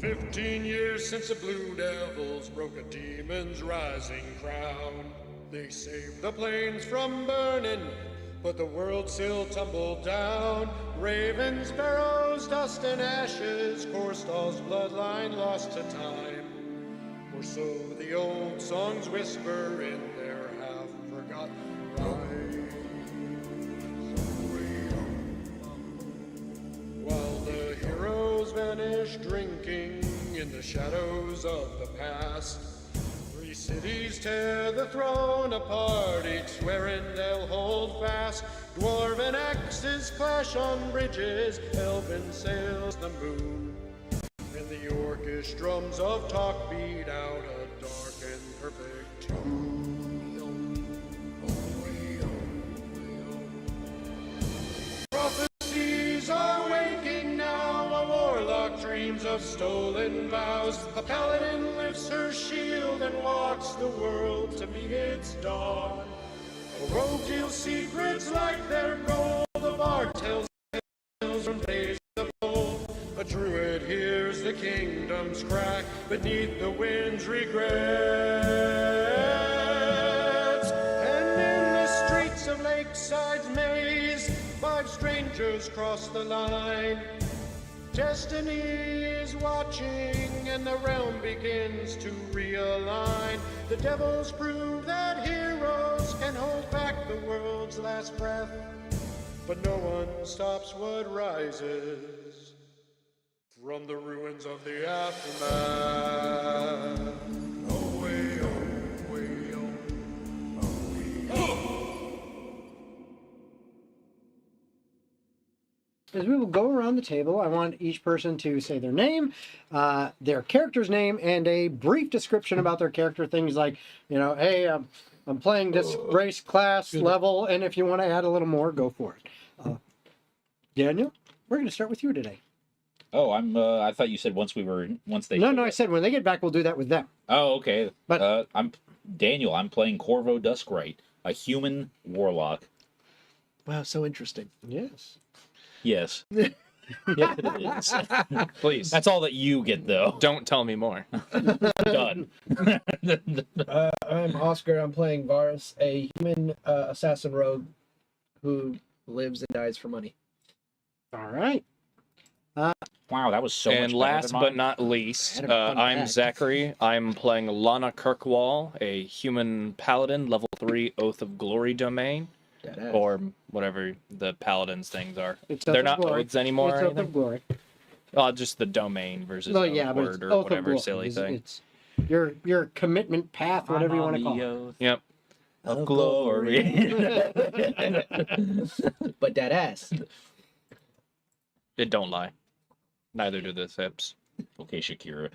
15 years since the Blue Devils broke a demon's rising crown. They saved the plains from burning, but the world still tumbled down. Ravens, sparrows, dust and ashes, Korstall's bloodline lost to time. Or so the old songs whisper in their half-forgotten rhyme. While the heroes vanish drinking in the shadows of the past, three cities tear the throne apart, each swearing they'll hold fast. Dwarven axes clash on bridges, elven sails the moon, and the Orcish drums of talk beat out a dark and perfect tune. Prophecies are waking now, a warlock dreams of stolen vows. A paladin lifts her shield and walks the world to meet its dawn. A rogue deals secrets like their gold, a bard tells tales from days of old. A druid hears the kingdom's crack beneath the wind's regrets. And in the streets of Lakeside's maze, 5 strangers cross the line. Destiny is watching and the realm begins to realign. The devils prove that heroes can hold back the world's last breath, but no one stops what rises from the ruins of the aftermath. Away, away, away. As we will go around the table, I want each person to say their name, their character's name, and a brief description about their character. Things like, you know, hey, I'm playing this race, class, level, and if you want to add a little more, go for it. Daniel, we're going to start with you today. Oh, I thought you said once they. No, I said when they get back, we'll do that with them. Oh, okay. But I'm Daniel. I'm playing Corvo Duskwright, a human warlock. Wow, so interesting. Yes. Yes. Yes, it is. Please. That's all that you get, though. Don't tell me more. Done. I'm Oscar. I'm playing Varus, a human assassin rogue who lives and dies for money. All right. Wow, that was so much And better last than but mine. not least, Had a fun I'm fact. Zachary. I'm playing Lanna Kirkwall, a human paladin, level 3 Oath of Glory domain, Deadass. or whatever the paladins things are. It's They're Oath of not Glory. oaths anymore It's or Oath of anything? Glory. Just the domain versus No, oath yeah, but word it's or Oath of whatever Glory. silly thing. It's your commitment path, whatever you want to call it. Yep. Of glory. But that ass. It don't lie. Neither do the hips. Okay, Shakira.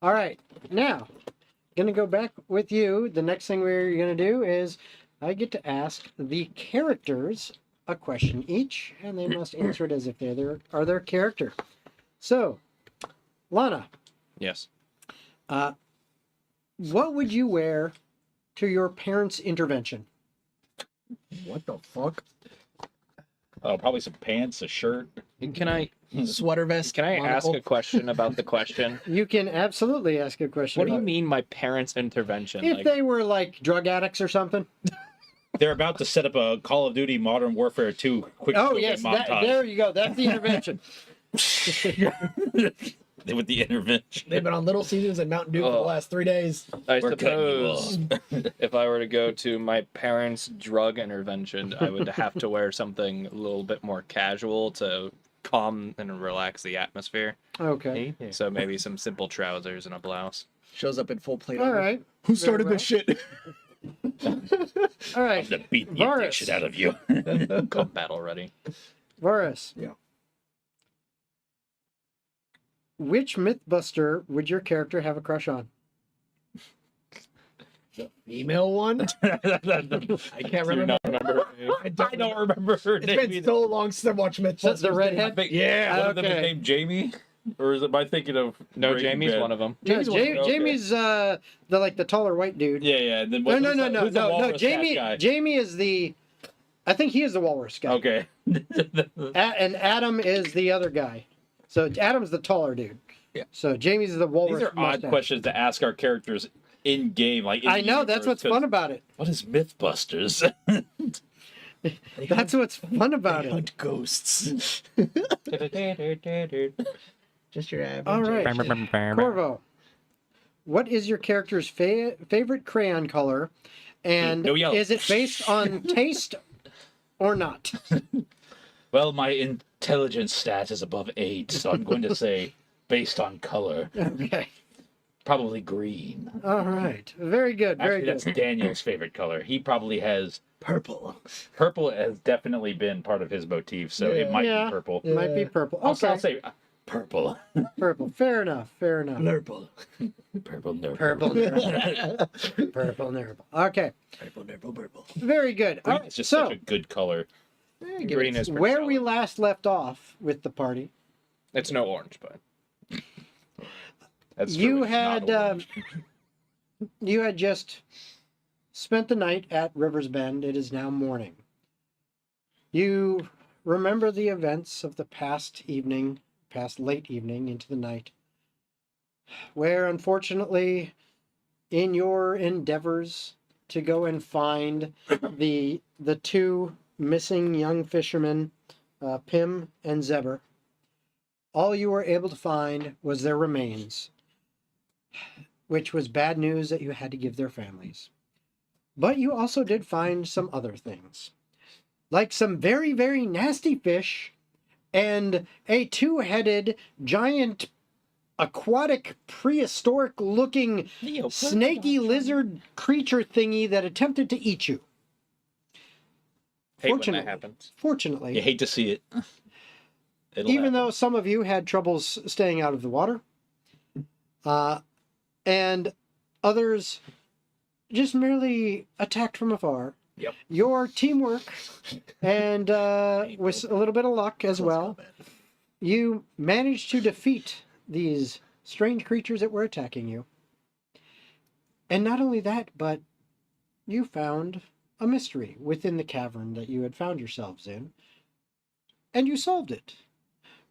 All right. Now, gonna go back with you. The next thing we're gonna do is I get to ask the characters a question each, and they must answer it as if they are their character. So, Lana, Yes. what would you wear to your parents' intervention? What the fuck? Oh, probably some pants, a shirt. Can I Sweater vest. ask monocle. a question about the question? You can absolutely ask a question. What do you about- mean my parents' intervention? If Like, they were like drug addicts or something? They're about to set up a Call of Duty Modern Warfare 2 quick Oh movie yes, montage there you go. That's the intervention. with the intervention. They've been on Little Caesars and Mountain Dew for the Oh. last 3 days. I We're cutting you suppose if I were to go to my parents' drug intervention, I would have to wear something a little bit more casual to calm and relax the atmosphere. Okay. So maybe some simple trousers and a blouse. Shows up in full plate. All armor. right. Who started well. this shit? All right. I'm gonna beat the Varus. shit out of you. Come battle ready. Varus. Yeah. Which Mythbuster would your character have a crush on? Female one? I can't Do you remember. not remember her name? I don't I don't remember her It's name been either. so long since I watched Mythbusters. The redhead? Yeah. One of them is okay. named Jamie? Or am I thinking of No, Breaking Jamie's Bad? one of them. Yeah, Jamie's one- okay. Jamie's the taller white dude. Yeah, yeah. And then No, who's no, the- no, no, who's the no, no. walrus cat Jamie. guy? Jamie is the I think he is the walrus guy. Okay. And Adam is the other guy. So Adam's the taller dude. Yeah. So Jamie's the walrus. These are odd mustache. questions to ask our characters in game. Like in I the know, that's universe, what's 'cause fun about it. What is MythBusters? That's what's fun about it. Hunt ghosts. Just your average. All right. Corvo, what is your character's favorite crayon color? And No yellow. is it based on taste or not? Well, my intelligence stat is above 8, so I'm going to say based on color. Okay. Probably green. All right. Very good. Very Actually, that's good. Daniel's favorite color. He probably has Purple. purple has definitely been part of his motif, so it might Yeah. be purple. Yeah. Might be purple. I'll Okay. say purple. Purple. Fair enough. Fair enough. Purple. Purple, no. Purple. Nurple. Purple. Nurple. Okay. Purple. Very good. All Green right. is just So, such a good color. Green is pretty where we solid. last left off with the party, It's no orange, but That's you true, it's not had orange. you had just spent the night at River's Bend. It is now morning. You remember the events of the past evening, past late evening into the night, where unfortunately, in your endeavors to go and find the two missing young fishermen, Pim and Zeber, all you were able to find was their remains, which was bad news that you had to give their families. But you also did find some other things, like some very, very nasty fish and a two-headed giant aquatic prehistoric looking snaky lizard creature thingy that attempted to eat you. hate when Fortunately. that happens. Fortunately, You hate to see it. It'll even happen. though some of you had troubles staying out of the water, and others just merely attacked from afar. Yep. Your teamwork and with a little bit of luck as well, you managed to defeat these strange creatures that were attacking you. And not only that, but you found a mystery within the cavern that you had found yourselves in, and you solved it,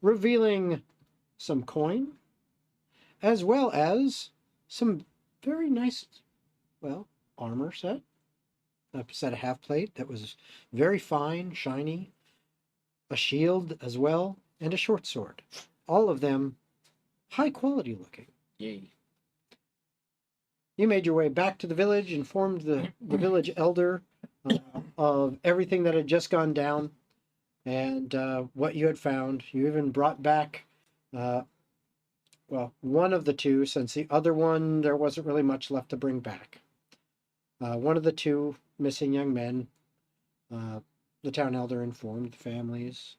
revealing some coin, as well as some very nice, well, armor set, a set of half plate that was very fine, shiny, a shield as well, and a short sword. All of them high quality looking. Yay. You made your way back to the village, informed the village elder of everything that had just gone down and what you had found. You even brought back, one of the two, since the other one, there wasn't really much left to bring back. One of the two missing young men, the town elder informed the families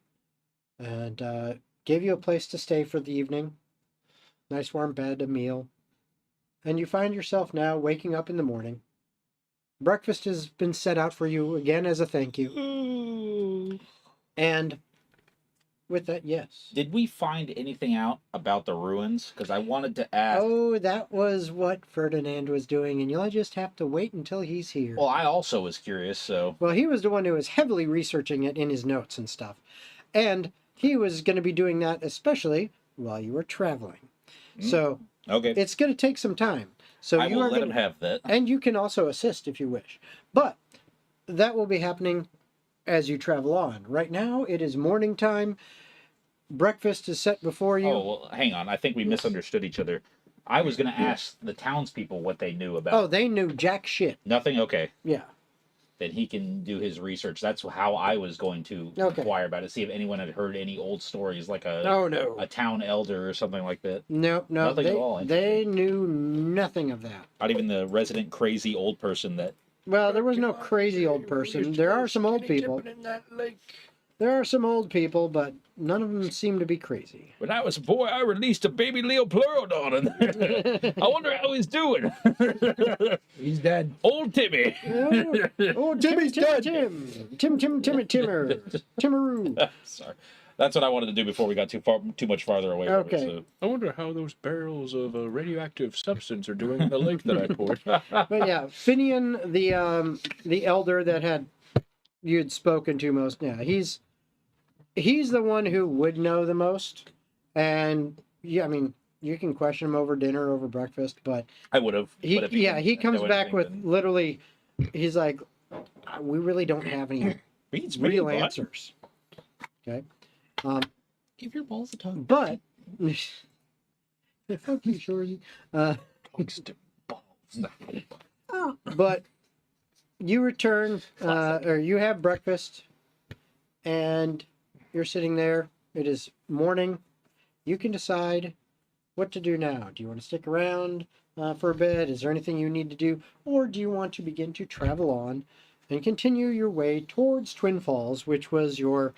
and gave you a place to stay for the evening. Nice warm bed, a meal. And you find yourself now waking up in the morning. Breakfast has been set out for you again as a thank you. And with that, yes. Did we find anything out about the ruins? Because I wanted to ask. Oh, that was what Ferdinand was doing, and you'll just have to wait until he's here. Well, I also was curious, so. Well, he was the one who was heavily researching it in his notes and stuff. And he was going to be doing that especially while you were traveling. So Okay. it's going to take some time. So I you will are let going him have that. and you can also assist if you wish. But that will be happening as you travel on. Right now, it is morning time. Breakfast is set before you. Oh, well, hang on. I think we misunderstood each other. I was going to ask the townspeople what they knew about. Oh, they knew jack shit. Nothing? Okay. Yeah. Then he can do his research. That's how I was going to Okay. inquire about it. See if anyone had heard any old stories, like a Oh, no. a town elder or something like that. No. Nothing at all, They knew nothing of that. Not even the resident crazy old person that. Well, there was no crazy old person. There are some old people. In that lake. There are some old people, but none of them seem to be crazy. When I was a boy, I released a baby Leopleurodon in there. I wonder how he's doing. He's dead. Old Timmy. Oh, Timmy's dead. Timmaroo. Sorry. That's what I wanted to do before we got too much farther away from Okay. it. I wonder how those barrels of a radioactive substance are doing in the lake that I poured. But yeah, Finian, the elder that had you'd spoken to most. Yeah, he's the one who would know the most. And yeah, I mean, you can question him over dinner, over breakfast, but I would have. he but if he didn't comes know back anything, with then- literally, he's like, we really don't have any Beats me, real bud. answers. Okay. Give your balls a tongue. But fuck you, Shorty. Dogs to balls. But you return, or you have breakfast, and you're sitting there. It is morning. You can decide what to do now. Do you want to stick around for a bit? Is there anything you need to do? Or do you want to begin to travel on and continue your way towards Twin Falls, which was your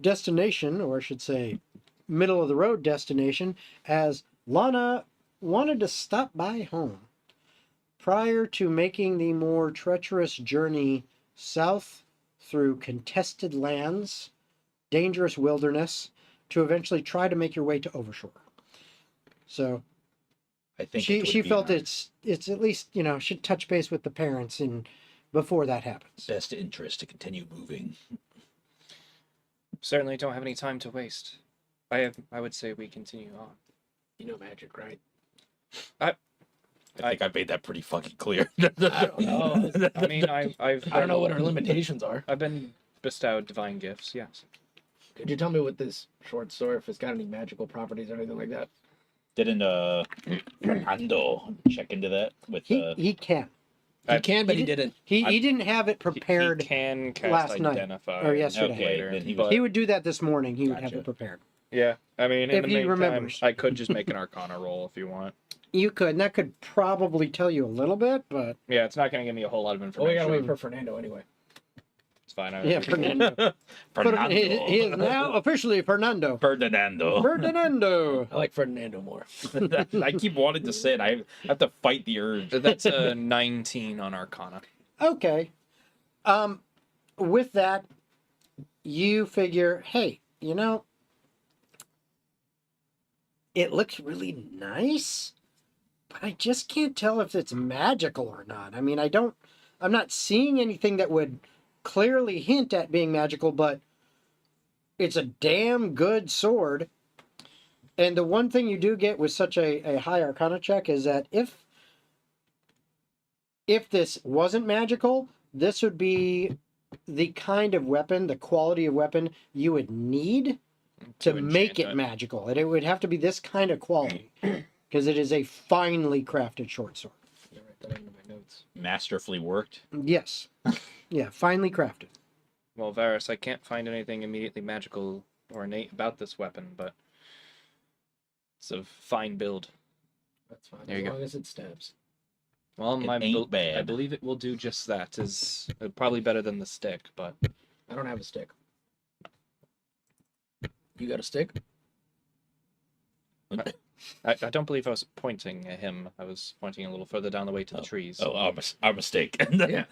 destination, or I should say, middle of the road destination, as Lanna wanted to stop by home prior to making the more treacherous journey south through contested lands, dangerous wilderness, to eventually try to make your way to Overshore. So I think she felt it's at least, should touch base with the parents and before that happens. best interest to continue moving. Certainly don't have any time to waste. I would say we continue on. You know magic, right? I think I made that pretty fucking clear. I don't know. I mean, I've I don't know what our limitations are. I've been bestowed divine gifts. Yes. Could you tell me what this short sword, if it's got any magical properties or anything like that? Didn't Fernando check into that with He can. He can, but he he didn't. He didn't have it prepared. He can cast last night, identify or yesterday. Okay, later. then he was- but- He would do that this morning. He would have Gotcha. it prepared. Yeah, I mean, If in the he meantime, remembers. I could just make an Arcana roll if you want. You could, and that could probably tell you a little bit, but Yeah, it's not going to give me a whole lot of Well, we information. gotta wait for Fernando anyway. It's fine. yeah, Fernando. Fernando. He is now officially Fernando. Ferdinando. Fernando. I like Fernando more. I keep wanting to say it. I have to fight the urge. That's a 19 on Arcana. Okay. With that, you figure, hey, it looks really nice, but I just can't tell if it's magical or not. I mean, I'm not seeing anything that would clearly hint at being magical, but it's a damn good sword. And the one thing you do get with such a high Arcana check is that if this wasn't magical, this would be the kind of weapon, the quality of weapon you would need to make enchant it magical. And it would have to be this kind of quality because it is a finely crafted short sword. Yeah, write that into my notes. Masterfully worked. Yes. Yeah, finely crafted. Well, Varus, I can't find anything immediately magical or innate about this weapon, but it's a fine build. That's fine. There as you go. long as it stabs. Well, It my ain't build, I bad. believe it will do just that. Is probably better than the stick, but I don't have a stick. You got a stick? I don't believe I was pointing at him. I was pointing a little further down the way to the trees. Oh, our mistake. Yeah.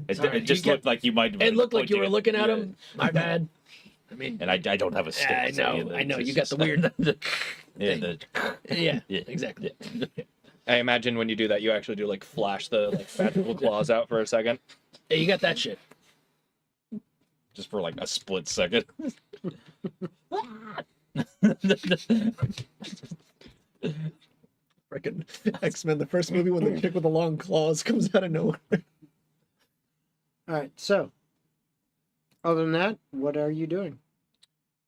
It, Sorry, it just you looked like you might. have It been looked like you pointing were looking at yeah. him. My bad. I mean, And I don't have a stick. I so, know, yeah, I know, it's you got just- the weird yeah, thing. the, yeah, yeah, exactly. I imagine when you do that, you actually do like flash the magical claws out for a second. Hey, you got that shit. just for like a split second. Freaking X-Men, the first movie when the chick with the long claws comes out of nowhere. All right. So, other than that, what are you doing?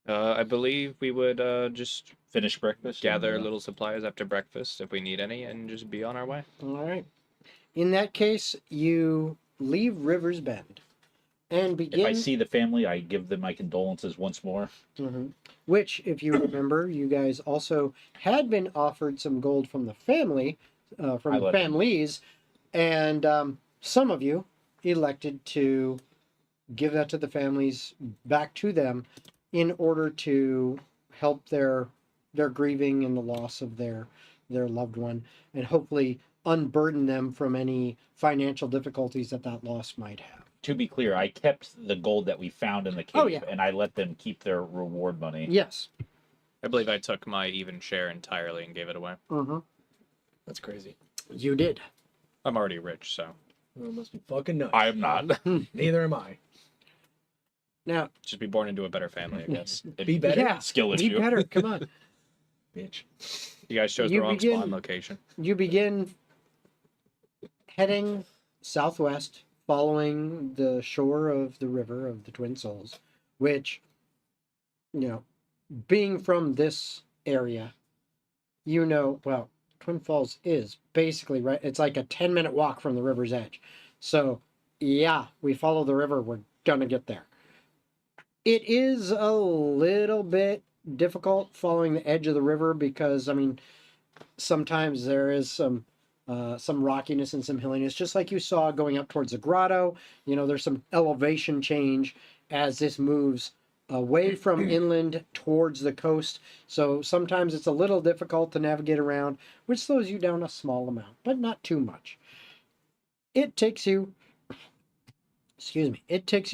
I believe we would just Finish breakfast. gather and, little supplies after breakfast if we need any, and just be on our way. All right. In that case, you leave Rivers Bend and begin. If I see the family, I give them my condolences once more. Mhm. Which, if you remember, you guys also had been offered some gold from the family, I from the let- families, and some of you elected to give that to the families, back to them, in order to help their grieving and the loss of their loved one, and hopefully unburden them from any financial difficulties that loss might have. To be clear, I kept the gold that we found in the cave, Oh, yeah. and I let them keep their reward money. Yes. I believe I took my even share entirely and gave it away. Mm-hmm. That's crazy. You did. I'm already rich, so Well, it must be fucking nuts. I am not. Neither am I. Now, Just be born into a better family, I guess. Be better. yeah, Skill be issue. better. Come on. Bitch. You guys chose the You wrong begin- spawn location. You begin heading southwest, following the shore of the river of the Twin Souls, which, being from this area, well, Twin Falls is basically right. It's like a 10-minute walk from the river's edge. So, yeah, we follow the river. We're going to get there. It is a little bit difficult following the edge of the river because, sometimes there is some rockiness and some hilliness, just like you saw going up towards the grotto. There's some elevation change as this moves away from inland towards the coast. So sometimes it's a little difficult to navigate around, which slows you down a small amount, but not too much. It takes you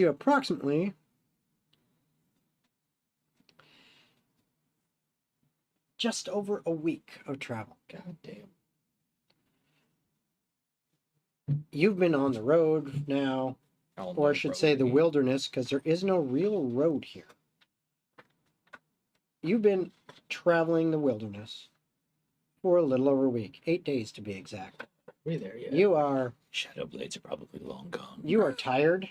approximately just over a week of travel. God damn. You've been on the road now, or I should say the wilderness, because there is no real road here. You've been traveling the wilderness for a little over a week, 8 days to be exact. We there yet? You are Shadow blades are probably long gone. you are tired.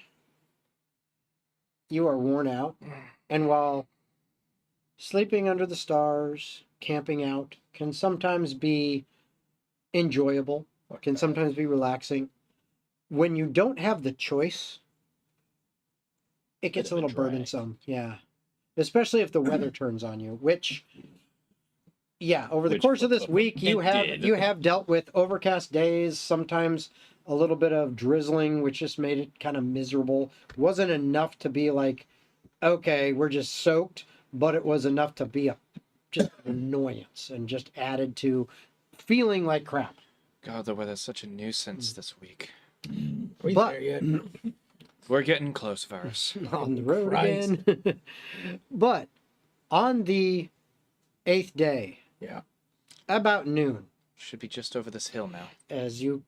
You are worn out, and while sleeping under the stars, camping out can sometimes be enjoyable, can sometimes be relaxing. When you don't have the choice, it gets a Bit of a little drag. burdensome. Yeah. Especially if the weather turns on you, which over the Which course of this it week you did. have dealt with overcast days, sometimes a little bit of drizzling, which just made it kind of miserable. Wasn't enough to be like, okay, we're just soaked, but it was enough to be just an annoyance and just added to feeling like crap. God, the weather's such a nuisance this week. We But- there yet? We're getting close, Varus. On the road Christ. again. But on the 8th day, Yeah. about noon, Should be just over this hill now. as you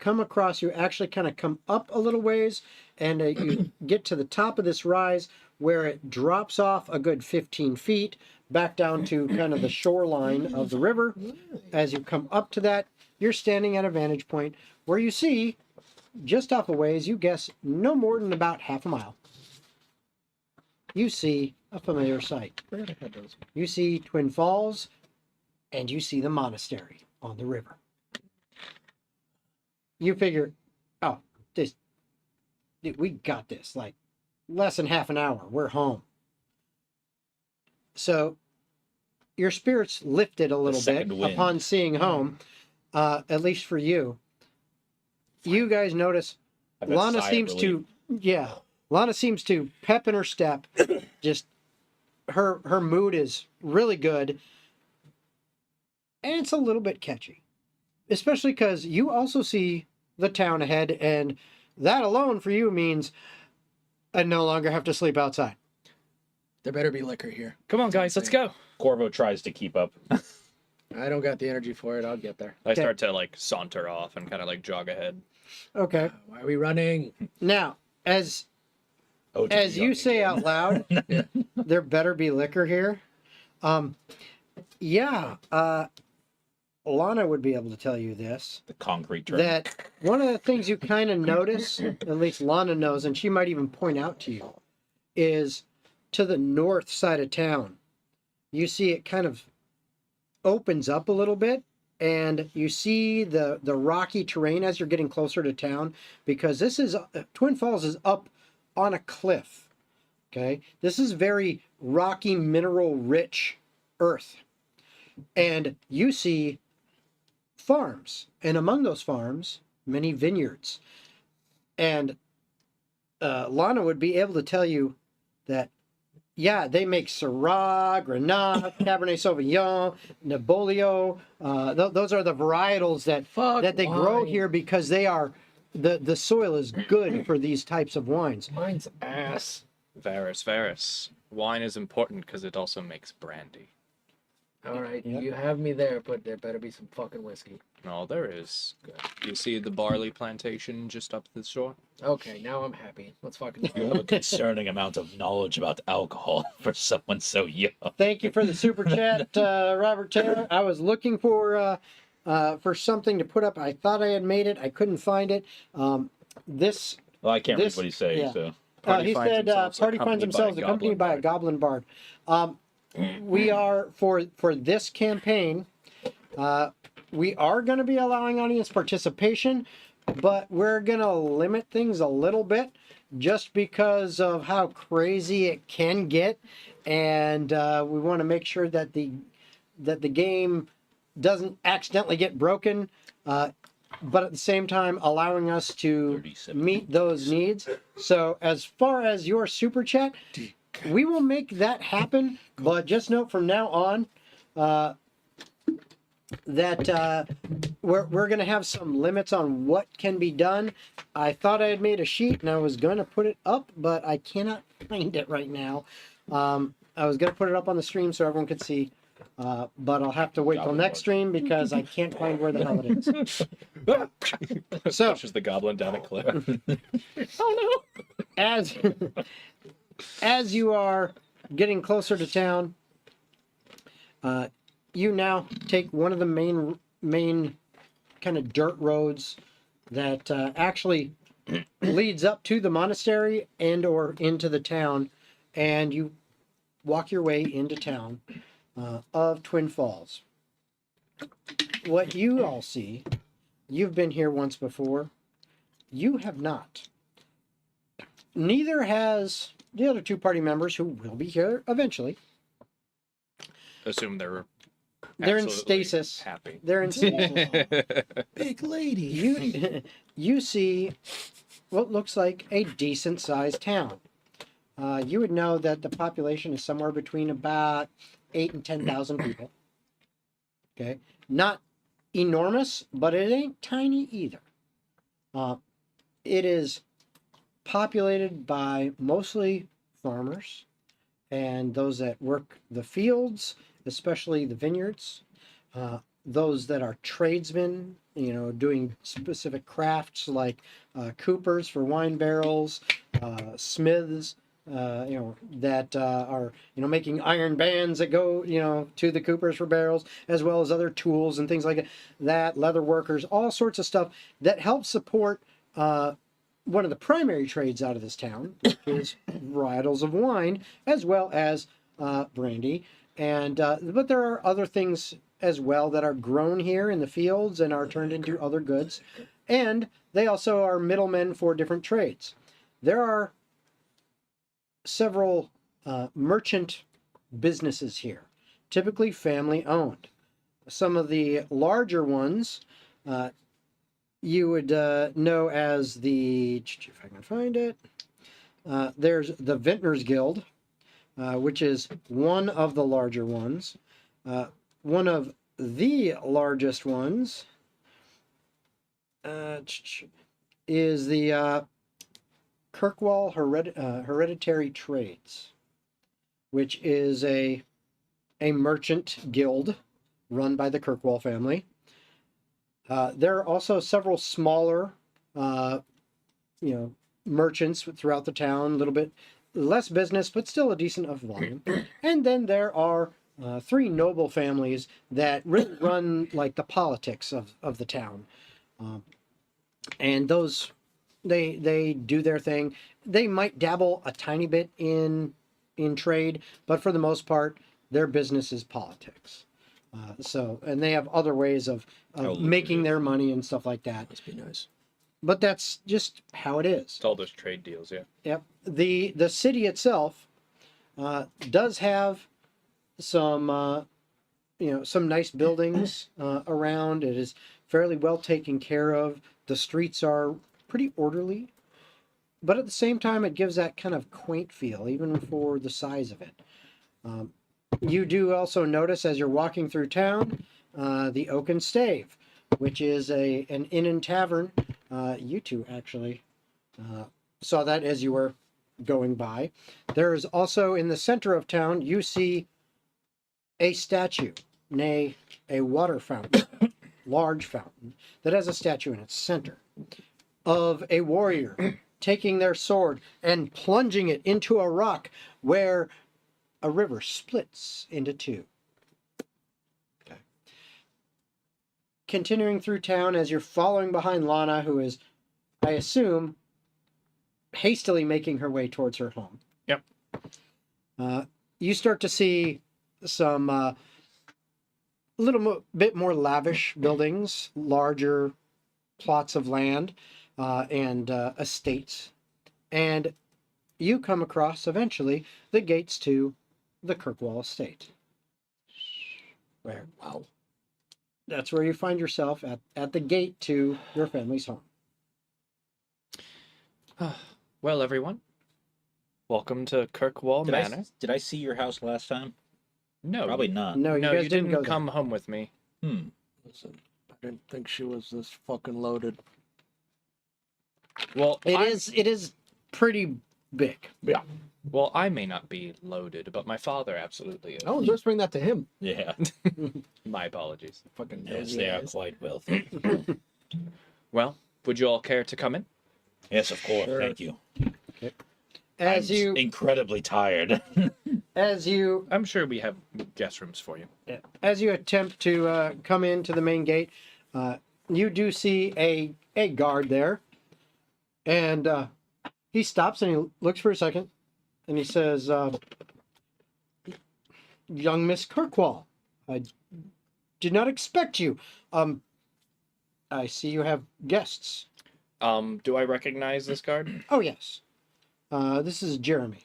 come across, you actually kind of come up a little ways, and you get to the top of this rise where it drops off a good 15 feet back down to kind of the shoreline of the river. As you come up to that, you're standing at a vantage point where you see, just off a ways, you guess no more than about half a mile, you see a familiar sight. Where the heck those? You see Twin Falls, and you see the monastery on the river. You figure, we got this, like less than half an hour, we're home. So your spirits lifted a little bit second wind. upon seeing home, at least for you. You guys notice I've got Lanna sigh of seems relief. Lana seems to pep in her step. Just her mood is really good. And it's a little bit catchy. Especially because you also see the town ahead, and that alone for you means I no longer have to sleep outside. There better be liquor here. Come on, guys, let's go. Corvo tries to keep up. I don't got the energy for it. I'll get there. I start to like saunter off and kind of like jog ahead. Okay. Why are we running? Now, as you say out loud, there better be liquor here. Lana would be able to tell you this. the concrete term. That one of the things you kind of notice, at least Lana knows, and she might even point out to you, is to the north side of town. You see it kind of opens up a little bit, and you see the rocky terrain as you're getting closer to town, because this is Twin Falls is up on a cliff. Okay, this is very rocky, mineral rich earth, and you see farms, and among those farms, many vineyards. And Lana would be able to tell you that, they make Syrah, Grenache, Cabernet Sauvignon, Nebbiolo. Those are the varietals that they grow wine. here because they are the soil is good for these types of wines. Mine's ass. Varus. Wine is important because it also makes brandy. All right, Yep. you have me there, but there better be some fucking whiskey. No, there is. You see the barley plantation just up the shore? Okay, now I'm happy. Let's fucking You have a concerning amount of knowledge about alcohol for someone so young. Thank you for the super chat, Robert Taylor. I was looking for something to put up. I thought I had made it. I couldn't find it. This Well, I can't This- read what he's saying, yeah. so. he said party finds themselves accompanied by a goblin bard. We are for this campaign. We are going to be allowing audience participation, but we're going to limit things a little bit just because of how crazy it can get, and we want to make sure that the game doesn't accidentally get broken, but at the same time allowing us to 37 meet those needs. So as far as your super chat, we will make that happen, but just note from now on that we're going to have some limits on what can be done. I thought I had made a sheet and I was going to put it up, but I cannot find it right now. I was going to put it up on the stream so everyone could see, but I'll have to wait till Goblin next bug. stream because I can't find where the hell it is. So, Pushes the goblin down a cliff. as you are getting closer to town, you now take one of the main kind of dirt roads that actually leads up to the monastery and or into the town, and you walk your way into town of Twin Falls. What you all see, you've been here once before. You have not. Neither has the other two party members who will be here eventually. Assume they're They're in absolutely stasis. Happy. They're in stasis. big lady. You see what looks like a decent sized town. You would know that the population is somewhere between about 8 and 10,000 people. Okay, not enormous, but it ain't tiny either. It is populated by mostly farmers and those that work the fields, especially the vineyards. Those that are tradesmen, doing specific crafts like coopers for wine barrels, smiths, that are, making iron bands that go, to the coopers for barrels, as well as other tools and things like that, leather workers, all sorts of stuff that help support one of the primary trades out of this town, which is varietals of wine, as well as brandy. And but there are other things as well that are grown here in the fields and are turned into other goods. And they also are middlemen for different trades. There are several merchant businesses here, typically family owned. Some of the larger ones you would know as the, if I can find it, there's the Vintners Guild, which is one of the larger ones. One of the largest ones is the Kirkwall Hereditary Trades, which is a merchant guild run by the Kirkwall family. There are also several smaller, merchants throughout the town, a little bit less business, but still a decent of volume. And then there are 3 noble families that really run like the politics of the town. And those, they do their thing. They might dabble a tiny bit in trade, but for the most part, their business is politics. And they have other ways of making their money and stuff like that. Must be nice. But that's just how it is. It's all those trade deals, yeah. Yep. The city itself does have some some nice buildings around. It is fairly well taken care of. The streets are pretty orderly, but at the same time, it gives that kind of quaint feel, even for the size of it. You do also notice as you're walking through town, the Oaken Stave, which is an inn and tavern. You two actually saw that as you were going by. There is also in the center of town, you see a statue nay, a water fountain, large fountain, that has a statue in its center of a warrior taking their sword and plunging it into a rock where a river splits into two. Okay. Continuing through town as you're following behind Lanna, who is, I assume, hastily making her way towards her home. Yep. You start to see some bit more lavish buildings, larger plots of land, and estates. And you come across, eventually, the gates to the Kirkwall estate. Wow. That's where you find yourself, at the gate to your family's home. Well, everyone, welcome to Kirkwall Manor. Did I see your house last time? No, Probably not. No, you no, guys you didn't didn't go come home with me. Listen, I didn't think she was this fucking loaded. Well, there. It is pretty big. Yeah. Well, I may not be loaded, but my father absolutely is. I was just bring that to him. Yeah. My apologies. Fucking Yes, nosy they are ass. quite wealthy. Well, would you all care to come in? Yes, of course. Sure. Thank you. As I'm you incredibly tired. I'm sure we have guest rooms for you. as you attempt to come into the main gate, you do see a guard there, and he stops and he looks for a second, and he says, "Young Miss Kirkwall, I did not expect you. I see you have guests." Do I recognize this guard? Oh yes, this is Jeremy.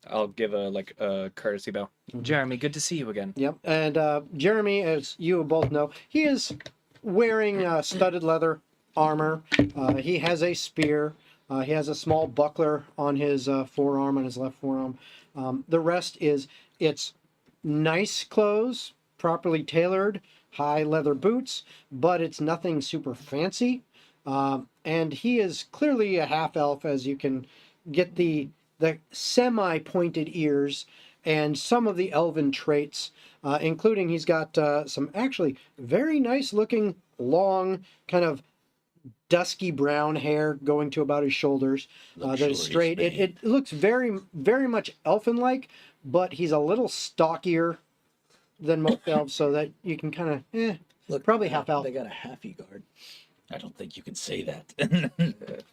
I'll give a courtesy bow. Jeremy, good to see you again. Yep, and Jeremy, as you both know, he is wearing studded leather armor. He has a spear. He has a small buckler on his forearm, on his left forearm. The rest it's nice clothes, properly tailored, high leather boots, but it's nothing super fancy. And he is clearly a half elf, as you can get the semi-pointed ears and some of the elven traits, including he's got some actually very nice looking long kind of dusky brown hair going to about his shoulders that is straight. It looks very, very much elfin-like, but he's a little stockier than most elves, so that you can kind of, Look, probably half elf. They got a halfy guard. I don't think you can say that.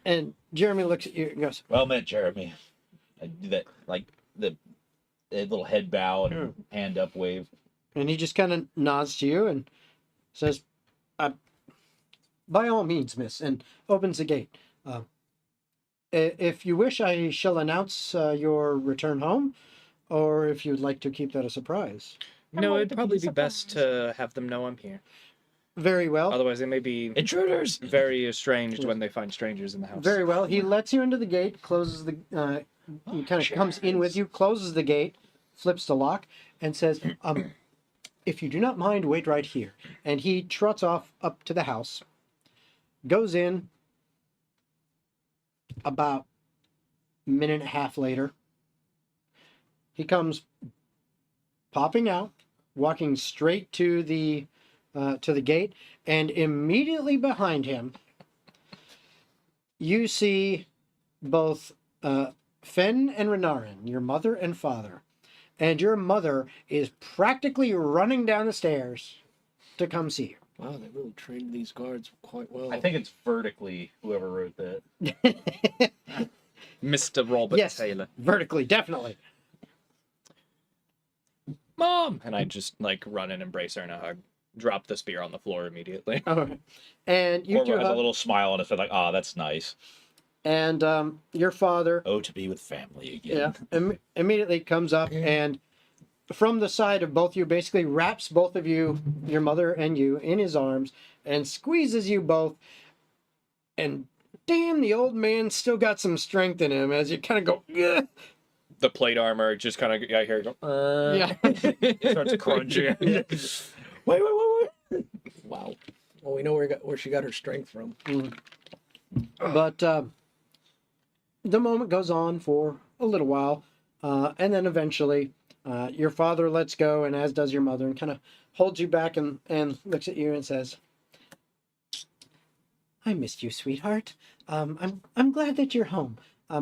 And Jeremy looks at you and goes, Well met, Jeremy. I do that, like, the little head bow and hand up wave. and he just kind of nods to you and says, "By all means, miss," and opens the gate. If you wish, I shall announce your return home, or if you'd like to keep that a surprise. No, it'd probably be best to have them know I'm here. Very well. Otherwise, they may be Intruders! very estranged when they find strangers in the house. Very well. He lets you into the gate, closes the. He kind of comes in with you, closes the gate, flips the lock, and says, "If you do not mind, wait right here." And he trots off up to the house, goes in. About a minute and a half later, he comes popping out, walking straight to the gate, and immediately behind him, you see both Fen and Renarin, your mother and father, and your mother is practically running down the stairs to come see you. Wow, they really trained these guards quite well. I think it's vertically, whoever wrote that. Mr. Robert Yes, Taylor. vertically, definitely. Mom! And I just, run and embrace her in a hug. Drop the spear on the floor immediately. Okay. And you Or two has a hug, little smile on his face, like, that's nice. and your father, Oh, to be with family again. immediately comes up and from the side of both you, basically wraps both of you, your mother and you, in his arms and squeezes you both. And damn, the old man still got some strength in him as you kind of go, "Ugh." The plate armor just kind of, I hear it go, Yeah. starts crunching. Wait. Wow. Well, we know where she got her strength from. But the moment goes on for a little while, and then eventually Your father lets go, and as does your mother, and kind of holds you back and looks at you and says, "I missed you, sweetheart. I'm glad that you're home.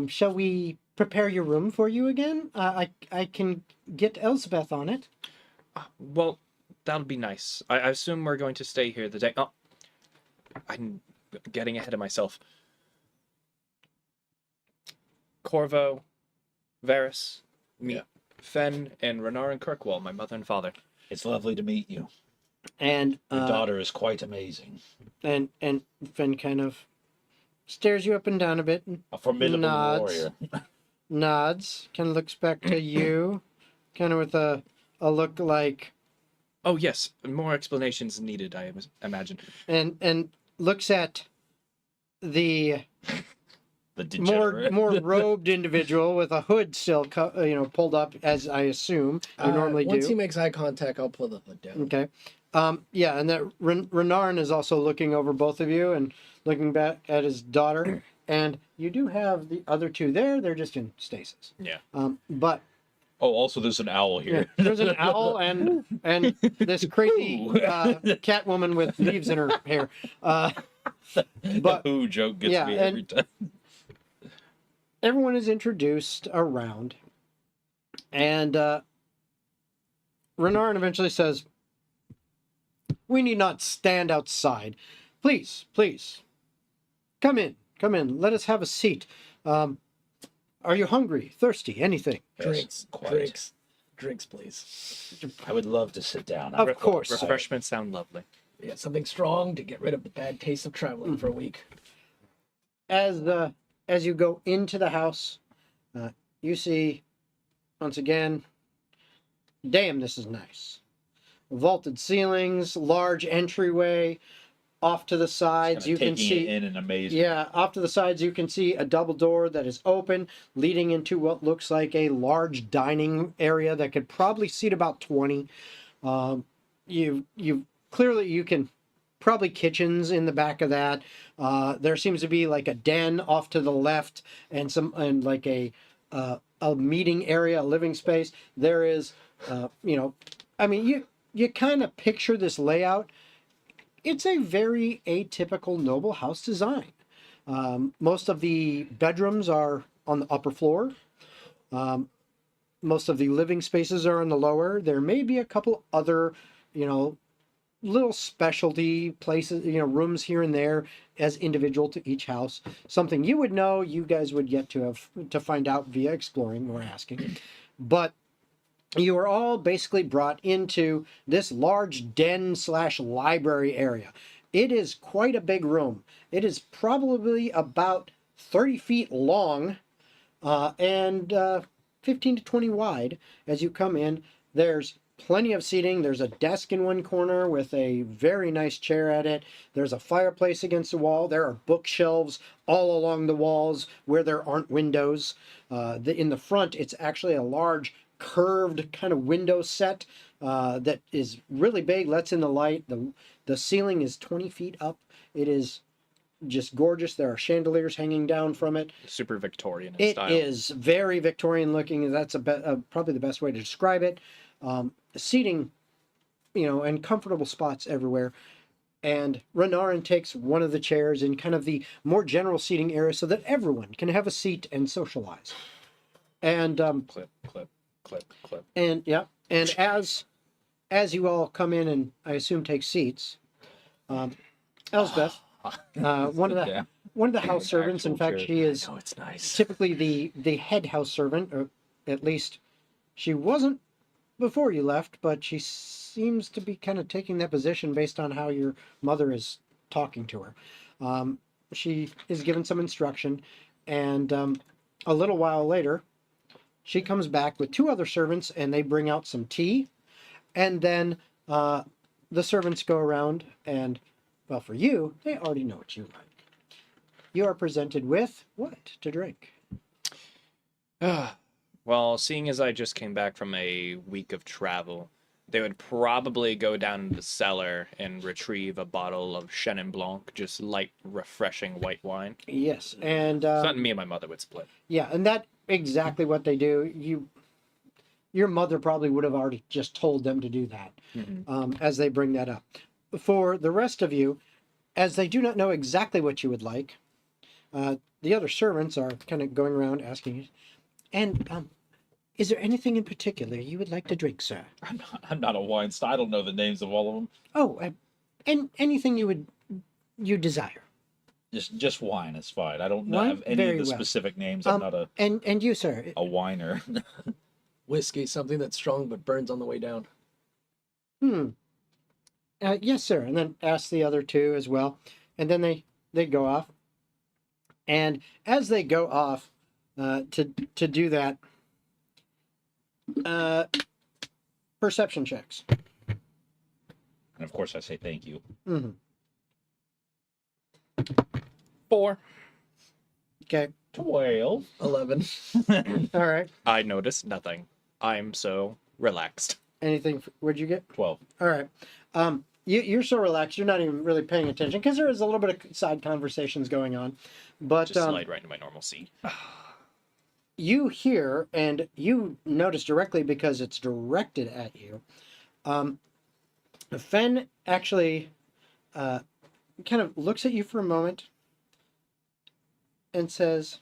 Shall we prepare your room for you again? I can get Elspeth on it." Well, that'll be nice. I assume we're going to stay here the day. Oh, I'm getting ahead of myself. Corvo, Varys, meet Fen and Renar and Kirkwall, my mother and father. It's lovely to meet you. And Your daughter is quite amazing. and Finn kind of stares you up and down a bit and A formidable nods. warrior. nods, kind of looks back to you, kind of with a look like, Oh yes, more explanations needed, I imagine. and looks at the The degenerate. more robed individual with a hood still pulled up, as I assume you normally Once he do. makes eye contact, I'll pull the hood down. Okay. Yeah, and that Renarn is also looking over both of you and looking back at his daughter. And you do have the other two there. They're just in stasis. Yeah. But Oh, also there's an owl here. there's an owl and this crazy cat woman with leaves in her hair. The But who joke gets yeah, me and- every time. everyone is introduced around. And Renarn eventually says, "We need not stand outside. Please, please. Come in. Come in. Let us have a seat. Are you hungry? Thirsty? Anything?" Drinks, quite. drinks, please. I would love to sit down. Of course. Refreshments sound lovely. Yeah, something strong to get rid of the bad taste of traveling for a week. As you go into the house, you see, once again, damn, this is nice. Vaulted ceilings, large entryway. Off to the sides, you can taking see. it in and amazing. Yeah, off to the sides, you can see a double door that is open, leading into what looks like a large dining area that could probably seat about 20. You clearly, you can probably kitchens in the back of that. There seems to be like a den off to the left, and like a meeting area, a living space. There is, I mean, you kind of picture this layout. It's a very atypical noble house design. Most of the bedrooms are on the upper floor. Most of the living spaces are on the lower. There may be a couple other, little specialty places, rooms here and there as individual to each house. Something you would know, you guys would get to find out via exploring or asking. But you are all basically brought into this large den/library area. It is quite a big room. It is probably about 30 feet long and 15 to 20 wide. As you come in, there's plenty of seating. There's a desk in one corner with a very nice chair at it. There's a fireplace against the wall. There are bookshelves all along the walls where there aren't windows. In the front, it's actually a large curved kind of window set that is really big, lets in the light. The ceiling is 20 feet up. It is just gorgeous. There are chandeliers hanging down from it. Super Victorian in It style. is very Victorian looking. That's probably the best way to describe it. Seating, and comfortable spots everywhere. And Renarin takes one of the chairs in kind of the more general seating area so that everyone can have a seat and socialize. And Clip. and yeah, and as you all come in and I assume take seats, Elsbeth, one of the house servants. In fact, she is Oh, it's nice. typically the head house servant, or at least she wasn't before you left, but she seems to be kind of taking that position based on how your mother is talking to her. She is given some instruction, and a little while later, she comes back with two other servants, and they bring out some tea, and then the servants go around, and, well, for you, they already know what you like. You are presented with what to drink? Well, seeing as I just came back from a week of travel, they would probably go down to the cellar and retrieve a bottle of Chenin Blanc, just light, refreshing white wine. Yes, and Something me and my mother would split. yeah, and that exactly what they do. your mother probably would have already just told them to do that as they bring that up. For the rest of you, as they do not know exactly what you would like, the other servants are kind of going around asking you, and is there anything in particular you would like to drink, sir? I'm not a wine star. I don't know the names of all of them. Oh, and anything you desire. Just wine is fine. I don't know Wine? have any Very of the well. specific names. I'm not And you, sir? a whiner. Whiskey, something that's strong but burns on the way down. Yes, sir. And then ask the other two as well. And then they go off. And as they go off to do that, perception checks. And of course, I say thank you. Mm-hmm. 4. Okay. 12. 11. All right. I noticed nothing. I'm so relaxed. Anything? What'd you get? 12. All right. You're so relaxed. You're not even really paying attention because there is a little bit of side conversations going on. But Just slide right into my normal seat. you hear, and you notice directly because it's directed at you. Fen actually kind of looks at you for a moment and says,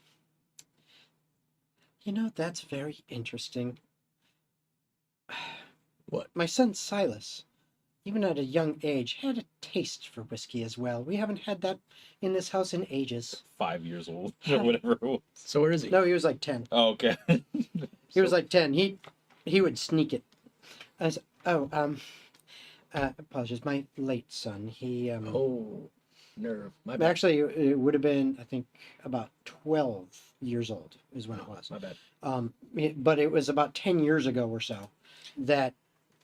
"You know, that's very interesting. What? My son Silas, even at a young age, had a taste for whiskey as well. We haven't had that in this house in ages." 5 years old or whatever it was. So where is he? No, he was like 10. Oh, okay. He was like 10. He would sneak it. I said, apologies, my late son. He Oh, nerve. My bad. actually it would have been, I think, about 12 years old is when it was. My bad. But it was about 10 years ago or so that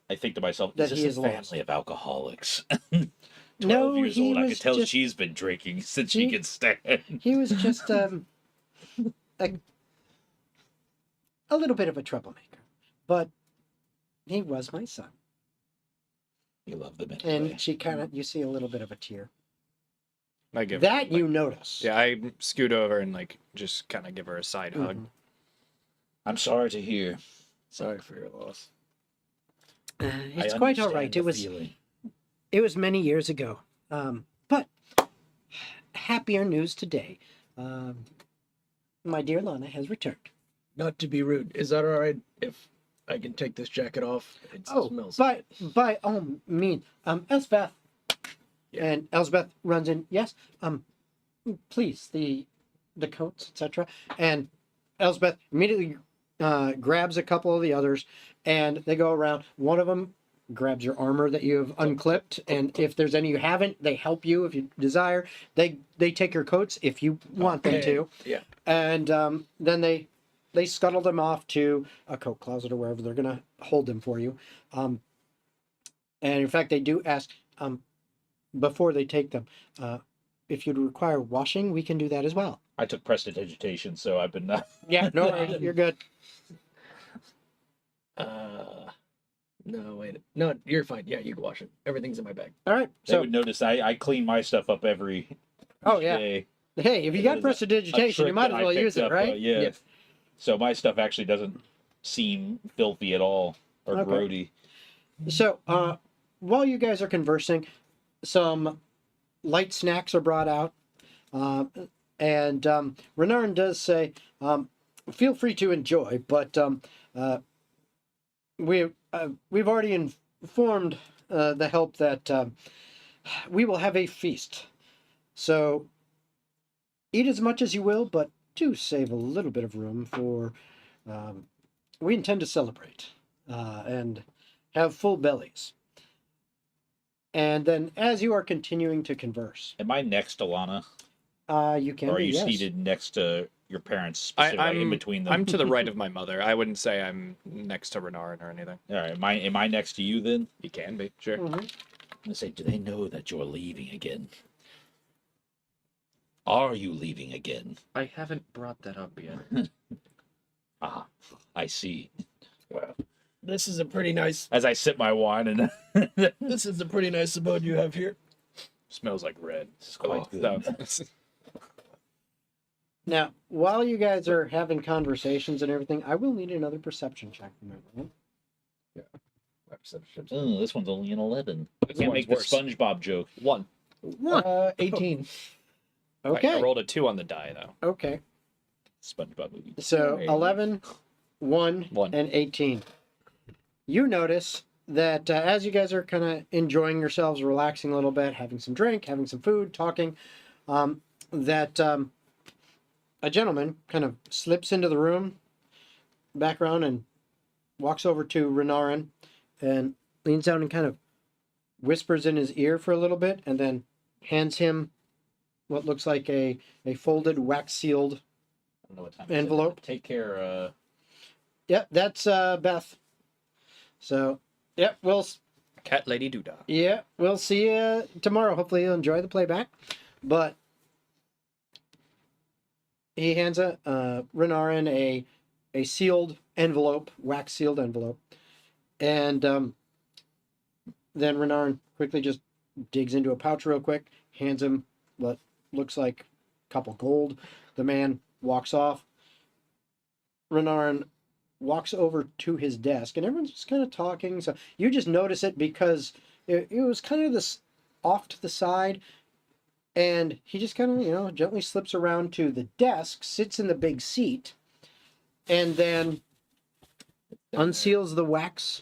I think to myself, That is he this is a lost. family of alcoholics? 12 No, years he old. I was could tell just- she's been drinking since he- she can stand. he was just a little bit of a troublemaker. But he was my son. You love them anyway. And she kind of, you see a little bit of a tear. I give That her, you notice. Yeah, I scoot over and just kind of give her a side hug. Mhm. I'm sorry to hear. Sorry for your loss. It's I quite all understand right. the It was feeling. many years ago. But happier news today. My dear Lanna has returned. Not to be rude. Is that all right if I can take this jacket off? It smells. by all means, Elsbeth. Yeah. And Elsbeth runs in. Yes, please, the coats, etc. And Elsbeth immediately grabs a couple of the others, and they go around. One of them grabs your armor that you have unclipped, and if there's any you haven't, they help you if you desire. They take your coats if you want them to, Yeah. and then they scuttle them off to a coat closet or wherever they're gonna hold them for you. And in fact, they do ask before they take them, if you'd require washing, we can do that as well. I took prestidigitation, so I've been. Yeah, no, you're good. No, wait. No, you're fine. Yeah, you can wash it. Everything's in my bag. All right. They So, would notice I clean my stuff up every oh yeah. day. Hey, if you got It is a prestidigitation, you trick might that as I well picked use it, up, right? yeah. Yes. So my stuff actually doesn't seem filthy at all or Okay. grody. So, while you guys are conversing, some light snacks are brought out, and Renarin does say, "Feel free to enjoy," but we've already informed the help that we will have a feast. So, eat as much as you will, but do save a little bit of room for. We intend to celebrate and have full bellies. And then, as you are continuing to converse, Am I next to Lana? you can Or are be, you yes. seated next to your parents, specifically in between them? I'm to the right of my mother. I wouldn't say I'm next to Renarin or anything. All right, am I next to you then? You can be, sure. Mhm. I'm gonna say, do they know that you're leaving again? Are you leaving again? I haven't brought that up yet. Ah, I see. Wow. This is a pretty nice. As I sip my wine and This is a pretty nice abode you have here. Smells like red. it's quite Oh, good. so- Now, while you guys are having conversations and everything, I will need another perception check from everyone. My perception. Oh, this one's only an 11. This Can't one's make the worse. SpongeBob joke. 1. 18. Okay. I rolled a 2 on the die though. Okay. SpongeBob movie. So 11, 1, 1. and 18. You notice that as you guys are kind of enjoying yourselves, relaxing a little bit, having some drink, having some food, talking, that a gentleman kind of slips into the room, back around, and walks over to Renarin and leans down and kind of whispers in his ear for a little bit, and then hands him what looks like a folded, wax-sealed I don't know what time it is. envelope. Take care. Yep, that's Beth. So, yep, Cat Lady Doodah. we'll see you tomorrow. Hopefully you'll enjoy the playback. But he hands Renarin a sealed envelope, wax sealed envelope, and then Renarin quickly just digs into a pouch real quick, hands him what looks like a couple gold. The man walks off. Renarin walks over to his desk, and everyone's just kind of talking. So you just notice it because it was kind of this off to the side, and he just kind of gently slips around to the desk, sits in the big seat, and then unseals the wax,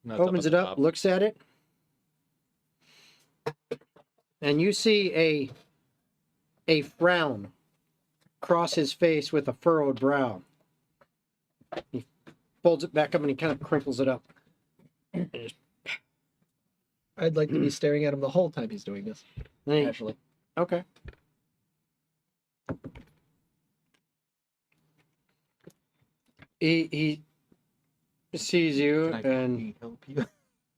opens it up, looks at it, and you see a frown cross his face with a furrowed brow. He folds it back up and he kind of crinkles it up. I'd like to be staring at him the whole time he's doing this. Hey, Actually. okay. He sees you and help you?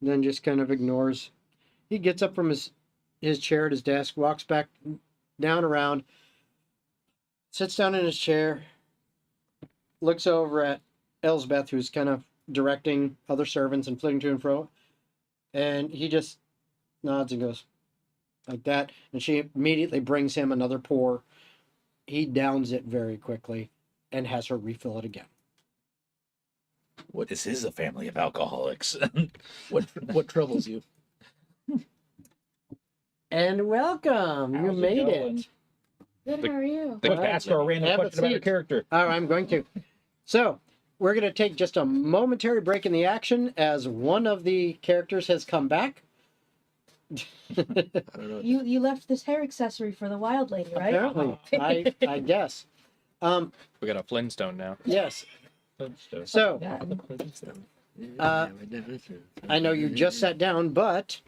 then just kind of ignores. He gets up from his chair at his desk, walks back down around, sits down in his chair, looks over at Elsbeth, who's kind of directing other servants and flitting to and fro, and he just nods and goes like that, and she immediately brings him another pour. He downs it very quickly and has her refill it again. This is a family of alcoholics. What troubles you? And welcome. You How's it made going? it. Good, how are you? The Well, cat Ask her a random Have a question about her seat. character. Oh, I'm going to. So, we're going to take just a momentary break in the action as one of the characters has come back. I don't know. You left this hair accessory for the wild lady, right? Apparently, I guess. We got a Flintstone now. Yes. So, I know you just sat down, but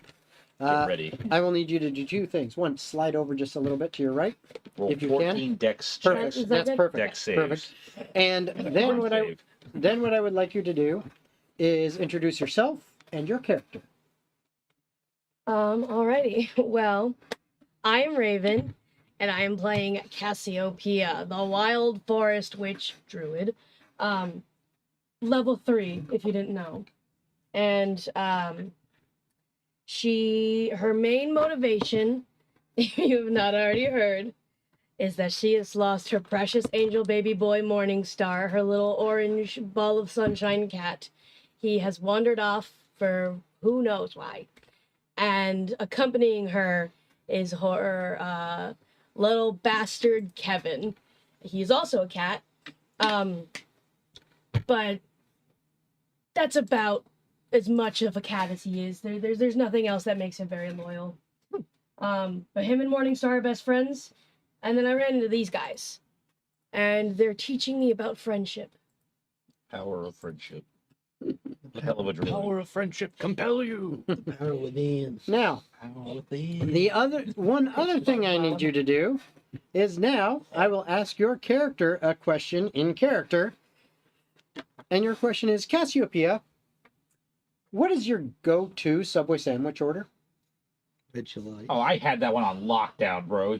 Get ready. I will need you to do two things. One, slide over just a little bit to your right. Roll if you can. 14 dex Perfect. checks. Is that That's good? perfect. Dex saves. Perfect. And then what I would like you to do is introduce yourself and your character. Alrighty. Well, I am Raven, and I am playing Cassiopeia, the wild forest witch druid. Level 3, if you didn't know. And her main motivation, if you've not already heard, is that she has lost her precious angel baby boy Morningstar, her little orange ball of sunshine cat. He has wandered off for who knows why. And accompanying her is her little bastard Kevin. He's also a cat. But that's about as much of a cat as he is. There's nothing else that makes him very loyal. But him and Morningstar are best friends. And then I ran into these guys. And they're teaching me about friendship. Power of friendship. Hell of a druid. Power of friendship compel you. Power within. Now, Power within. the one other thing I need you to do is now I will ask your character a question in character. And your question is, Cassiopeia, what is your go-to Subway sandwich order? Vegemite. Oh, I had that one on lockdown, bro.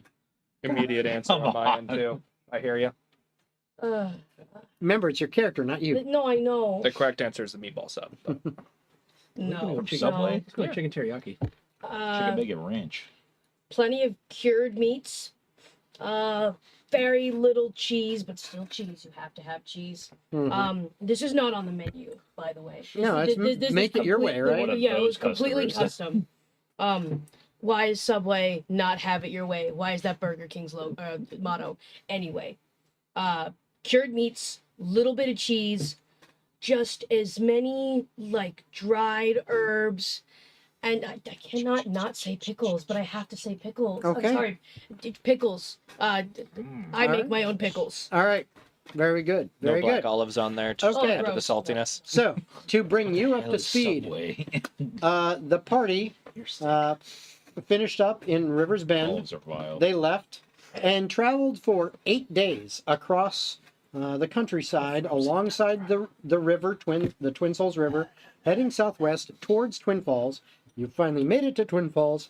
Immediate answer Come on my end on. too. I hear you. Remember, it's your character, not you. No, I know. The correct answer is the meatball sub. but- No. Subway? Let's go chicken teriyaki. Chicken bacon ranch. Plenty of cured meats. very little cheese, but still cheese. You have to have cheese. Mhm. This is not on the menu, by the way. No, it's This make is it your way, complete- right? One of Yeah, it was those completely customers. custom. Why is Subway not have it your way? Why is that Burger King's motto? Anyway, cured meats, little bit of cheese, just as many like dried herbs. And I cannot not say pickles, but I have to say pickles. Okay. I'm sorry, pickles. I make Alright. my own pickles. All right. Very good. No Very black good. olives on there just Okay. to add to the Gross. saltiness. So, to bring you up Hell to is speed, Subway. the party finished up in Rivers Bend. Olives are wild. They left and traveled for 8 days across the countryside alongside the river, the Twin Souls River, heading southwest towards Twin Falls. You finally made it to Twin Falls.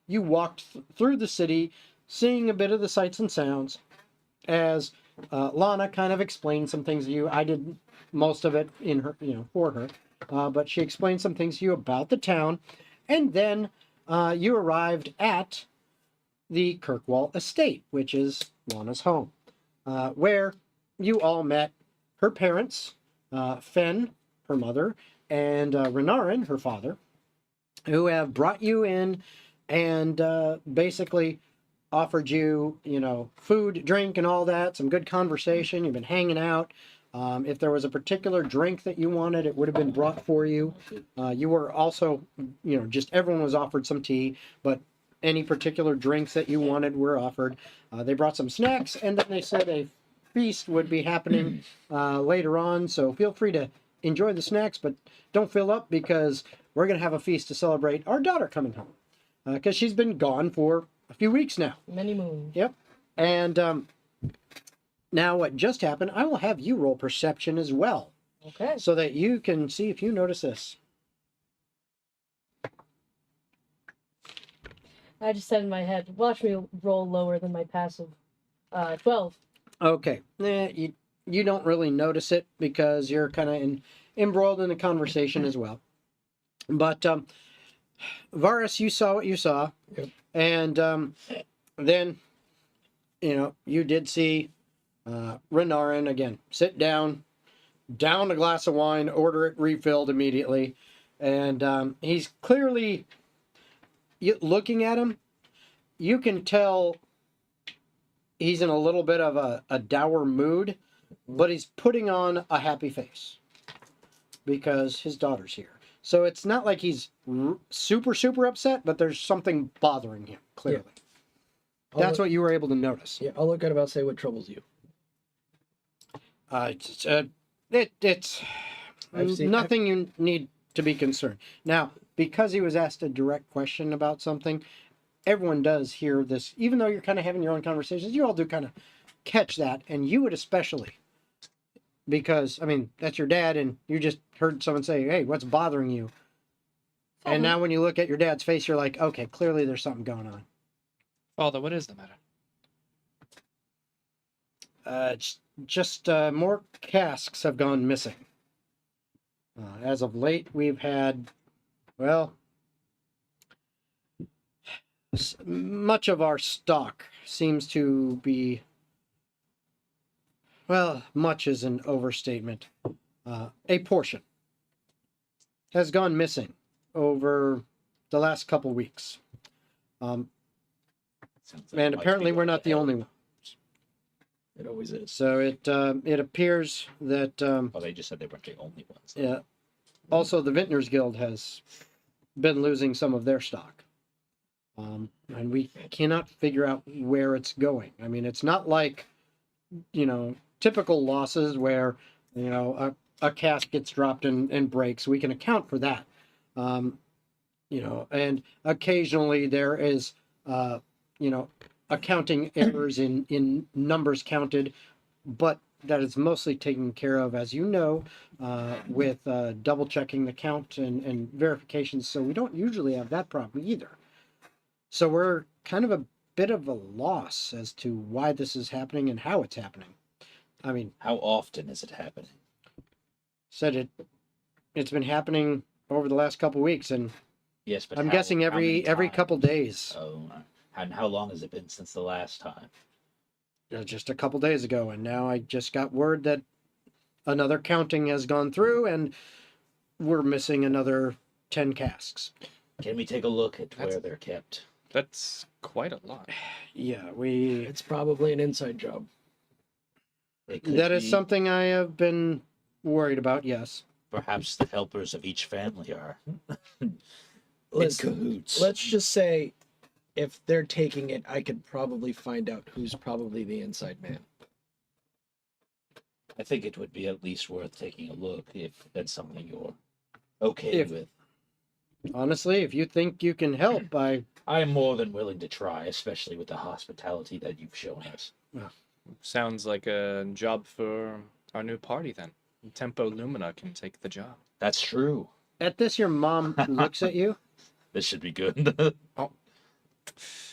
You walked through the city, seeing a bit of the sights and sounds, as Lanna kind of explained some things to you. I did most of it in her, for her, but she explained some things to you about the town, and then you arrived at the Kirkwall Estate, which is Lanna's home, where you all met her parents, Fen, her mother, and Renarin, her father, who have brought you in and basically offered you, food, drink, and all that, some good conversation. You've been hanging out. If there was a particular drink that you wanted, it would have been brought for you. You were also, just everyone was offered some tea, but any particular drinks that you wanted were offered. They brought some snacks, and then they said a feast would be happening later on, so feel free to enjoy the snacks, but don't fill up because we're going to have a feast to celebrate our daughter coming home, because she's been gone for a few weeks now. Many moons. Yep. And now what just happened, I will have you roll perception as well, Okay. so that you can see if you notice this. I just said in my head, watch me roll lower than my passive. 12. Okay. You don't really notice it because you're kind of embroiled in the conversation as well. But Varus, you saw what you saw. Yep. And then, you did see Renarin again. Sit down a glass of wine, order it refilled immediately. And he's clearly, looking at him, you can tell he's in a little bit of a dour mood, but he's putting on a happy face because his daughter's here. So it's not like he's super, super upset, but there's something bothering him, clearly. Yeah. That's what you were able to notice. Yeah, I'll look at about say what troubles you. It's I've seen- nothing you need to be concerned. Now, because he was asked a direct question about something, everyone does hear this, even though you're kind of having your own conversations, you all do kind of catch that, and you would especially. Because, that's your dad, and you just heard someone say, hey, what's bothering you? And now when you look at your dad's face, you're like, okay, clearly there's something going on. Father, what is the matter? It's just more casks have gone missing. As of late, we've had, much of our stock seems to be, much is an overstatement. A portion has gone missing over the last couple weeks. Sounds like And it might apparently be we're going not to the hell. only one. It always is. So it appears that Oh, they just said they weren't the only ones. yeah. Also, the Vintners Guild has been losing some of their stock, and we cannot figure out where it's going. It's not like typical losses where a cask gets dropped and breaks. We can account for that, and occasionally there is accounting errors in numbers counted, but that is mostly taken care of, as you know, with double checking the count and verifications. So we don't usually have that problem either. So we're kind of a bit of a loss as to why this is happening and how it's happening. How often is it happening? Said it's been happening over the last couple weeks, and Yes, but I'm how- guessing how every many couple times? days. Oh, and how long has it been since the last time? just a couple days ago, and now I just got word that another counting has gone through, and we're missing another 10 casks. Can we take a look at where they're kept? That's quite a lot. Yeah, It's probably an inside job. It could that is be something I have been worried about, yes. Perhaps the helpers of each family are in Listen, cahoots. let's just say if they're taking it, I could probably find out who's probably the inside man. I think it would be at least worth taking a look if that's something you're okay If- with. Honestly, if you think you can help, I am more than willing to try, especially with the hospitality that you've shown us. Sounds like a job for our new party then. Tempo Lumina can take the job. That's true. at this, your mom looks at you. This should be good.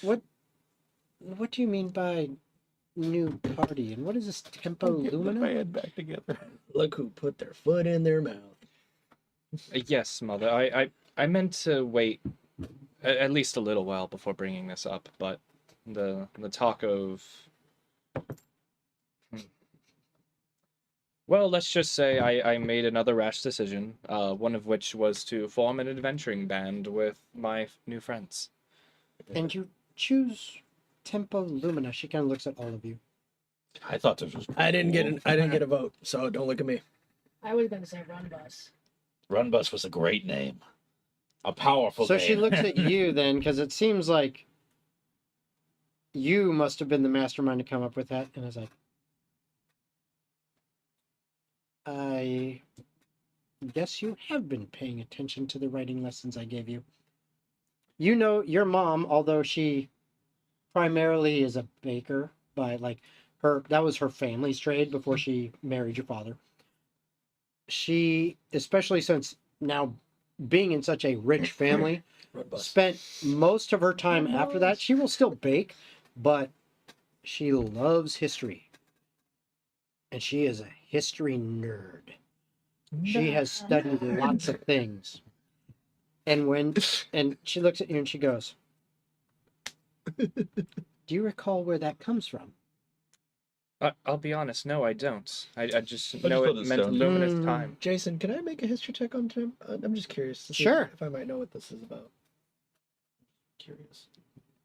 What do you mean by new party? And what is this Tempo Lumina? back together. Look who put their foot in their mouth. Yes, Mother. I meant to wait at least a little while before bringing this up, but the talk of... Well, let's just say I made another rash decision, one of which was to form an adventuring band with my new friends. And you choose Tempo Lumina. She kind of looks at all of you. I thought this was. I didn't get a vote, so don't look at me. I was gonna say Run Bus. Run Bus was a great name. A powerful So name. she looks at you then, because it seems like you must have been the mastermind to come up with that. And I was like, I guess you have been paying attention to the writing lessons I gave you. You know, your mom, although she primarily is a baker, by that was her family's trade before she married your father. She, especially since now being in such a rich family, spent most of her time after that. She will still bake, but she loves history. And she is a history nerd. She has studied lots of things. And she looks at you and she goes, "Do you recall where that comes from?" I'll be honest, no, I don't. I just I know just it wrote this meant down. luminous time. Jason, can I make a history check on Tim? I'm just curious to see Sure. if I might know what this is about. Curious.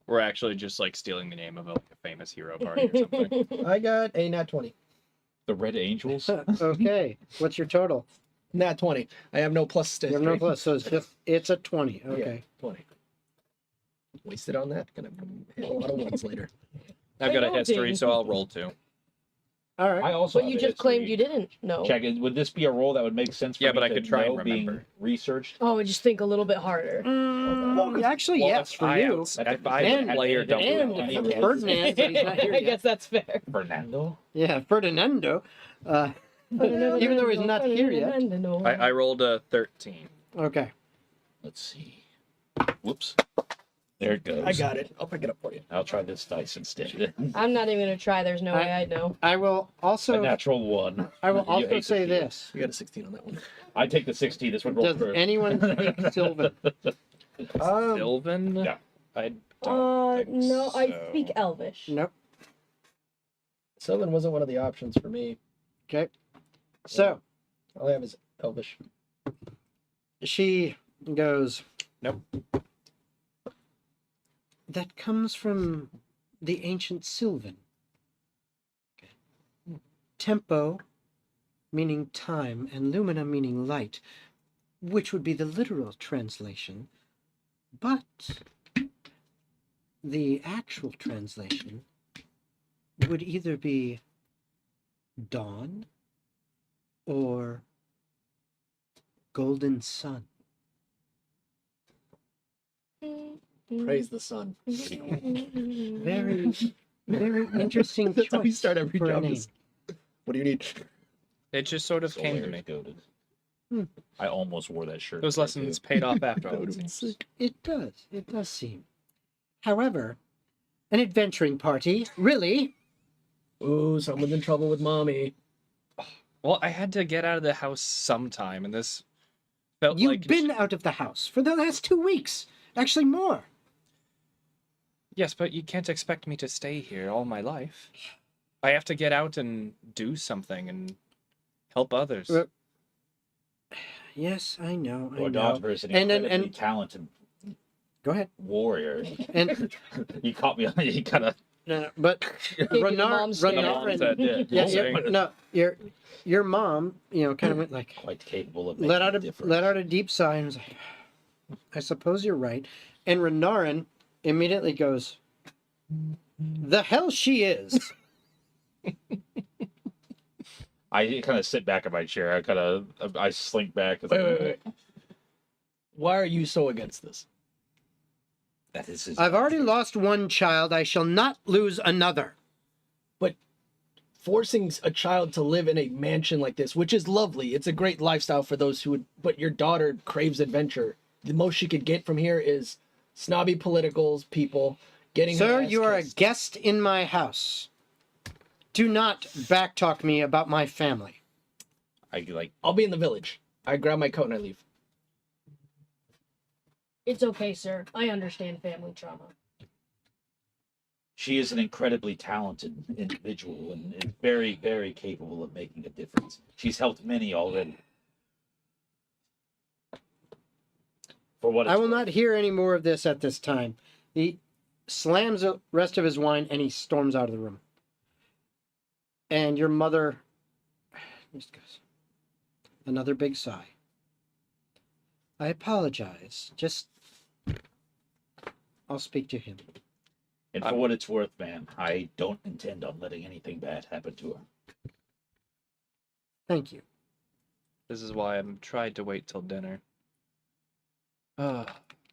We're actually just like stealing the name of a famous hero party or something. I got a nat 20. The Red Angels. Okay. What's your total? Nat 20. I have no plus to You have no plus, so it's a 20. Yeah, Okay. 20. Wasted on that. Gonna hit a lot of ones later. I've got a Hey, history, Ding. so I'll roll 2. All right. I also. But have you a just claimed history. you didn't know. Check it. Would this be a role that would make sense for Yeah, me but I to could try and know being remember. researched? Oh, just think a little bit harder. Actually, Well, yes, if for I you. if I And- player don't and know if anything. Ferdinand, but he's not here I yet. guess that's fair. Fernando. Yeah, Ferdinando. Even though he's not here yet. I rolled a 13. Okay. Let's see. Whoops. There it goes. I got it. I'll pick it up for you. I'll try this dice instead. I'm not even gonna try. There's no way I'd know. I will A also. natural 1. I will You also hate say to see it. this. You got a 16 on that one. I take the 16. This would roll Does first. anyone speak Sylvan? Sylvan? Yeah. I don't think No, I so. speak Elvish. Nope. Sylvan wasn't one of the options for me. Okay. So All I have is Elvish. she goes, Nope. that comes from the ancient Sylvan. Tempo, meaning time, and lumina, meaning light, which would be the literal translation. But the actual translation would either be dawn or golden sun. Praise the sun. Very, very interesting That's how we choice start every for a job. name. is, What do you need? It just sort of came to me. Goated. Hmm. I almost wore that shirt. Those today, lessons too. paid off after That all. would it have been seems. sick. It does seem. However, an adventuring party, really? Ooh, someone's in trouble with mommy. Well, I had to get out of the house sometime, and this felt You've like... been out of the house for the last 2 weeks. Actually, more. Yes, but you can't expect me to stay here all my life. I have to get out and do something and help others. Yes, I know. I Your know. daughter is an And incredibly talented go ahead. warrior. And You caught me on. You kind of. no, but you the Renard, mom's stare. Renard, and, said, yeah, saying. no, your mom, kind of went like Quite capable of let making out a a difference. let out a deep sigh and was like, I suppose you're right. And Renarin immediately goes, the hell she is. I kind of sit back in my chair. I slink back. Wait. Why are you so against this? That is his I've already lost one child. I shall not lose another. But forcing a child to live in a mansion like this, which is lovely, it's a great lifestyle for those who would. But your daughter craves adventure. The most she could get from here is snobby politicals, people getting. her Sir, ass you are a kissed. guest in my house. Do not backtalk me about my family. I'll be in the village. I grab my coat and I leave. It's okay, sir. I understand family trauma. She is an incredibly talented individual and is very, very capable of making a difference. She's helped many already. For what I it's will worth. not hear any more of this at this time. He slams the rest of his wine and he storms out of the room. And your mother just goes, another big sigh. I apologize. I'll speak to him. And for what it's worth, man, I don't intend on letting anything bad happen to her. Thank you. This is why I'm tried to wait till dinner.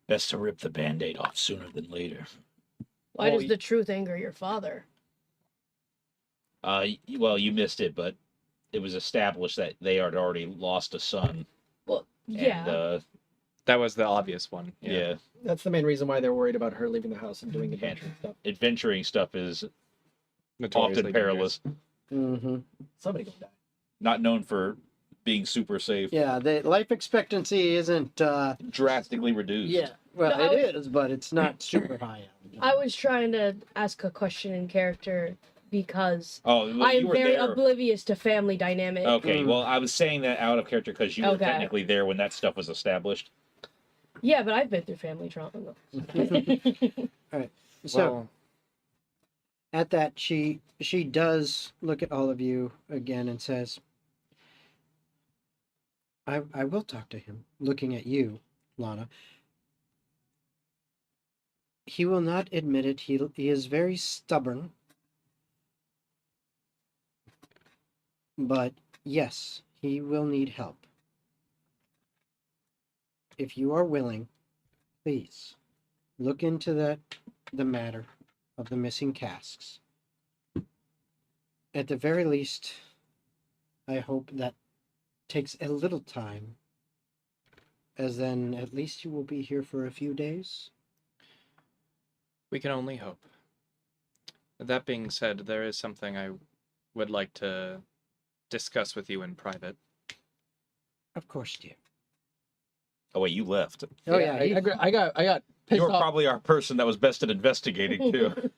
Best to rip the Band-Aid off sooner than later. Why Well, does the truth anger your father? Well, you missed it, but it was established that they had already lost a son. Well, yeah. And, That was the obvious one. yeah. That's the main reason why they're worried about her leaving the house and doing adventure stuff. Adventuring stuff is Notoriously often perilous. Mm-hmm. Somebody gonna die. Not known for being super safe. Yeah, the life expectancy isn't. Drastically reduced. Yeah, well, No, it is, but it's not super high. I was trying to ask a question in character because Oh, well, I you am were very there. oblivious to family dynamic. Okay, Mm. well, I was saying that out of character because you were Okay. technically there when that stuff was established. Yeah, but I've been through family trauma. So at that, she does look at all of you again and says, I will talk to him, looking at you, Lana. He will not admit it. He is very stubborn. But yes, he will need help. If you are willing, please look into the matter of the missing casks. At the very least, I hope that takes a little time, as then at least you will be here for a few days. We can only hope. That being said, there is something I would like to discuss with you in private. Of course, dear. Oh wait, you left. Oh yeah, I got pissed You were off. probably our person that was best at investigating too.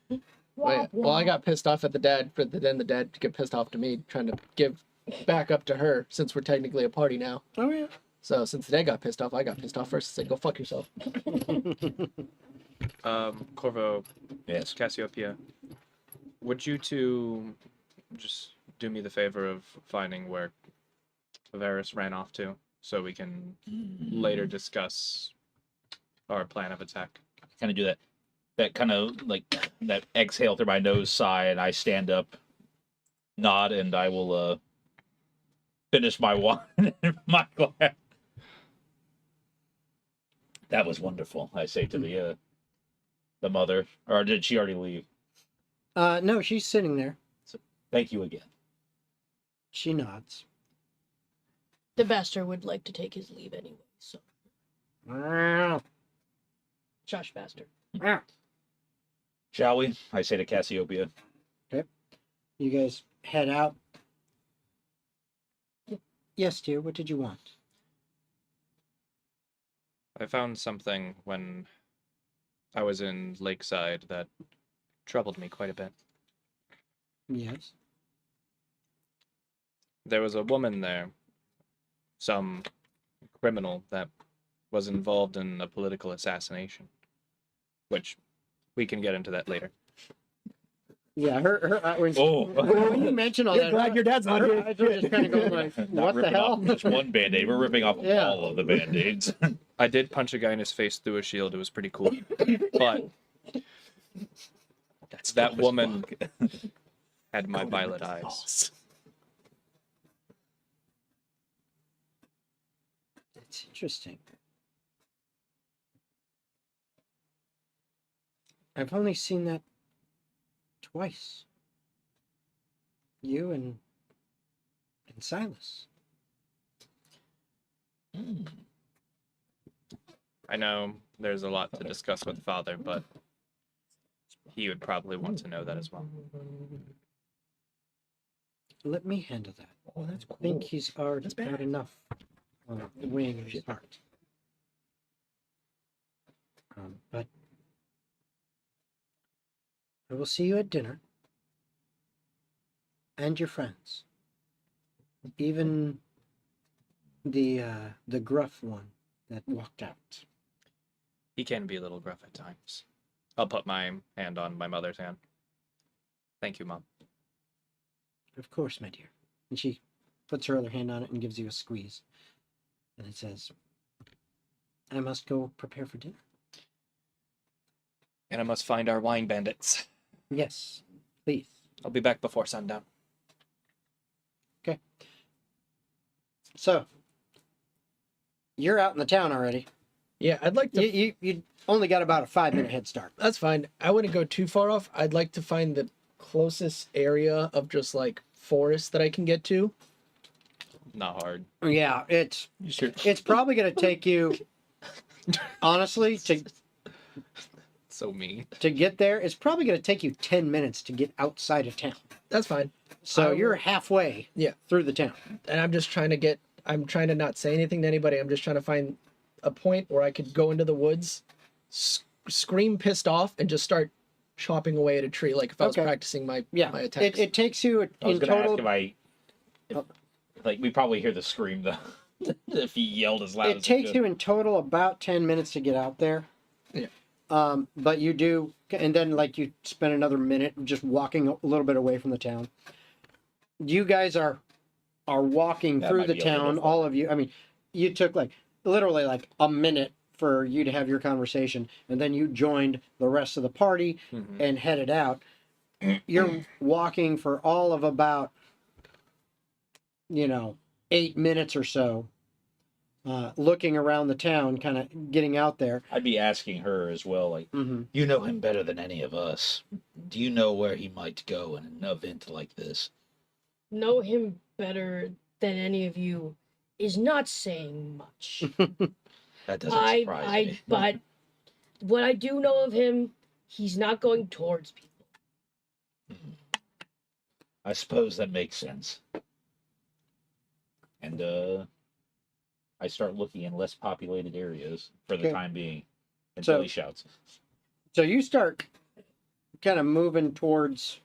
Well, I got pissed off at the dad, but then the dad get pissed off to me, trying to give back up to her since we're technically a party now. oh yeah. So since the dad got pissed off, I got pissed off first and said, "Go fuck yourself." Corvo, Yes. Cassiopeia, would you two just do me the favor of finding where Varys ran off to, so we can later discuss our plan of attack? Kind of do that kind of like that exhale through my nose sigh, and I stand up, nod, and I will finish my wine in my glass. That was wonderful, I say to the mother. Or did she already leave? No, she's sitting there. Thank you again. She nods. The bastard would like to take his leave anyway, so. Shush, bastard. Shall we? I say to Cassiopeia. You guys head out. Yes, dear. What did you want? I found something when I was in Lakeside that troubled me quite a bit. Yes. there was a woman there, some criminal that was involved in a political assassination, which we can get into that later. Yeah, when, Oh. when you mention all You're that, glad your dad's not her here. eyes are just kind of going like, Not what the ripping hell? off just one band-aid. We're ripping off Yeah. all of the band-aids. I did punch a guy in his face through a shield. It was pretty cool. But that woman had my violet eyes. It's interesting. I've only seen that twice. You and Silas. I know there's a lot to discuss with Father, but he would probably want to know that as well. Let me handle that. Oh, that's cool. I think he's already That's got bad. enough weighing in his heart. But I will see you at dinner. And your friends. Even the gruff one that walked out. He can be a little gruff at times. I'll put my hand on my mother's hand. Thank you, Mom. Of course, my dear. And she puts her other hand on it and gives you a squeeze. And it says, I must go prepare for dinner. And I must find our wine bandits. Yes, please. I'll be back before sundown. So, you're out in the town already. Yeah, I'd like to. You only got about a 5-minute head start. That's fine. I wouldn't go too far off. I'd like to find the closest area of just like forest that I can get to. Not hard. Yeah, it's probably going to take you, honestly, So mean. to get there. It's probably going to take you 10 minutes to get outside of town. That's fine. So I you're will- halfway Yeah. through the town. And I'm just trying to get. I'm trying to not say anything to anybody. I'm just trying to find a point where I could go into the woods, scream pissed off, and just start chopping away at a tree like if I was Okay. practicing my Yeah, my attacks. it takes you I was in going to ask total. like, we probably hear the scream, though. If he yelled as loud as It takes he you in total about 10 minutes to get out there. Yeah. But you do, and then like you spend another minute just walking a little bit away from the town. You guys are walking That through might the be a little town. far. All of you. I mean, you took like literally like a minute for you to have your conversation, and then you joined the rest of the party Mhm. and headed out. You're walking for all of about 8 minutes or so, looking around the town, kind of getting out there. I'd be asking her as well, like, you know him better than any of us. Do you know where he might go in an event like this? Know him better than any of you is not saying much. That doesn't surprise me. But what I do know of him, he's not going towards people. I suppose that makes sense. And I start looking in less populated areas for the Okay. time being until So- he shouts. So you start kind of moving towards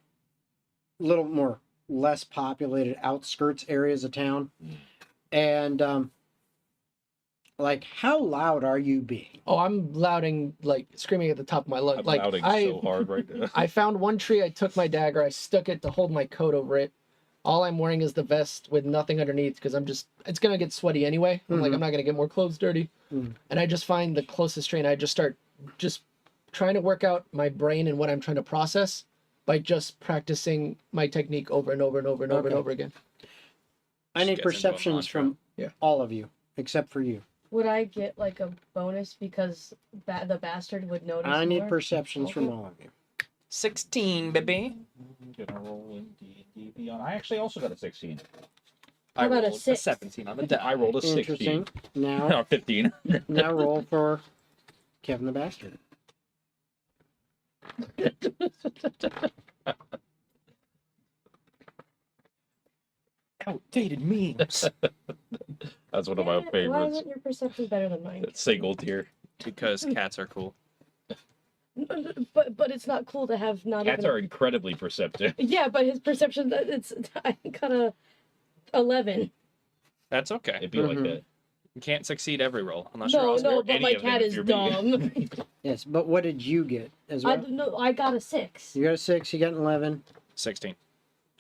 a little more less populated outskirts areas of town. And like, how loud are you being? Oh, I'm louding, like screaming at the top of my lungs. I'm Like shouting I, so hard right now. I found one tree. I took my dagger. I stuck it to hold my coat over it. All I'm wearing is the vest with nothing underneath because it's gonna get sweaty anyway. I'm like, Mhm. I'm not gonna get more clothes dirty. Mhm. And I just find the closest tree and I just start just trying to work out my brain and what I'm trying to process by just practicing my technique over and over and over and over and Okay. over again. I Just need gets into a perceptions mantra. from Yeah. all of you, except for you. Would I get like a bonus because the bastard would notice? I need more? perceptions from Okay. all of you. 16, baby. Gonna roll in D&D Beyond. I actually also got a 16. How about a rolled 6? 17 on the die. I rolled a 16. Interesting. Now, No, 15. now roll for Kevin the Bastard. Outdated memes. That's one of my Why favorites. isn't your perception better than mine? Single tier. Because cats are cool. But it's not cool to have not Cats even. are incredibly perceptive. Yeah, but his perception, I gotta 11. That's okay. It'd be like Mhm. that. You can't succeed every roll unless you're No, Oscar. no, but any my of them cat if is you're me. dumb. Yes, but what did you get as well? No, I got a 6. You got a 6, you got an 11. 16.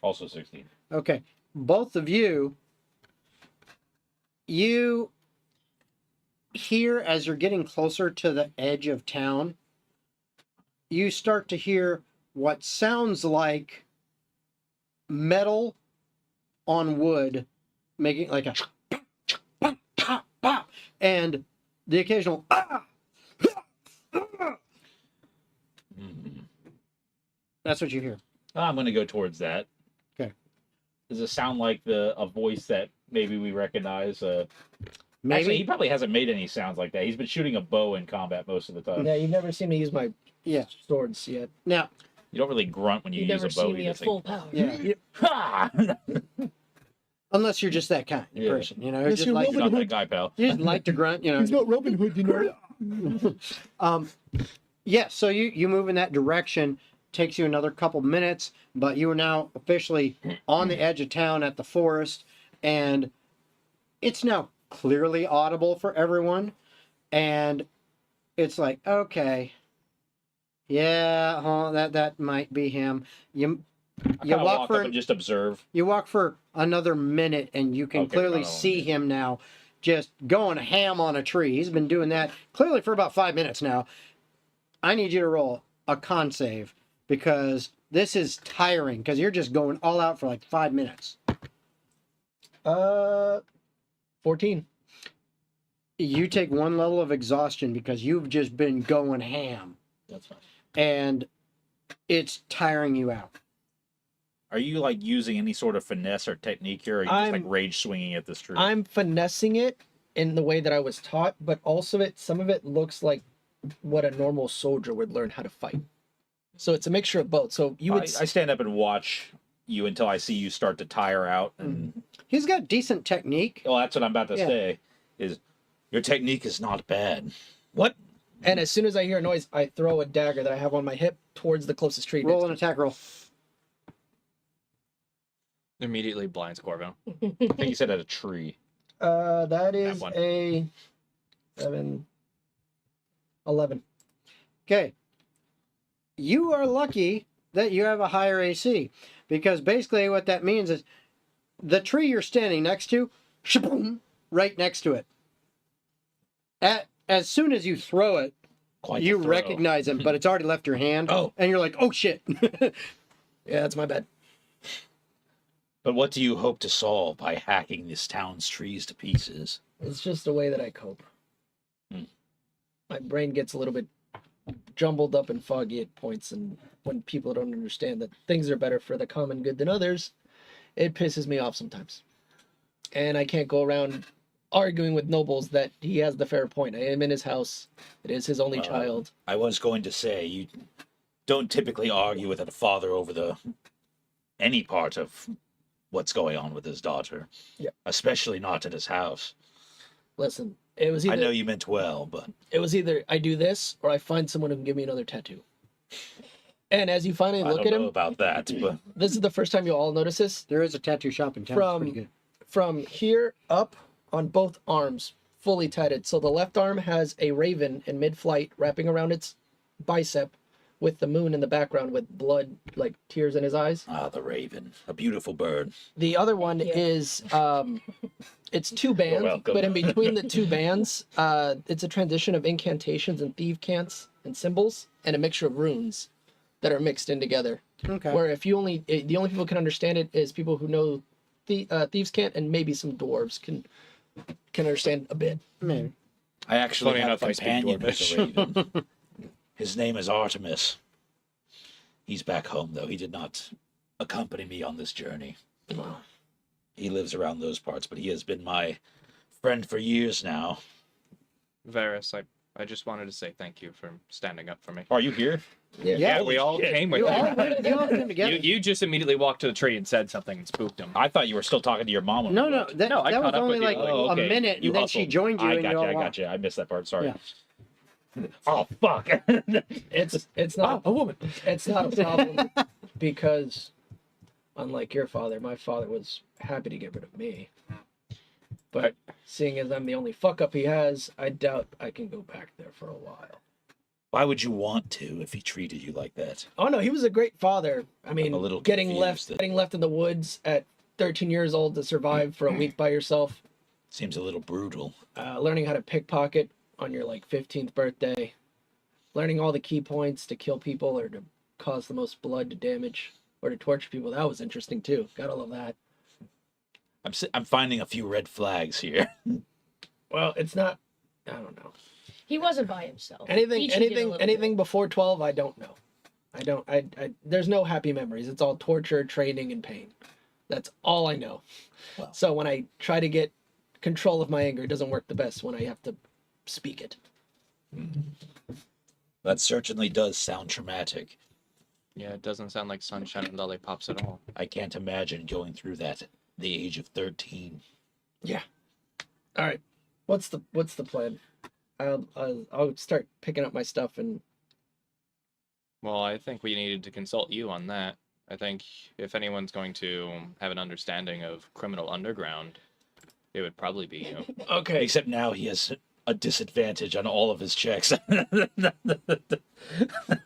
Also 16. Okay. Both of you hear as you're getting closer to the edge of town, you start to hear what sounds like metal on wood making like a and the occasional Mm. that's what you hear. I'm gonna go towards that. Okay. Does it sound like a voice that maybe we recognize? Maybe. Actually, he probably hasn't made any sounds like that. He's been shooting a bow in combat most of the time. Yeah, you've never seen me use my Yeah. swords yet. Now, You don't really grunt when you You use never a bow. see You me at just full power. yeah, Ha! unless you're just that kind of Yeah. person, you know, Yes, just you're like You're not that guy, pal. you just like to grunt, you know. He's not Robin Hood, you know. Yeah, so you move in that direction. Takes you another couple minutes, but you are now officially on the edge of town at the forest, and it's now clearly audible for everyone. And it's like, okay, yeah, that might be him. You I kinda walk walk for up and just observe. you walk for another minute, and you can Okay, clearly about a see minute. him now, just going ham on a tree. He's been doing that clearly for about 5 minutes now. I need you to roll a con save because this is tiring because you're just going all out for like 5 minutes. 14. You take 1 level of exhaustion because you've just been going ham That's fine. and it's tiring you out. Are you like using any sort of finesse or technique here, or are you just like I'm- rage swinging at this tree? I'm finessing it in the way that I was taught, but also some of it looks like what a normal soldier would learn how to fight. So it's a mixture of both. So you would I stand up and watch you until I see you start to tire out. And He's got decent technique. well, that's what I'm about to Yeah. say. Is your technique is not bad. what? And as soon as I hear a noise, I throw a dagger that I have on my hip towards the closest tree. Roll an next to attack roll. Immediately blinds Corvo. I think you said at a tree. me. That is one. a 7, 11. Okay. You are lucky that you have a higher AC because basically what that means is the tree you're standing next to, shaboom, right next to it. As soon as you throw it, Quite you the throw. recognize him, but it's already left your hand. Oh. And you're like, oh shit. Yeah, that's my bad. But what do you hope to solve by hacking this town's trees to pieces? It's just a way that I cope. Hmm. My brain gets a little bit jumbled up and foggy at points, and when people don't understand that things are better for the common good than others, it pisses me off sometimes. And I can't go around arguing with nobles that he has the fair point. I am in his house. It is his only child. I was going to say you don't typically argue with a father over any part of what's going on with his daughter. Yeah. Especially not at his house. Listen, it was I know either you meant well, but I do this or I find someone who can give me another tattoo. And as you finally I look don't at know him, about that. But this is the first time you'll all notice this. There is a tattoo shop in town. It's pretty good. From here up on both arms, fully tatted. So the left arm has a raven in mid-flight wrapping around its bicep with the moon in the background with blood, like tears in his eyes. the raven, a beautiful bird. The other one you. is, it's 2 bands, welcome. but in between the 2 bands, it's a transition of incantations and thief cants and symbols and a mixture of runes that are mixed in together. Okay. Where the only people who can understand it is people who know thieves cant and maybe some dwarves can understand a bit. Maybe. I actually Funny have enough, a I speak companion who's a Dwarvish. raven. His name is Artemis. He's back home, though. He did not accompany me on this journey. He lives around those parts, but he has been my friend for years now. Varys, I just wanted to say thank you for standing up for me. Are you here? Yeah, we all shit. came with You all, you. you all came together. You just immediately walked to the tree and said something and spooked him. I thought you were still talking to your mom. when No, we no, left. that, No, I that was caught up only with you. like Oh, okay. a minute, You and then she hustled. joined you, I and got you you. all I got walked. you. I missed that part. Sorry. Yeah. Oh fuck. It's not a woman. It's not a problem because unlike your father, my father was happy to get rid of me. But seeing as I'm the only fuck up he has, I doubt I can go back there for a while. Why would you want to if he treated you like that? Oh no, he was a great father. I mean, I'm a little getting confused left in the woods at 13 years old to survive for a week by yourself, Seems a little brutal. learning how to pickpocket on your like 15th birthday, learning all the key points to kill people or to cause the most blood to damage or to torture people. That was interesting too. Gotta love that. I'm finding a few red flags here. Well, it's not. I don't know. He wasn't by himself. Anything, He cheated a little anything bit. before 12, I don't know. I don't. I. There's no happy memories. It's all torture, training, and pain. That's all I know. Well. So when I try to get control of my anger, it doesn't work the best when I have to speak it. That certainly does sound traumatic. Yeah, it doesn't sound like sunshine and lollipops at all. I can't imagine going through that at the age of 13. Yeah. All right. What's the plan? I'll start picking up my stuff and. Well, I think we needed to consult you on that. I think if anyone's going to have an understanding of criminal underground, it would probably be you. Okay. Except now he has a disadvantage on all of his checks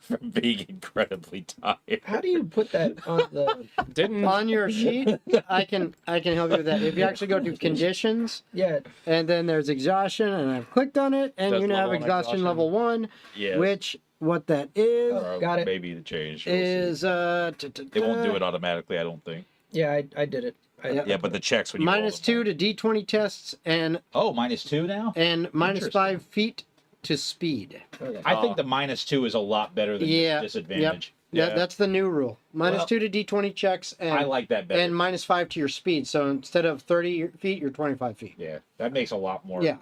from being incredibly tired. How do you put that on the? Didn't On your sheet, I can help you with that. If you actually go to conditions, Yeah. and then there's exhaustion, and I've clicked on it, and Does you now have level one exhaustion exhaustion? level 1, Yeah. which what that is Got it. Maybe the change. We'll see. is They won't do it automatically, I don't think. Yeah, I did it. Yeah. Yeah, but the checks when you roll minus them. 2 to D20 tests and Oh, -2 now? minus Interesting. 5 feet to speed. Okay. I think the -2 is a lot better than Yeah, the disadvantage. That's the new rule. Minus Well, 2 to D20 checks and I like that better. and minus 5 to your speed. So instead of 30 feet, you're 25 feet. Yeah, that makes a lot more Yeah.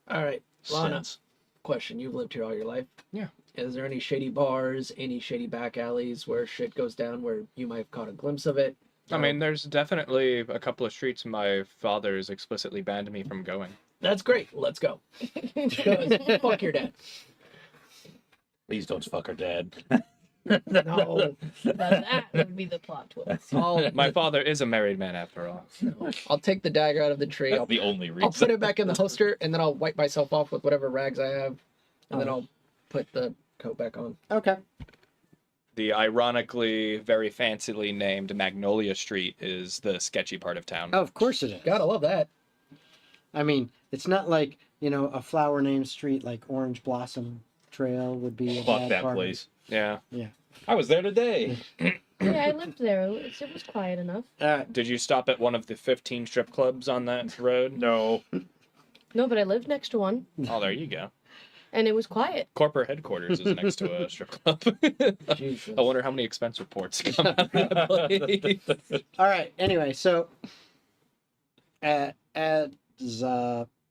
All right, Lana. sense. Question: you've lived here all your life. Yeah. Is there any shady bars, any shady back alleys where shit goes down where you might have caught a glimpse of it? I mean, there's definitely a couple of streets my father's explicitly banned me from going. That's great. Let's go. 'Cause fuck your dad. Please don't fuck her dad. No. That would be the plot twist. My father is a married man after all. I'll take the dagger out of the tree. That's I'll, the only I'll reason. put it back in the holster, and then I'll wipe myself off with whatever rags I have, and then I'll put the coat back on. Okay. The ironically very fancily named Magnolia Street is the sketchy part of town. Oh, of course it is. Gotta love that. I mean, it's not like, a flower named street like Orange Blossom Trail would be a Fuck bad that part. place. Yeah. Yeah. I was there today. Yeah, I lived there. It was quiet enough. Did you stop at one of the 15 strip clubs on that road? No. No, but I lived next to one, Oh, there you go. and it was quiet. Corporate headquarters is next to a strip club. Jesus. I wonder how many expense reports come out of that place. All right. Anyway, so as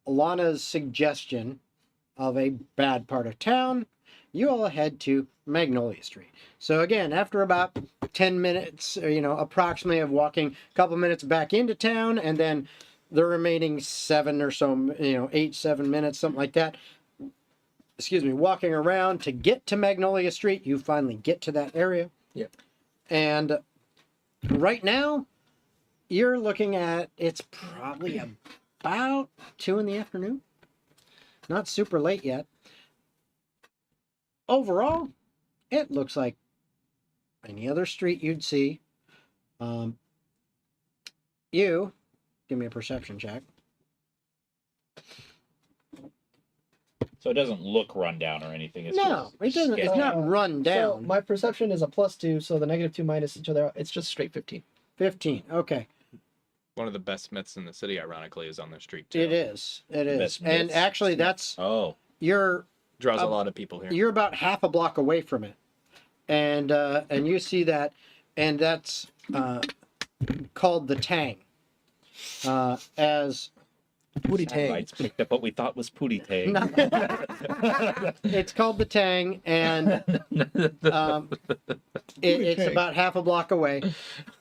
Alana's suggestion of a bad part of town, you all head to Magnolia Street. So again, after about 10 minutes, approximately of walking, a couple minutes back into town, and then the remaining 7 or so, 8, 7 minutes, something like that. Excuse me, walking around to get to Magnolia Street, you finally get to that area. Yep. And right now, you're looking at, it's probably about 2 in the afternoon. Not super late yet. Overall, it looks like any other street you'd see. You, give me a perception check. So it doesn't look run down or anything. It's No, it doesn't. It's sketchy. not run So down. my perception is a +2, so the -2 minus each other. It's just straight 15. 15. Okay. One of the best myths in the city, ironically, is on the street too. It is. It is. Best And myths. actually, that's Oh. you're Draws a lot of people here. you're about half a block away from it, and you see that, and that's called the Tang. As Booty tang. Lights picked up what we thought was Pootie Tang. it's called the Tang, and it's about half a block away.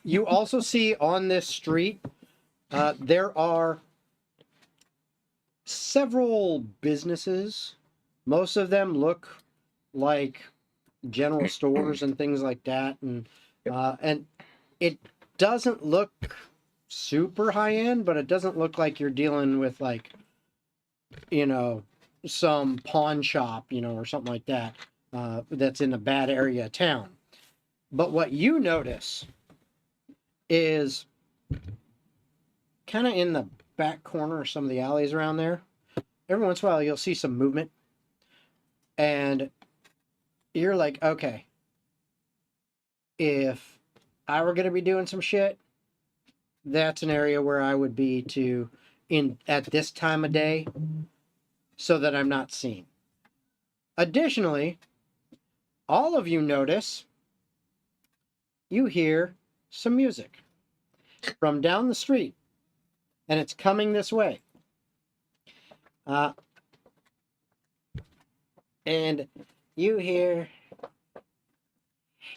You also see on this street there are several businesses. Most of them look like general stores and things like that, and doesn't look super high end, but it doesn't look like you're dealing with like, you know, some pawn shop, you know, or something like that, that's in a bad area of town. But what you notice is kind of in the back corner of some of the alleys around there, every once in a while you'll see some movement, and you're like, okay, if I were going to be doing some shit, that's an area where I would be at this time of day, so that I'm not seen. Additionally, all of you notice you hear some music from down the street, and it's coming this way. And you hear,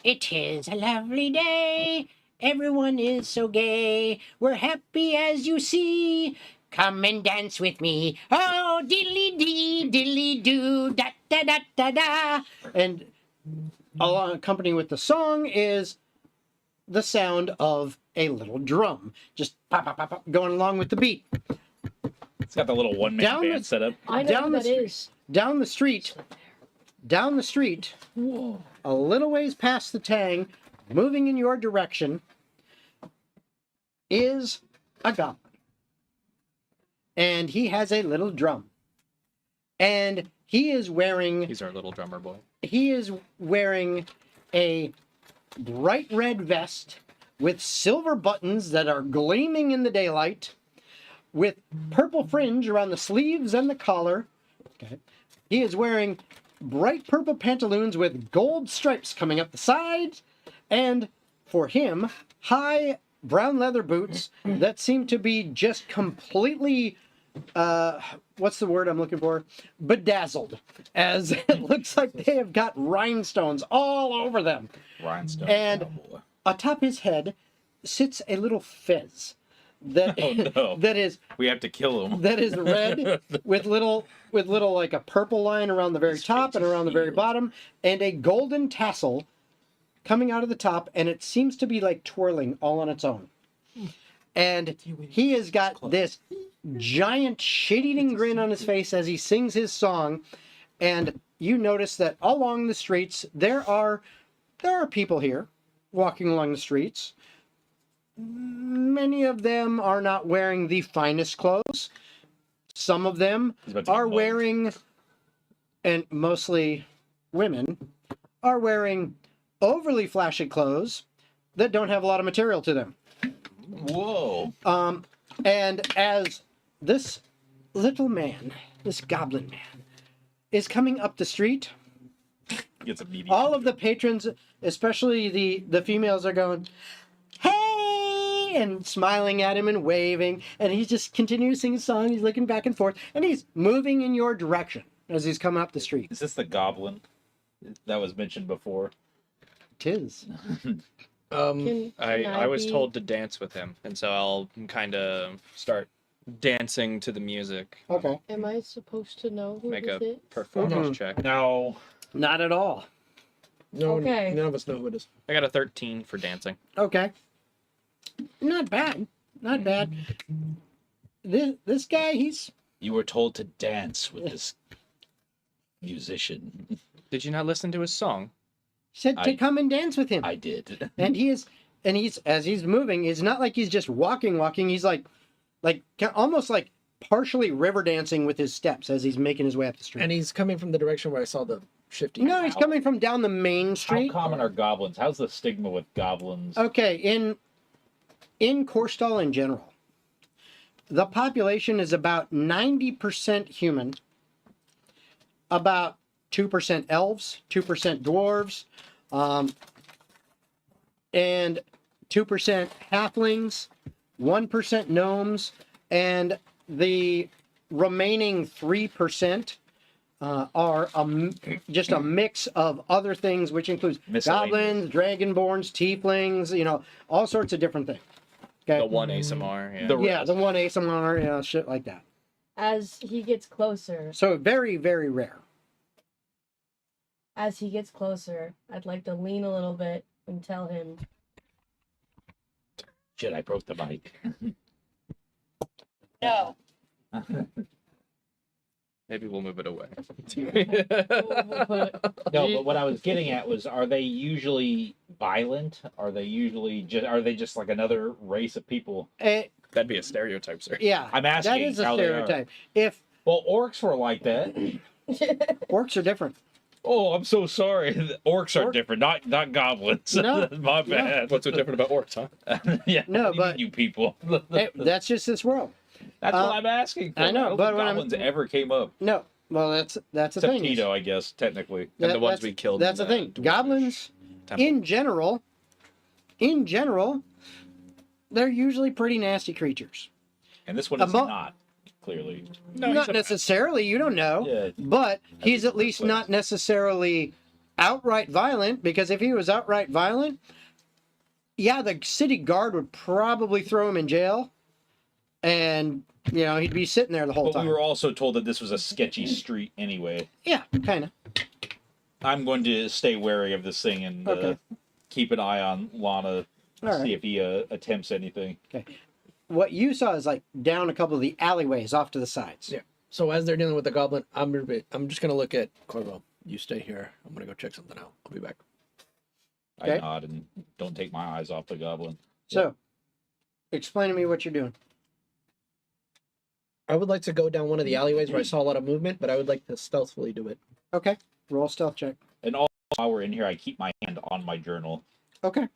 "It is a lovely day. Everyone is so gay. We're happy as you see. Come and dance with me. Oh, diddly dee, diddly doo, da da da da da." And along accompanying with the song is the sound of a little drum, just pop, pop, pop, pop, going along with the beat. It's got the little one-man Down band the- set up. I know Down who the that is. Down the street, Whoa. a little ways past the Tang, moving in your direction, is a goblin. And he has a little drum. And he is wearing He's our little drummer boy. a bright red vest with silver buttons that are gleaming in the daylight, with purple fringe around the sleeves and the collar. Okay. He is wearing bright purple pantaloons with gold stripes coming up the sides, and for him, high brown leather boots that seem to be just completely, what's the word I'm looking for? Bedazzled, as it looks like they have got rhinestones all over them. Rhinestone And cowboy. atop his head sits a little fez that Oh, no. that is We have to kill him. red with little like a purple line around the very His top face and is around the very sealed. bottom, and a golden tassel coming out of the top, and it seems to be like twirling all on its own. And he has got this giant shit-eating grin on his face as he sings his song, and you notice that along the streets there are people here walking along the streets. Many of them are not wearing the finest clothes. Some of them He's about to get are mugged. wearing, and mostly women, are wearing overly flashy clothes that don't have a lot of material to them. Whoa. And as this little man, this goblin man, is coming up the street, Gets a medium. all of the patrons, especially the females, are going, "Hey!" and smiling at him and waving, and he's just continuing to sing his song. He's looking back and forth, and he's moving in your direction as he's coming up the street. Is this the goblin that was mentioned before? Tis. I was be- told to dance with him, and so I'll kind of start dancing to the music. Okay. Am I supposed to know who Make this a is? performance Mhm. check. No. Not at all. No, Okay. none of us know who it is. I got a 13 for dancing. Okay. Not bad. Not bad. This guy, he's You were told to dance with this musician. Did you not listen to his song? said to I- come and dance with him. I did. And he's as he's moving, it's not like he's just walking. He's like almost like partially river dancing with his steps as he's making his way up the street. And he's coming from the direction where I saw the shifting. No, he's coming from down the main How street. common are goblins? How's the stigma with goblins? Okay, in Korstal in general, the population is about 90% human, about 2% elves, 2% dwarves, and 2% halflings, 1% gnomes, and the remaining 3% are just a mix of other things, which includes Miscellaneous. goblins, dragonborns, tieflings, all sorts of different things. Okay. The one ASMR. Yeah. The- Yeah, the one ASMR, shit like that. As he gets closer, So very, very rare. I'd like to lean a little bit and tell him, Shit, I broke the mic. No. Maybe we'll move it away. No, but what I was getting at was, are they usually violent? Are they just like another race of people? That'd be a stereotype, sir. Yeah, I'm asking that is a how they are. stereotype. If Well, orcs were like that. orcs are different, Oh, I'm so sorry. The orcs are different, not goblins. No, My bad. What's so different about orcs, huh? Yeah. No, what do you but- mean, you people. that's just this world. That's what I'm asking for. I know, don't but think when I'm- goblins ever came up. No, well, that's the Except thing. Tito, I guess, technically. And the ones That's- we killed. That's in the thing. Dwarvish Goblins, Temple. in general, they're usually pretty nasty creatures. And this one is Amo- not, clearly. Not necessarily, you don't know. Yeah. But he's a at least place. not necessarily outright violent, because if he was outright violent, yeah, the city guard would probably throw him in jail, and he'd be sitting there the whole But time. we were also told that this was a sketchy street anyway. Yeah, kind of. I'm going to stay wary of this thing and Okay. keep an eye on Lana, All right. see if he attempts anything. What you saw is like down a couple of the alleyways off to the sides. Yeah. So as they're dealing with the goblin, I'm just gonna look at Corvo. You stay here. I'm gonna go check something out. I'll be back. Okay. I nod and don't take my eyes off the goblin. So, explain to me what you're doing. I would like to go down one of the alleyways where I saw a lot of movement, but I would like to stealthily do it. Okay. Roll stealth check. And all while we're in here, I keep my hand on my journal. Okay.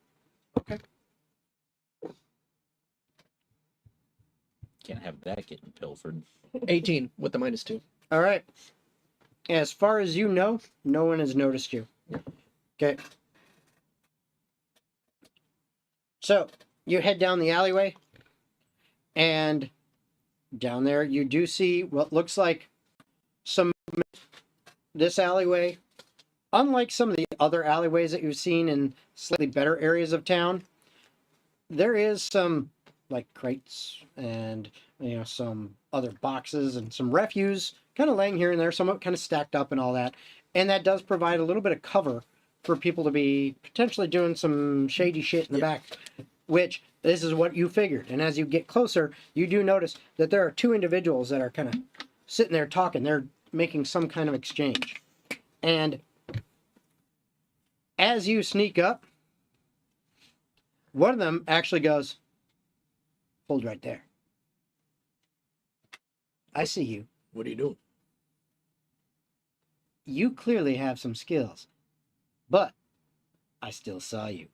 Can't have that getting pilfered. 18 with the -2. All right. As far as you know, no one has noticed you. Okay. So, you head down the alleyway, and down there you do see what looks like some movement. This alleyway, unlike some of the other alleyways that you've seen in slightly better areas of town, there is some like crates and some other boxes and some refuse kind of laying here and there, somewhat kind of stacked up and all that. And that does provide a little bit of cover for people to be potentially doing some shady shit in the back, which this is what you figured. And as you get closer, you do notice that there are two individuals that are kind of sitting there talking. They're making some kind of exchange. And as you sneak up, one of them actually goes, "Hold right there. I see you. What are you doing? You clearly have some skills, but I still saw you.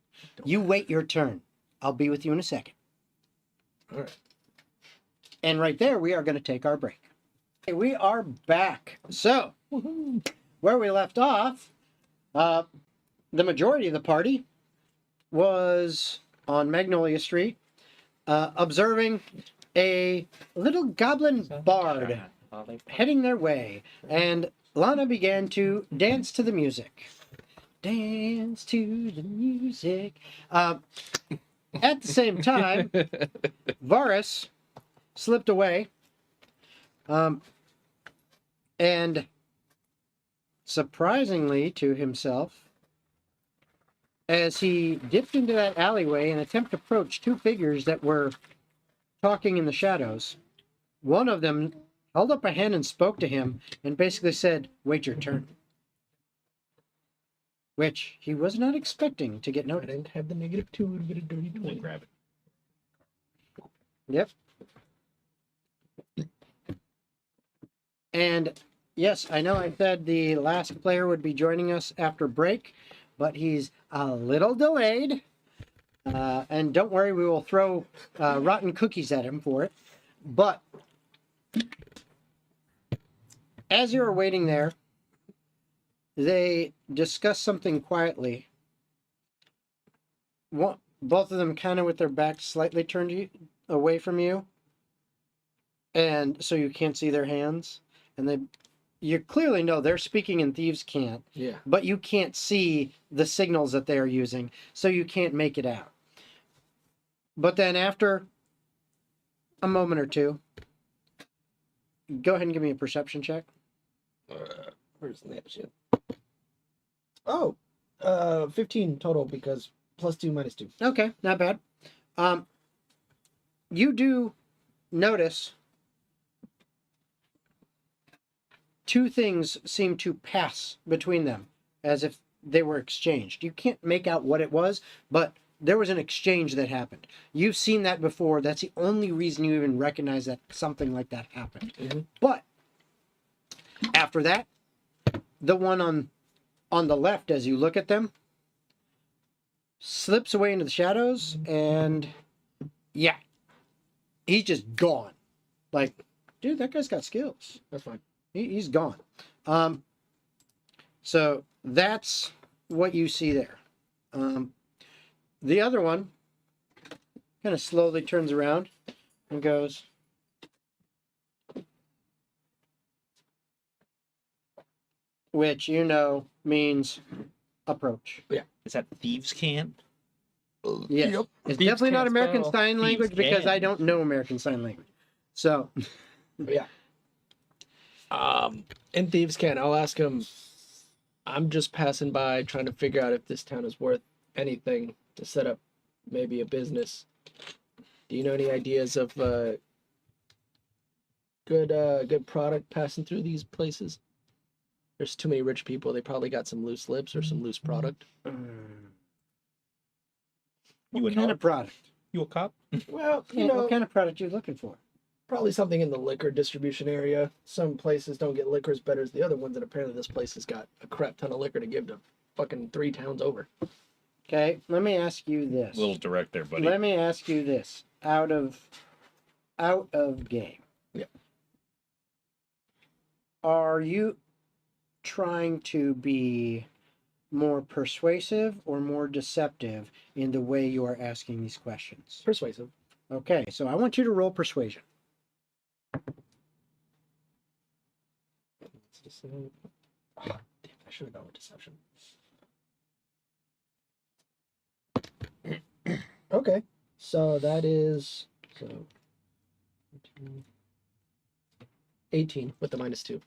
You wait your turn. I'll be with you in a second." All right. And right there, we are going to take our break. Okay, we are back. So, where we left off, the majority of the party was on Magnolia Street, observing a little goblin bard heading their way. And Lana began to dance to the music. Dance to the music. At the same time, Varus slipped away. And surprisingly to himself, as he dipped into that alleyway and attempted to approach two figures that were talking in the shadows, one of them held up a hand and spoke to him and basically said, "Wait your turn." Which he was not expecting to get I noticed. didn't have the -2 to get a dirty We'll 20. grab it. Yep. And yes, I know I said the last player would be joining us after break, but he's a little delayed. And don't worry, we will throw rotten cookies at him for it. But as you're waiting there, they discuss something quietly. Both of them kind of with their backs slightly turned away from you, and so you can't see their hands. And you clearly know they're speaking in thieves' cant, Yeah. but you can't see the signals that they're using, so you can't make it out. But then after a moment or two, go ahead and give me a perception check. Where's the shit? Oh, 15 total because +2 -2. Okay, not bad. you do notice two things seem to pass between them as if they were exchanged. You can't make out what it was, but there was an exchange that happened. You've seen that before. That's the only reason you even recognize that something like that happened. Mm-hmm. But after that, the one on the left, as you look at them, slips away into the shadows, and yeah, he's just gone. Like, dude, that guy's got skills. That's fine. He's gone. So that's what you see there. The other one kind of slowly turns around and goes, which you know means approach. Is that thieves' camp? Yes. Yep. It's Thieves definitely not can't American spell. Sign Language Thieves because can. I don't know American Sign Language. So, Yeah. In Thieves' Can, I'll ask him. I'm just passing by trying to figure out if this town is worth anything to set up maybe a business. Do you know any ideas of good product passing through these places? There's too many rich people. They probably got some loose lips or some loose product. You what a kind narc? of product? You a cop? Well, you Yeah, know, what kind of product are you looking for? probably something in the liquor distribution area. Some places don't get liquor as better as the other ones, and apparently this place has got a crap ton of liquor to give to fucking 3 towns over. Okay, let me ask you this. A little direct there, buddy. Let me ask you this. Out of game. Yeah. Are you trying to be more persuasive or more deceptive in the way you are asking these questions? Persuasive. Okay, so I want you to roll persuasion. Damn, I should have gone with deception. Okay, so that is 18 with the -2.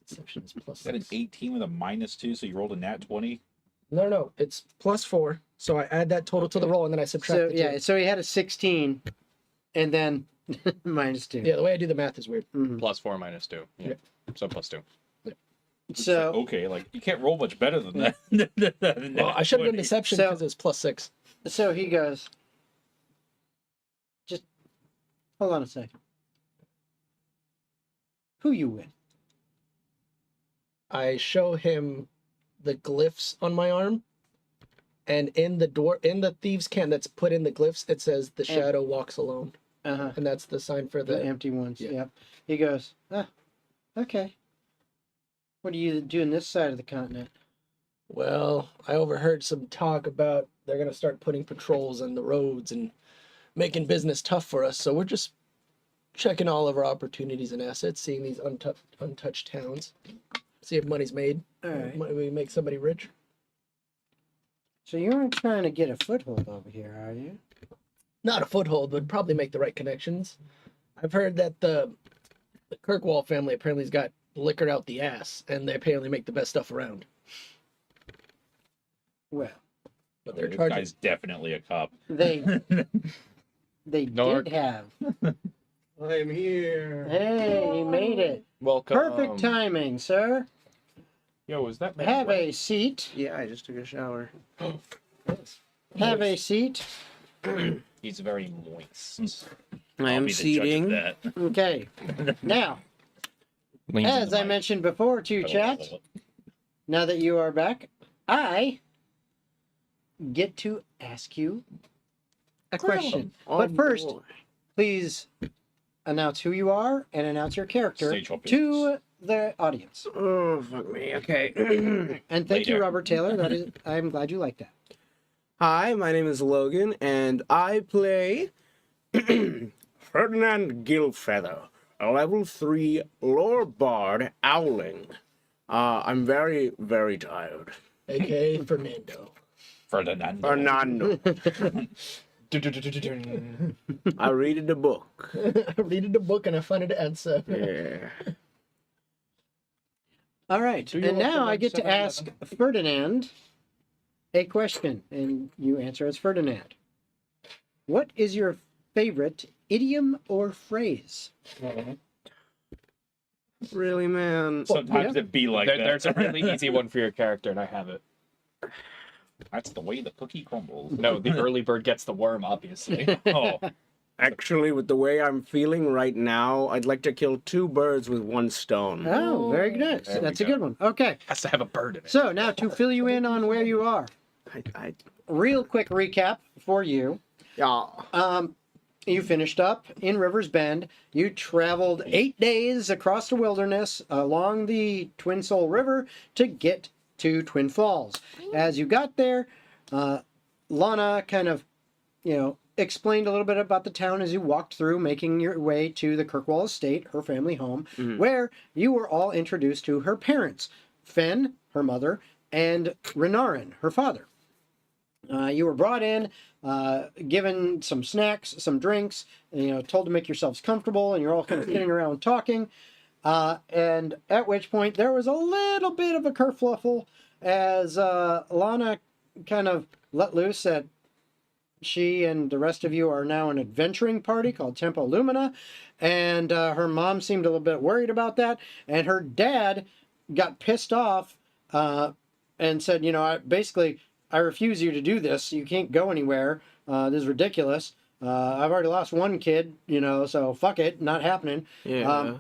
Deception is plus Is that an 6. 18 with a -2, so you rolled a nat 20? No, it's +4. So I add that total to the roll and then I subtract So the yeah, 2. so he had a 16 and then -2. Yeah, the way I do the math is weird. Mhm. +4 -2. Yeah. So +2. So Okay, like, you can't roll much better than that. Well, I should have done 20. deception So- because it's +6. so he goes, just hold on a second. Who you with? I show him the glyphs on my arm, and in the thieves' can that's put in the glyphs, it says the shadow walks alone, Uh-huh. and that's the sign for The the. empty ones. yeah. Yep. He goes, okay. What are you doing this side of the continent? Well, I overheard some talk about they're gonna start putting patrols on the roads and making business tough for us. So we're just checking all of our opportunities and assets, seeing these untouched towns, see if money's made. All right. Might we make somebody rich? So you aren't trying to get a foothold over here, are you? Not a foothold, but probably make the right connections. I've heard that the Kirkwall family apparently has got liquor out the ass, and they apparently make the best stuff around. Well, But they're This charging. guy's definitely a cop. they Narc. did have. I'm here. Hey, he made it. Welcome. Perfect timing, sir. Yo, is that man Have wet? a seat. Yeah, I just took a shower. Have a seat. He's very moist. I I'll am be the judge of seating. that. Okay. Now, Leans in as the I mic. mentioned before to chat, now that you are back, I get to ask you a question. Oh, But first, boy. please announce who you are and announce your character Stage your to the audience. Oh, fuck me. Okay. And thank you, Later. Robert Taylor. That is, I'm glad you like that. Hi, my name is Logan, and I play Ferdinand Gilfeather, a level 3 lore bard owling. I'm very, very tired. AKA Fernando. Ferdinand. Fernando. I read the book. I read the book and I find it answer. Yeah. All right. Do you And want now the I get to 7-Eleven? ask Ferdinand a question, and you answer as Ferdinand. What is your favorite idiom or phrase? Really, man? Sometimes yeah. it be like that. There's a really easy one for your character, and I have it. That's the way the cookie crumbles. No, the early bird gets the worm, obviously. Oh, Actually, with the way I'm feeling right now, I'd like to kill 2 birds with 1 stone. Oh, very nice. There we That's a go. good one. Okay. Has to have a bird in it. So now to fill you in on where you are. I Real quick recap for you. yeah. You finished up in River's Bend. You traveled 8 days across the wilderness along the Twin Soul River to get to Twin Falls. As you got there, Lanna kind of, explained a little bit about the town as you walked through, making your way to the Kirkwall estate, her family home, where you were all introduced to her parents, Fen, her mother, and Renarin, her father. You were brought in, given some snacks, some drinks, told to make yourselves comfortable, and you're all kind of sitting around talking. And at which point there was a little bit of a kerfluffle as Lanna kind of let loose that she and the rest of you are now an adventuring party called Tempo Lumina, and her mom seemed a little bit worried about that, and her dad got pissed off and said, I refuse you to do this. You can't go anywhere. This is ridiculous. I've already lost 1 kid, so fuck it, not happening. Yeah.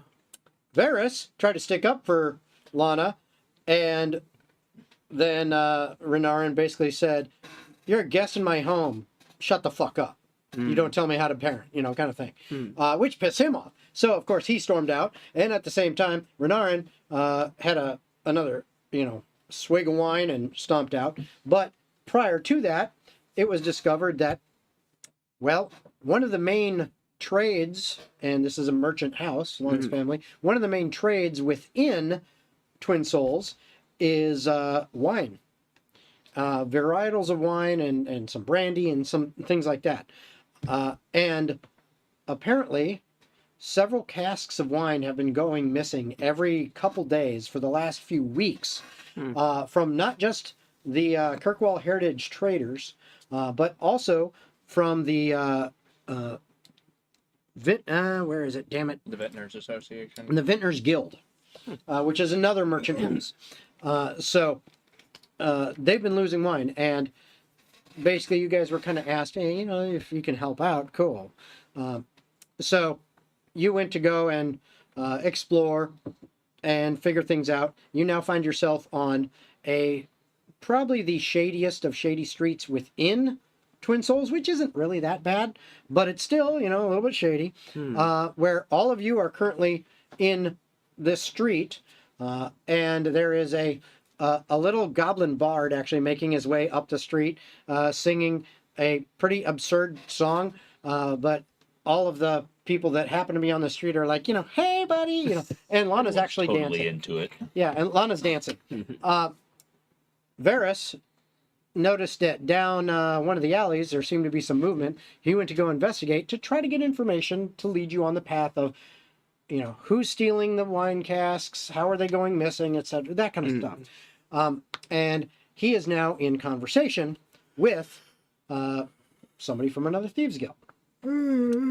Varys tried to stick up for Lanna, and then Renarin basically said, "You're a guest in my home. Shut the fuck up. You don't tell me how to parent," kind of thing, which pissed him off. So, of course, he stormed out, and at the same time, Renarin had another, swig of wine and stomped out. But prior to that, it was discovered that, well, one of the main trades, and this is a merchant house, Lanna's family, one of the main trades within Twin Souls is wine. Varietals of wine and some brandy and some things like that. And apparently, several casks of wine have been going missing every couple days for the last few weeks from not just the Kirkwall Heritage Traders, but also from the where is it? Damn it! The Vintners Association. The Vintners Guild, which is another merchant house. So they've been losing wine, and basically you guys were kind of asked, hey, if you can help out, cool. So you went to go and explore and figure things out. You now find yourself on probably the shadiest of shady streets within Twin Souls, which isn't really that bad, but it's still, a little bit shady, where all of you are currently in this street, and there is a little goblin bard actually making his way up the street, singing a pretty absurd song, but all of the people that happen to be on the street are like, hey, buddy, and Lana's actually totally dancing. into it. Yeah, and Lana's dancing. Varys noticed that down one of the alleys there seemed to be some movement. He went to go investigate to try to get information to lead you on the path of, who's stealing the wine casks, how are they going missing, etc., that kind of stuff. And he is now in conversation with somebody from another thieves guild.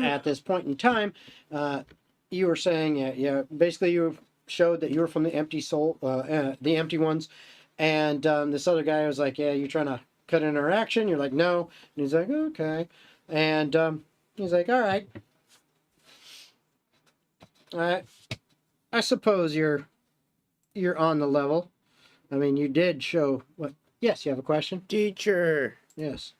At this point in time, you were saying, basically you showed that you were from the Empty Soul, the Empty Ones, and this other guy was like, you're trying to cut in our action. You're like, no. And he's like, okay. And he's like, all right. I suppose you're on the level. I mean, you did show what? Yes, you have a question? Teacher, Yes.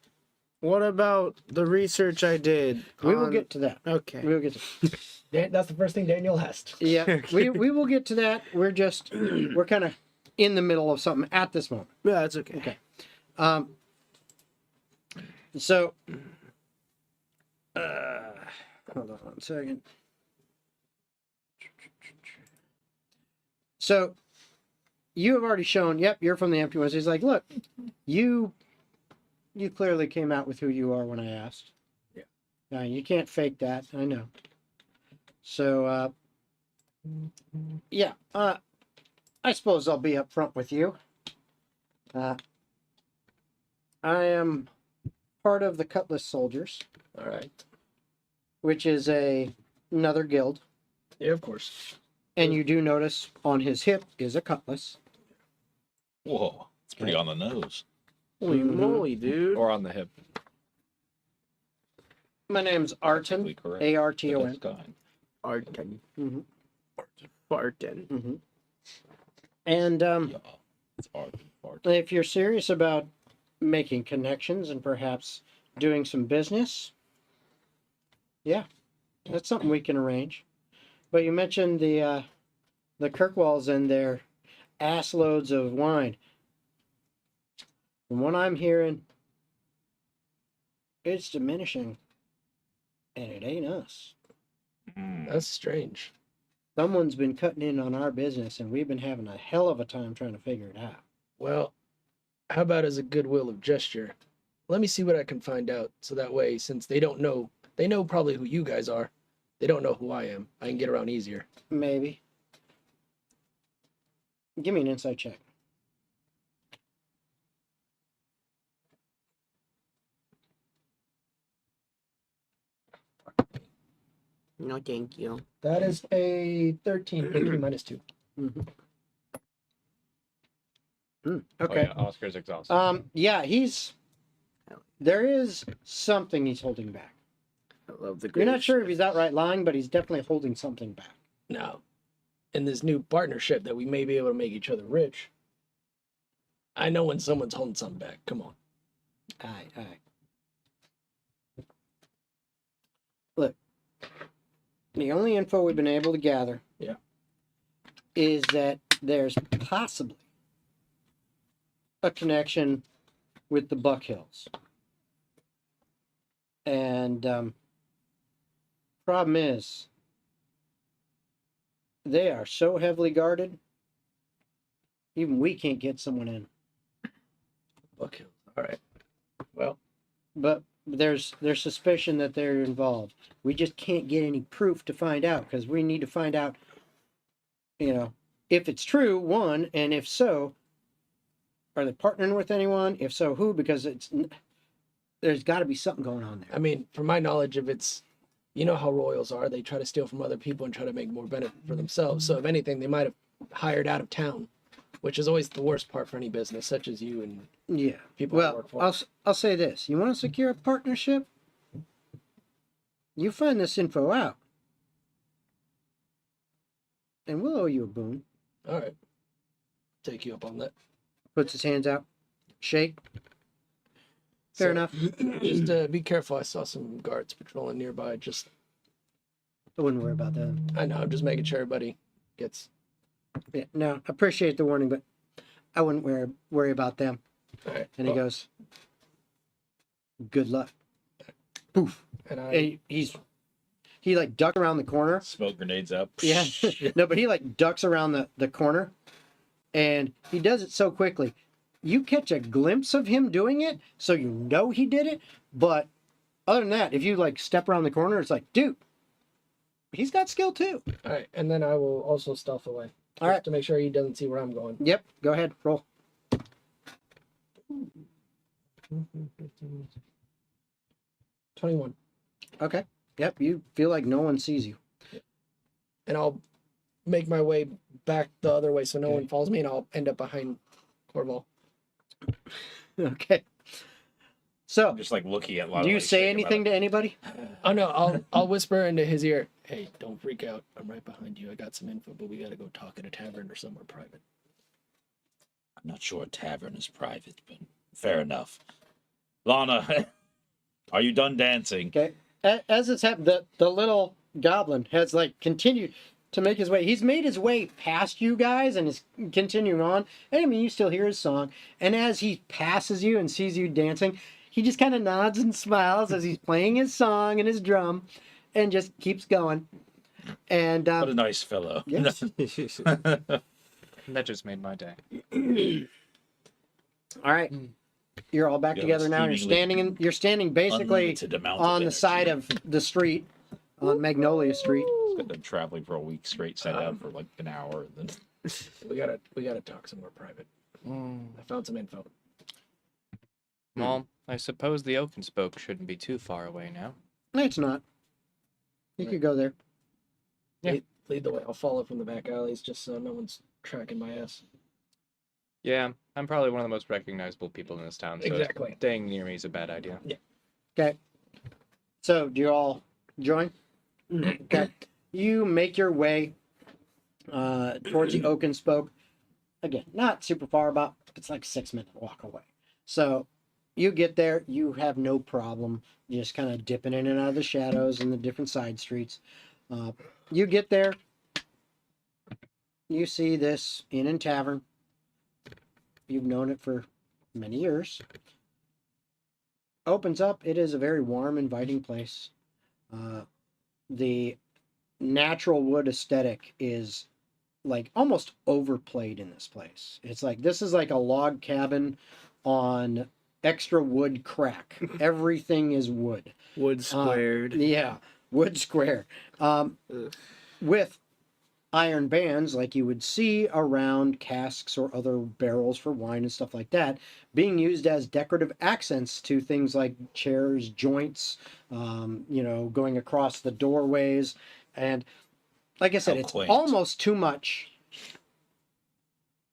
what about the research I did? We will get to that. Okay. We will get to That's the first thing Daniel asked. Yeah, we will get to that. We're kind of in the middle of something at this moment. Yeah, that's okay. Okay. So, hold on 1 second. So, you have already shown, yep, you're from the Empty Ones. He's like, look, you clearly came out with who you are when I asked. Yeah. You can't fake that, I know. So, yeah, I suppose I'll be up front with you. I am part of the Cutlass Soldiers. All right. which is another guild. Yeah, of course. And you do notice on his hip is a cutlass. Whoa, it's pretty on the nose. Holy Mhm. moly, dude. Or on the hip. My name's Arton, Technically correct, but Arton. that's kind. Arton. Mm-hmm. Barton. Mm-hmm. And Yeah, it's art. if you're serious about making connections and perhaps doing some business, yeah, that's something we can arrange. But you mentioned the Kirkwalls and their ass loads of wine. From what I'm hearing, it's diminishing, and it ain't us. That's strange. Someone's been cutting in on our business, and we've been having a hell of a time trying to figure it out. Well, how about as a goodwill of gesture? Let me see what I can find out. So that way, since they don't know, they know probably who you guys are. They don't know who I am. I can get around easier. Maybe. Give me an insight check. No, thank you. That is a 13, 13 minus 2. Mm-hmm. Oh, Okay. yeah, Oscar's exhausted. Yeah, there is something he's holding back. I love the You're not great sure if he's outright lying, but he's definitely holding something back. Now, in this new partnership that we may be able to make each other rich, I know when someone's holding something back. Come on. Aye. Look, the only info we've been able to gather is that there's possibly a connection with the Buck Hills. And problem is, they are so heavily guarded, even we can't get someone in. Buck Hills. All right. Well, But there's suspicion that they're involved. We just can't get any proof to find out, because we need to find out, if it's true, one, and if so, are they partnering with anyone? If so, who? Because there's got to be something going on there. I mean, from my knowledge, if it's, you know how royals are, they try to steal from other people and try to make more benefit for themselves. So if anything, they might have hired out of town, which is always the worst part for any business, such as you and Yeah. people I Well, work for. I'll say this: you want to secure a partnership, you find this info out, and we'll owe you a boon. All right. Take you up on that. Puts his hands out, shake. Fair So, enough. Just be careful. I saw some guards patrolling nearby. Just, I wouldn't worry about that. I know, I'm just making sure everybody gets. Yeah, no, appreciate the warning, but I wouldn't worry about them. All right. And he goes, "Good luck." Poof. And And he like ducks around the corner. Smoke grenades up. Yeah. No, but he like ducks around the corner, and he does it so quickly. You catch a glimpse of him doing it, so you know he did it. But other than that, if you like step around the corner, it's like, dude, he's got skill too. all right, and then I will also stealth away. All right. To make sure he doesn't see where I'm going. Yep. Go ahead. Roll. 21. Okay. Yep. You feel like no one sees you. And I'll make my way back the other way so no Okay. one follows me, and I'll end up behind Corval. Okay. So, I'm just like looking at. Lana, do you like, say shaking anything to anybody? Oh no, I'll whisper into his ear. Hey, don't freak out. I'm right behind you. I got some info, but we gotta go talk at a tavern or somewhere private. I'm not sure a tavern is private, but fair enough. Lana, are you done dancing? Okay. As it's happened, the little goblin has like continued to make his way. He's made his way past you guys and is continuing on. And I mean, you still hear his song. And as he passes you and sees you dancing, he just kind of nods and smiles as he's playing his song and his drum, and just keeps going. And What a nice fellow. yes. That just made my day. All right. You're all back You have together a now. You're standing basically Unlimited amount on the energy. side of the street, on Magnolia Street. I've been traveling for a week straight, sat down for like an hour, and then We gotta talk somewhere private. I found some info. Well, I suppose the Oaken Spoke shouldn't be too far away now. It's not. You could go there. Yeah. Lead the way. I'll follow from the back alleys just so no one's tracking my ass. Yeah, I'm probably one of the most recognizable people in this town, so Exactly. staying near me is a bad idea. Okay. So, do you all join? Okay. You make your way towards the Oak and Spoke. Again, not super far, about it's like a 6-minute walk away. So, you get there, you have no problem just kind of dipping in and out of the shadows and the different side streets. You get there, you see this Inn and Tavern. You've known it for many years. Opens up, it is a very warm, inviting place. The natural wood aesthetic is like almost overplayed in this place. It's like this is like a log cabin on extra wood crack. Everything is wood. Wood squared. Yeah, wood square. With iron bands like you would see around casks or other barrels for wine and stuff like that, being used as decorative accents to things like chairs, joints, going across the doorways. And like I said, How it's quaint. almost too much,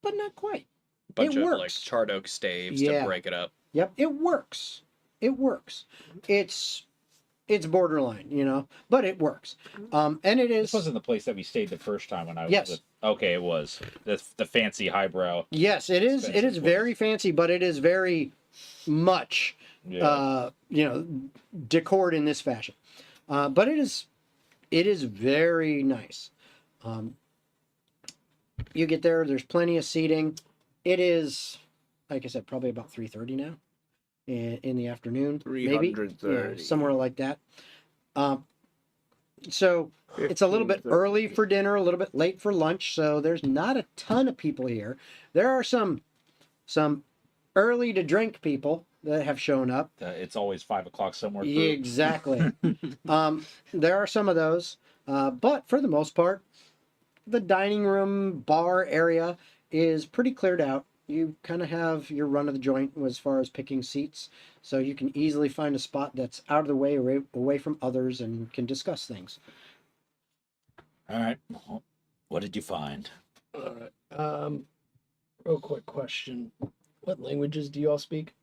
but not quite. Bunch It of like works. charred oak staves Yeah. to break it up. Yep, it works. It works. It's borderline, but it works. And it is. This wasn't the place that we stayed the first time when I was. Yes. Okay, it was the fancy highbrow. Yes, it is. It is expensive very fancy, but it is very much, Yeah. decored in this fashion. But it is very nice. You get there. There's plenty of seating. It is, like I said, probably about 3:30 now, in the afternoon, maybe 3:30. somewhere like that. So it's a little bit 15:30. early for dinner, a little bit late for lunch. So there's not a ton of people here. There are some early to drink people that have shown up. It's always 5 o'clock somewhere. Yeah, exactly. There are some of those, but for the most part, the dining room bar area is pretty cleared out. You kind of have your run of the joint as far as picking seats, so you can easily find a spot that's out of the way, away from others, and can discuss things. All right. What did you find? All right. Real quick question. What languages do you all speak?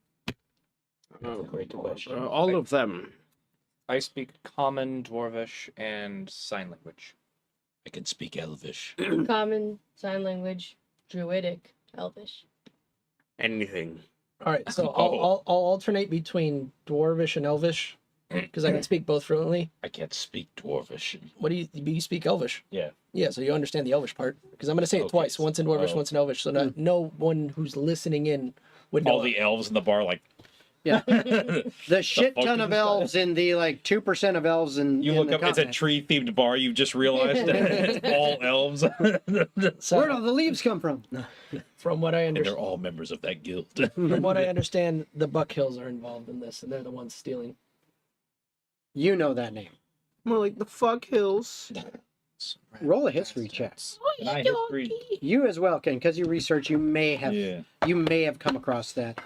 Great question. All of them. I speak Common, Dwarvish, and Sign Language. I can speak Elvish. Common, sign language, druidic, elvish. Anything. All right, so I'll alternate between Dwarvish and Elvish because I can speak both fluently. I can't speak Dwarvish. What do you speak Elvish? Yeah. Yeah, so you understand the Elvish part because I'm going to say it Okay, twice, once in Dwarvish, oh. once in Elvish, so that no one who's listening in would know. All the elves in the bar, like Yeah, the shit fuck ton is of this guy? elves in the 2% of elves in. you in look the up. It's a continent. tree-themed bar. You just realized that it's all elves, and So, Where do all the leaves come from? No. from what I they're understand, all members of that guild. from what I understand, the Buck Hills are involved in this, and they're the ones stealing. You know that name. More like the fuck hills. Roll a history check. And I history. You as well, Ken, because you research. You may have come across that.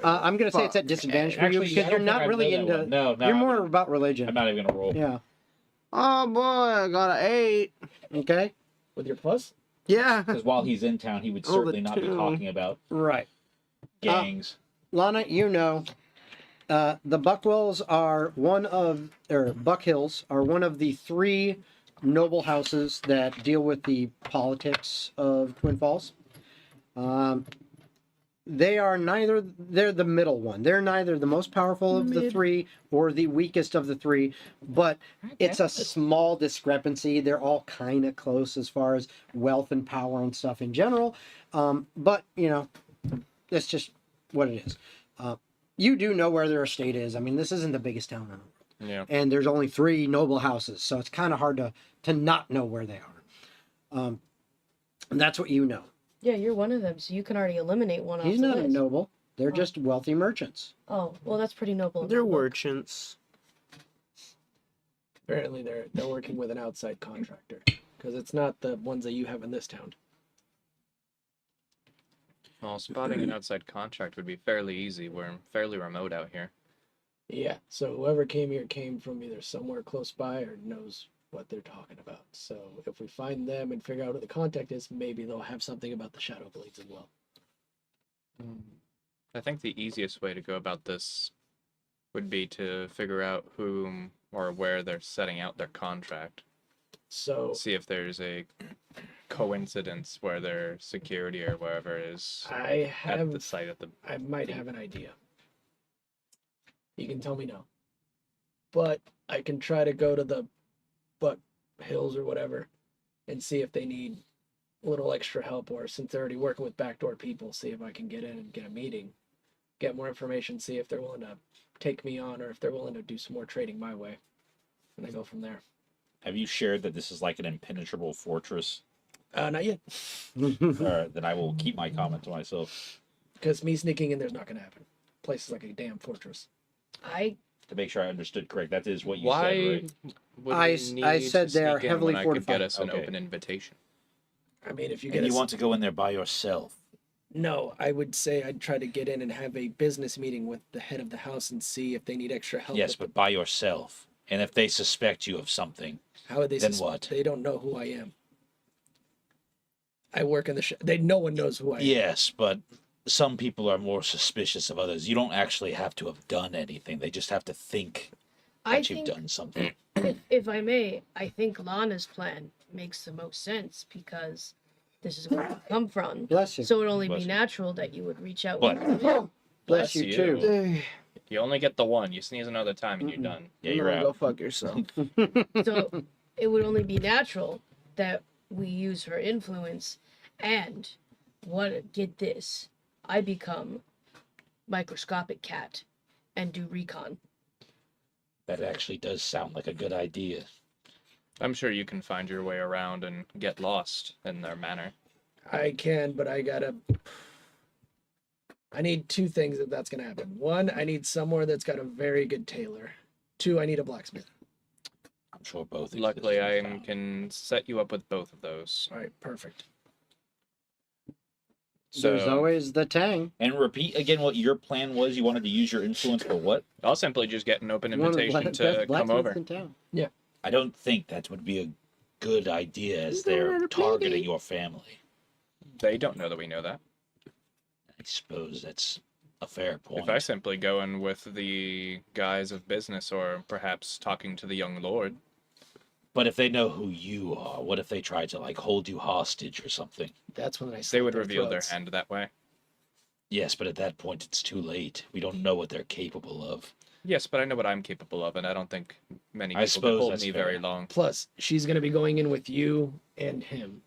I'm going to say it's at disadvantage for you Actually, because I you're don't not think I really know that into. one. No, You're I'm more not- about religion. I'm not even gonna roll. Yeah. Oh boy, I got an 8. Okay. With your plus? Yeah. Because while he's in town, he would Oh, the certainly not be two. talking about Right. gangs. Lana, you know, the Buckwells are Buck Hills are one of the 3 noble houses that deal with the politics of Twin Falls. They're the middle one. They're neither the most powerful of the 3 or the weakest of the 3, but it's a small discrepancy. They're all kind of close as far as wealth and power and stuff in general. But, that's just what it is. You do know where their estate is. I mean, this isn't the biggest town in the world. Yeah. And there's only 3 noble houses, so it's kind of hard to not know where they are. And that's what you know. Yeah, you're one of them, so you can already eliminate one off He's the not a list. noble. They're just wealthy merchants. Oh, well, that's pretty noble. They're merchants. Apparently, they're working with an outside contractor because it's not the ones that you have in this town. Well, spotting an outside contract would be fairly easy. We're fairly remote out here. Yeah, so whoever came here came from either somewhere close by or knows what they're talking about. So if we find them and figure out who the contact is, maybe they'll have something about the Shadow Blades as well. I think the easiest way to go about this would be to figure out whom or where they're setting out their contract. So See if there's a coincidence where their security or wherever is I at the have, site at the. I might have an idea. You can tell me no. But I can try to go to the Buck Hills or whatever and see if they need a little extra help, or since they're already working with backdoor people, see if I can get in and get a meeting, get more information, see if they're willing to take me on or if they're willing to do some more trading my way. And I go from there. Have you shared that this is like an impenetrable fortress? Not yet. Then I will keep my comment to myself. Because me sneaking in there's not going to happen. Place is like a damn fortress. To make sure I understood correct, that is what you Why said, right? would I we s- need I to said they are sneak in heavily when I could get fortified. us an Okay. open invitation? I mean, if you get And you us... want to go in there by yourself. No, I would say I'd try to get in and have a business meeting with the head of the house and see if they need extra help. Yes, with but by yourself. And if they suspect you of something, how would they then what? They don't know who I am. I work in the no one knows who I am. yes, but some people are more suspicious of others. You don't actually have to have done anything. They just have to think I that you've think, done something. if I may, I think Lana's plan makes the most sense because this is where you come from. Bless you. So it would only Bless be you. natural that you would reach out. But- Bless you too. You only get the one. You sneeze another time and you're done. Yeah, you're No, out. Go fuck yourself. So it would only be natural that we use her influence, and get this, I become microscopic cat and do recon. That actually does sound like a good idea. I'm sure you can find your way around and get lost in their manner. I can, but I need two things if that's gonna happen. One, I need somewhere that's got a very good tailor. Two, I need a blacksmith. I'm sure both. exist Luckily, in I town. can set you up with both of those. All right, perfect. There's So always the Tang. And repeat again what your plan was. You wanted to use your influence for what? I'll simply just get an open One of the invitation best to come blacksmiths over. in town. I don't think that would be a good idea as they're targeting your family. They don't know that we know that. I suppose that's a fair point. If I simply go in with the guise of business or perhaps talking to the young lord, But if they know who you are, what if they try to like hold you hostage or something? That's when I they slit would their reveal their throats. hand that way. Yes, but at that point it's too late. We don't know what they're capable of. Yes, but I know what I'm capable of, and I don't think many I people suppose can hold that's me fair. very long. Plus, she's gonna be going in with you and him.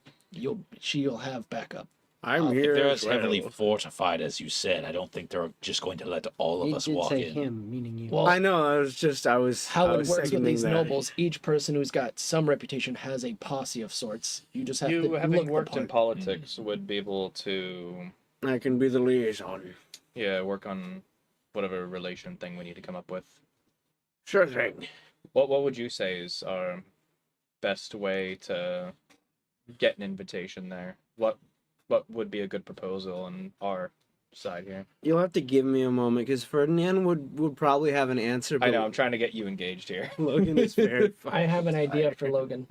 She'll have backup. I'm If here. they're as as heavily well. fortified as you said, I don't think they're just going to let all of He us did walk say in. him, meaning you. Well, I know. I was. how I it was works with seconding these that. nobles, each person who's got some reputation has a posse of sorts. You just have to You, having look the worked in part. politics, would be able to, I can be the liaison. yeah, work on whatever relation thing we need to come up with. Sure thing. What would you say is our best way to get an invitation there? What would be a good proposal on our side here? You'll have to give me a moment because Ferdinand would probably have an answer. I know, I'm trying to get you engaged here. Logan is very. I have an idea for Logan.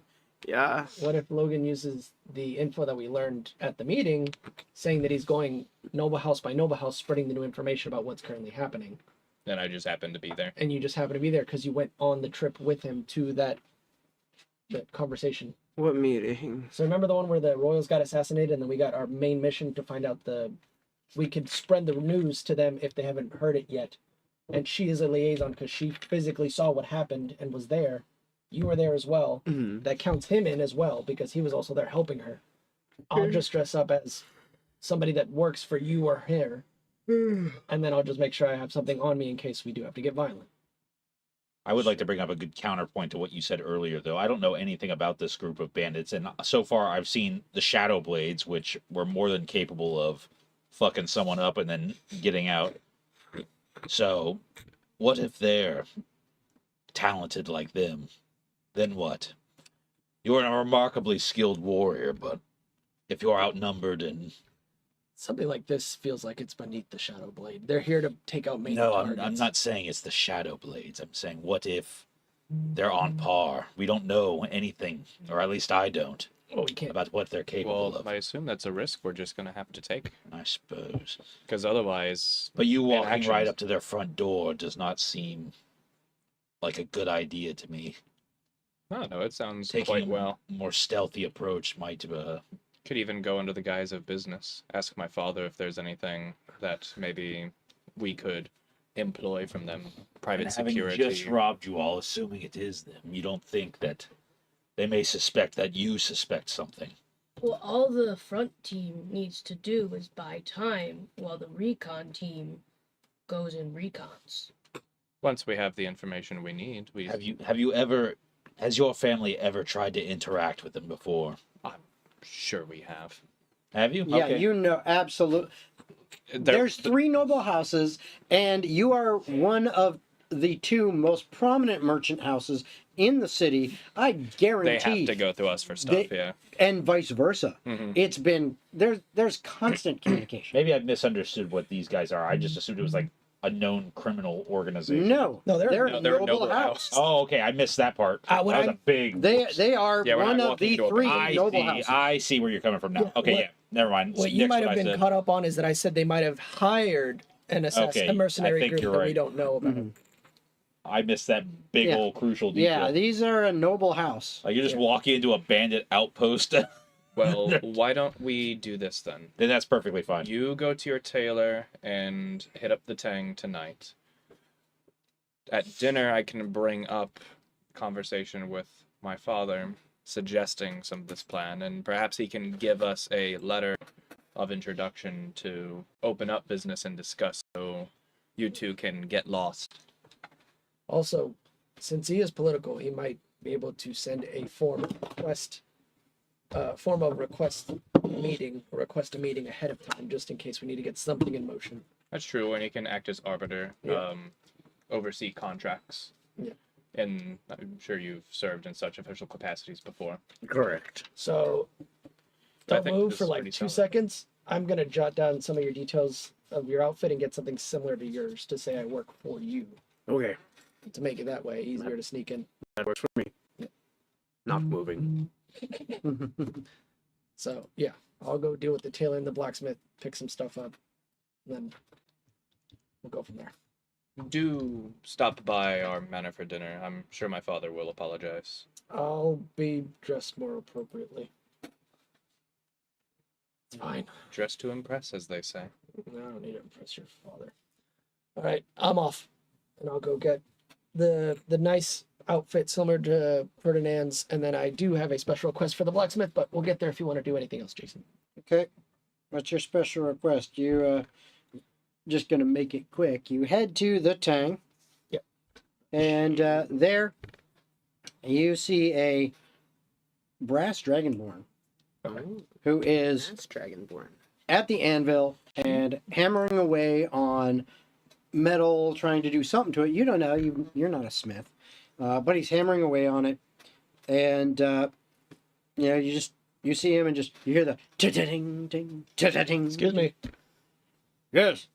Yeah. What if Logan uses the info that we learned at the meeting, saying that he's going noble house by noble house, spreading the new information about what's currently happening, And I just happened to be there. and you just happen to be there because you went on the trip with him to that conversation. What meeting? So remember the one where the royals got assassinated, and then we got our main mission to find out we could spread the news to them if they haven't heard it yet. And she is a liaison because she physically saw what happened and was there. You were there as well. Mhm. That counts him in as well because he was also there helping her. I'll just dress up as somebody that works for you or her, and then I'll just make sure I have something on me in case we do have to get violent. I would like to bring up a good counterpoint to what you said earlier, though. I don't know anything about this group of bandits, and so far I've seen the Shadow Blades, which were more than capable of fucking someone up and then getting out. So, what if they're talented like them? Then what? You're a remarkably skilled warrior, but if you're outnumbered and Something like this feels like it's beneath the Shadow Blade. They're here to take out main No, targets. I'm not saying it's the Shadow Blades. I'm saying, what if they're on par? We don't know anything, or at least I don't, Well, we can't. about what they're capable Well, of. I assume that's a risk we're just gonna have to take, I suppose. because otherwise, But you walking right actions- up to their front door does not seem like a good idea to me. no, it sounds Taking quite a well. more stealthy approach might. Could even go under the guise of business. Ask my father if there's anything that maybe we could employ from them. Private And having security. just robbed you all, assuming it is them, you don't think that they may suspect that you suspect something. Well, all the front team needs to do is buy time while the recon team goes and recons. Once we have the information we need, we Has your family ever tried to interact with them before? sure we have. Have you? Yeah, Okay. you know, absolutely. There's 3 noble houses, and you are one of the 2 most prominent merchant houses in the city. I They guarantee. have to go through us for stuff, yeah. And vice versa. Mhm. It's been there's constant communication. Maybe I misunderstood what these guys are. I just assumed it was like a known criminal organization. No, No, they're- a they're a noble noble house. Oh, okay. I missed that part. when that was I- a big. They are Yeah, we're one not of walking the into a 3 I noble see. houses. I see where you're coming from now. Yeah, Okay, what- yeah. Never mind. What you Next might what have I been said. caught up on is that I said they might have hired an Okay, a mercenary I think group you're that we right. don't know about. Mhm. I missed that big Yeah. old crucial detail. Yeah, these are a noble house. Like you're just Yeah. walking into a bandit outpost. Well, why don't we do this then? Then that's perfectly fine. You go to your tailor and hit up the Tang tonight. At dinner, I can bring up conversation with my father, suggesting some of this plan, and perhaps he can give us a letter of introduction to open up business and discuss, so you two can get lost. Also, since he is political, he might be able to send a form of request request a meeting ahead of time, just in case we need to get something in motion. That's true, and he can act as arbiter, Yeah. oversee contracts. Yeah. And I'm sure you've served in such official capacities before. Correct. So, I don't think move this for is like pretty 2 solid. seconds. I'm gonna jot down some of your details of your outfit and get something similar to yours to say I work for you, Okay, to make it that way easier to sneak in. that works for me. Not moving. So yeah, I'll go deal with the tailor and the blacksmith, pick some stuff up, and then we'll go from there. Do stop by our manor for dinner. I'm sure my father will apologize. I'll be dressed more appropriately. It's fine. Dress to impress, as they say. I don't need to impress your father. All right, I'm off, and I'll go get the nice outfit similar to Ferdinand's, and then I do have a special request for the blacksmith, but we'll get there if you want to do anything else, Jason. Okay. What's your special request? You just gonna make it quick. You head to the Tang. Yep. And there you see a brass dragonborn who is That's Dragonborn. at the anvil and hammering away on metal, trying to do something to it. You don't know. You're not a smith, but he's hammering away on it, and you see him and just you hear the ta-ta-ding, ding, ta-ta-ding. Excuse me, Yes.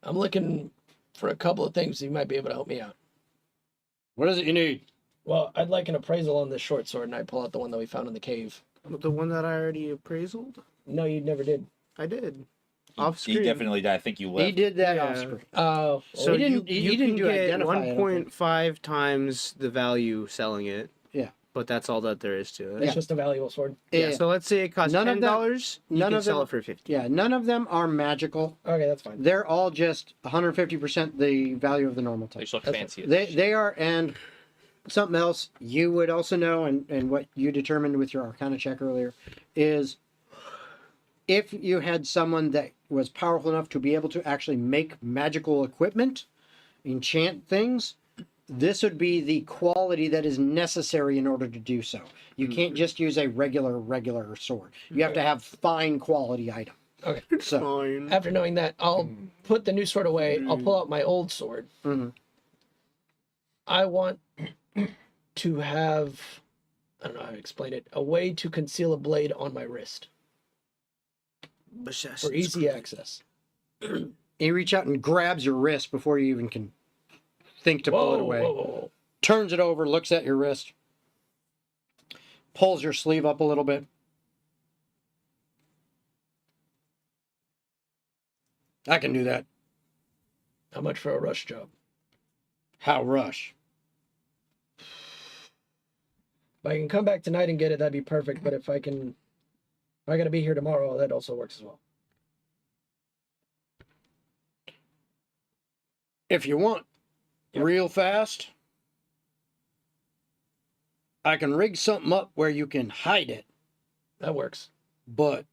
I'm looking for a couple of things you might be able to help me out. What is it you need? Well, I'd like an appraisal on this short sword, and I pull out the one that we found in the cave. The one that I already appraisaled? No, you never did. I did. Off He screen. definitely did. I think you left. He did that Yeah. off screen. Oh, So He didn't- you, he you didn't can do get identify, I don't 1.5 times the value selling it. Yeah. But that's all that there is to it. it's just a valuable sword. Yeah. Yeah. So let's say it costs None of them- $10. You none can of sell them- it for 50. Yeah, none of them are magical. Okay, that's fine. They're all just 150% the value of the normal They type. just look That's fancy. as They shit. they are, and something else you would also know, and what you determined with your Arcana check earlier, is if you had someone that was powerful enough to be able to actually make magical equipment, enchant things, this would be the quality that is necessary in order to do so. You can't just use a regular sword. You have to have fine quality item. Okay. So Fine. After knowing that, I'll put the new sword away. I'll pull out my old sword. Mhm. I want to have, I don't know how to explain it, a way to conceal a blade on my wrist. for easy access. He reach out and grabs your wrist before you even can think to pull it away. Whoa. Turns it over, looks at your wrist, pulls your sleeve up a little bit. I can do that. How much for a rush job? How rush? If I can come back tonight and get it, that'd be perfect. But if I gotta be here tomorrow, that also works as well. If you want real fast, I can rig something up where you can hide it, That works. but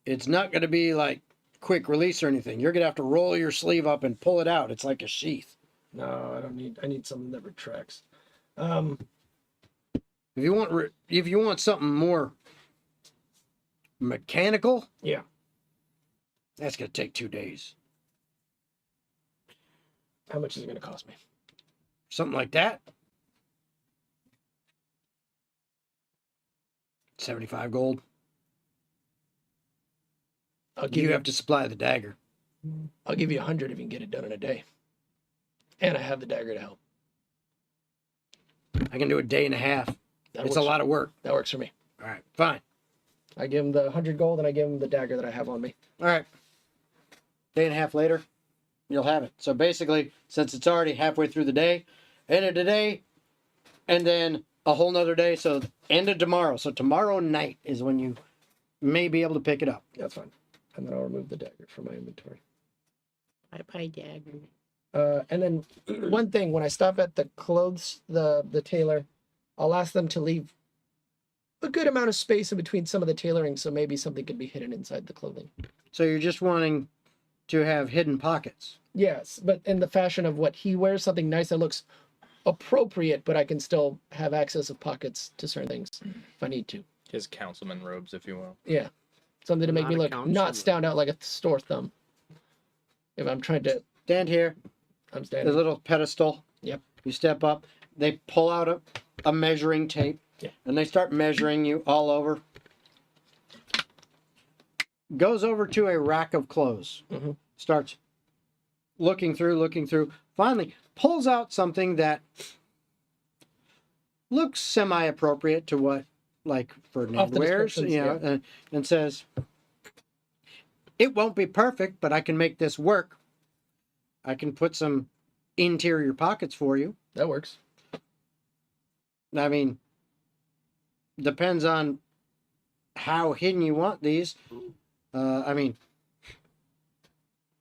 it's not going to be like quick release or anything. You're going to have to roll your sleeve up and pull it out. It's like a sheath. No, I don't need. I need something that retracts. If you want something more mechanical, Yeah. that's going to take 2 days. How much is it gonna cost me? Something like that. 75 gold. I'll give You you. have to supply the dagger. I'll give you 100 if you can get it done in a day. And I have the dagger to help. I can do a day and a half. That It's a works. lot of work. That works for me. All right, fine. I give him the 100 gold and I give him the dagger that I have on me. All right. Day and a half later, you'll have it. So basically, since it's already halfway through the day, end of the day, and then a whole nother day, so end of tomorrow. So tomorrow night is when you may be able to pick it up. That's fine. And then I'll remove the dagger from my inventory. Bye-bye, dagger. And then one thing, when I stop at the clothes, the tailor, I'll ask them to leave a good amount of space in between some of the tailoring, so maybe something could be hidden inside the clothing. So you're just wanting to have hidden pockets. Yes, but in the fashion of what he wears, something nice that looks appropriate, but I can still have access of pockets to certain things if I need to. His councilman robes, if you will. Yeah, something to make Not me a look councilman. not stand out like a store thumb. If I'm trying to, Stand here, I'm the standing. little pedestal. Yep. You step up. They pull out a measuring tape, Yeah. and they start measuring you all over. Goes over to a rack of clothes. Mhm. Starts looking through. Finally, pulls out something that looks semi-appropriate to what, like, Off Ferdinand the wears, you know, descriptions, and says, "It won't be perfect, but I can make this work. I can put some interior pockets for you. That works. I mean, depends on how hidden you want these. I mean,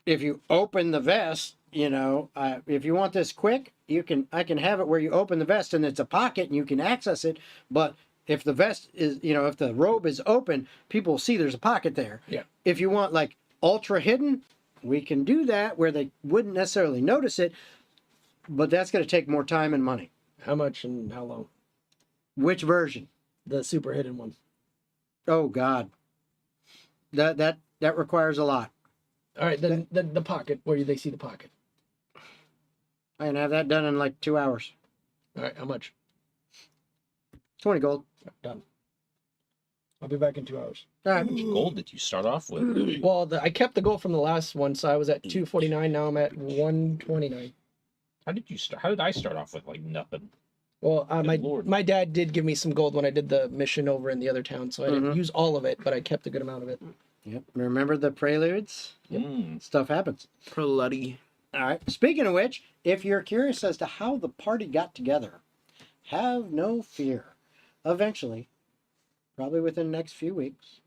if you open the vest, you know, if you want this quick, I can have it where you open the vest and it's a pocket and you can access it. But if the vest is, you know, if the robe is open, people will see there's a pocket there. Yeah. If you want like ultra hidden, we can do that where they wouldn't necessarily notice it, but that's going to take more time and money. How much and how long? Which version? The super hidden one. Oh God, that requires a lot. All right, then the pocket. Where do they see the pocket? I can have that done in like 2 hours. All right, how much? 20 gold. Done. I'll be back in 2 hours. All right. How much gold did you start off with? Well, I kept the goal from the last one, so I was at 249. Now I'm at 129. How did you start? How did I start off with like nothing? Well, Good Lord. my dad did give me some gold when I did the mission over in the other town, so I didn't use all of it, but I kept a good amount of it. Yep. Remember the preludes? Mm. Stuff happens. Bloody. All right. Speaking of which, if you're curious as to how the party got together, have no fear. Eventually, probably within the next few weeks,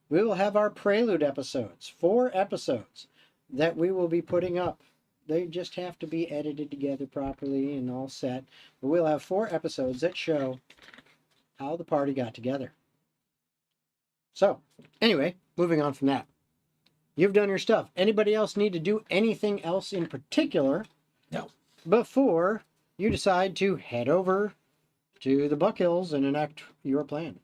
we will have our prelude episodes, 4 episodes that we will be putting up. They just have to be edited together properly and all set. But we'll have 4 episodes that show how the party got together. So, anyway, moving on from that. You've done your stuff. Anybody else need to do anything else in particular? No. Before you decide to head over to the Buck Hills and enact your plan.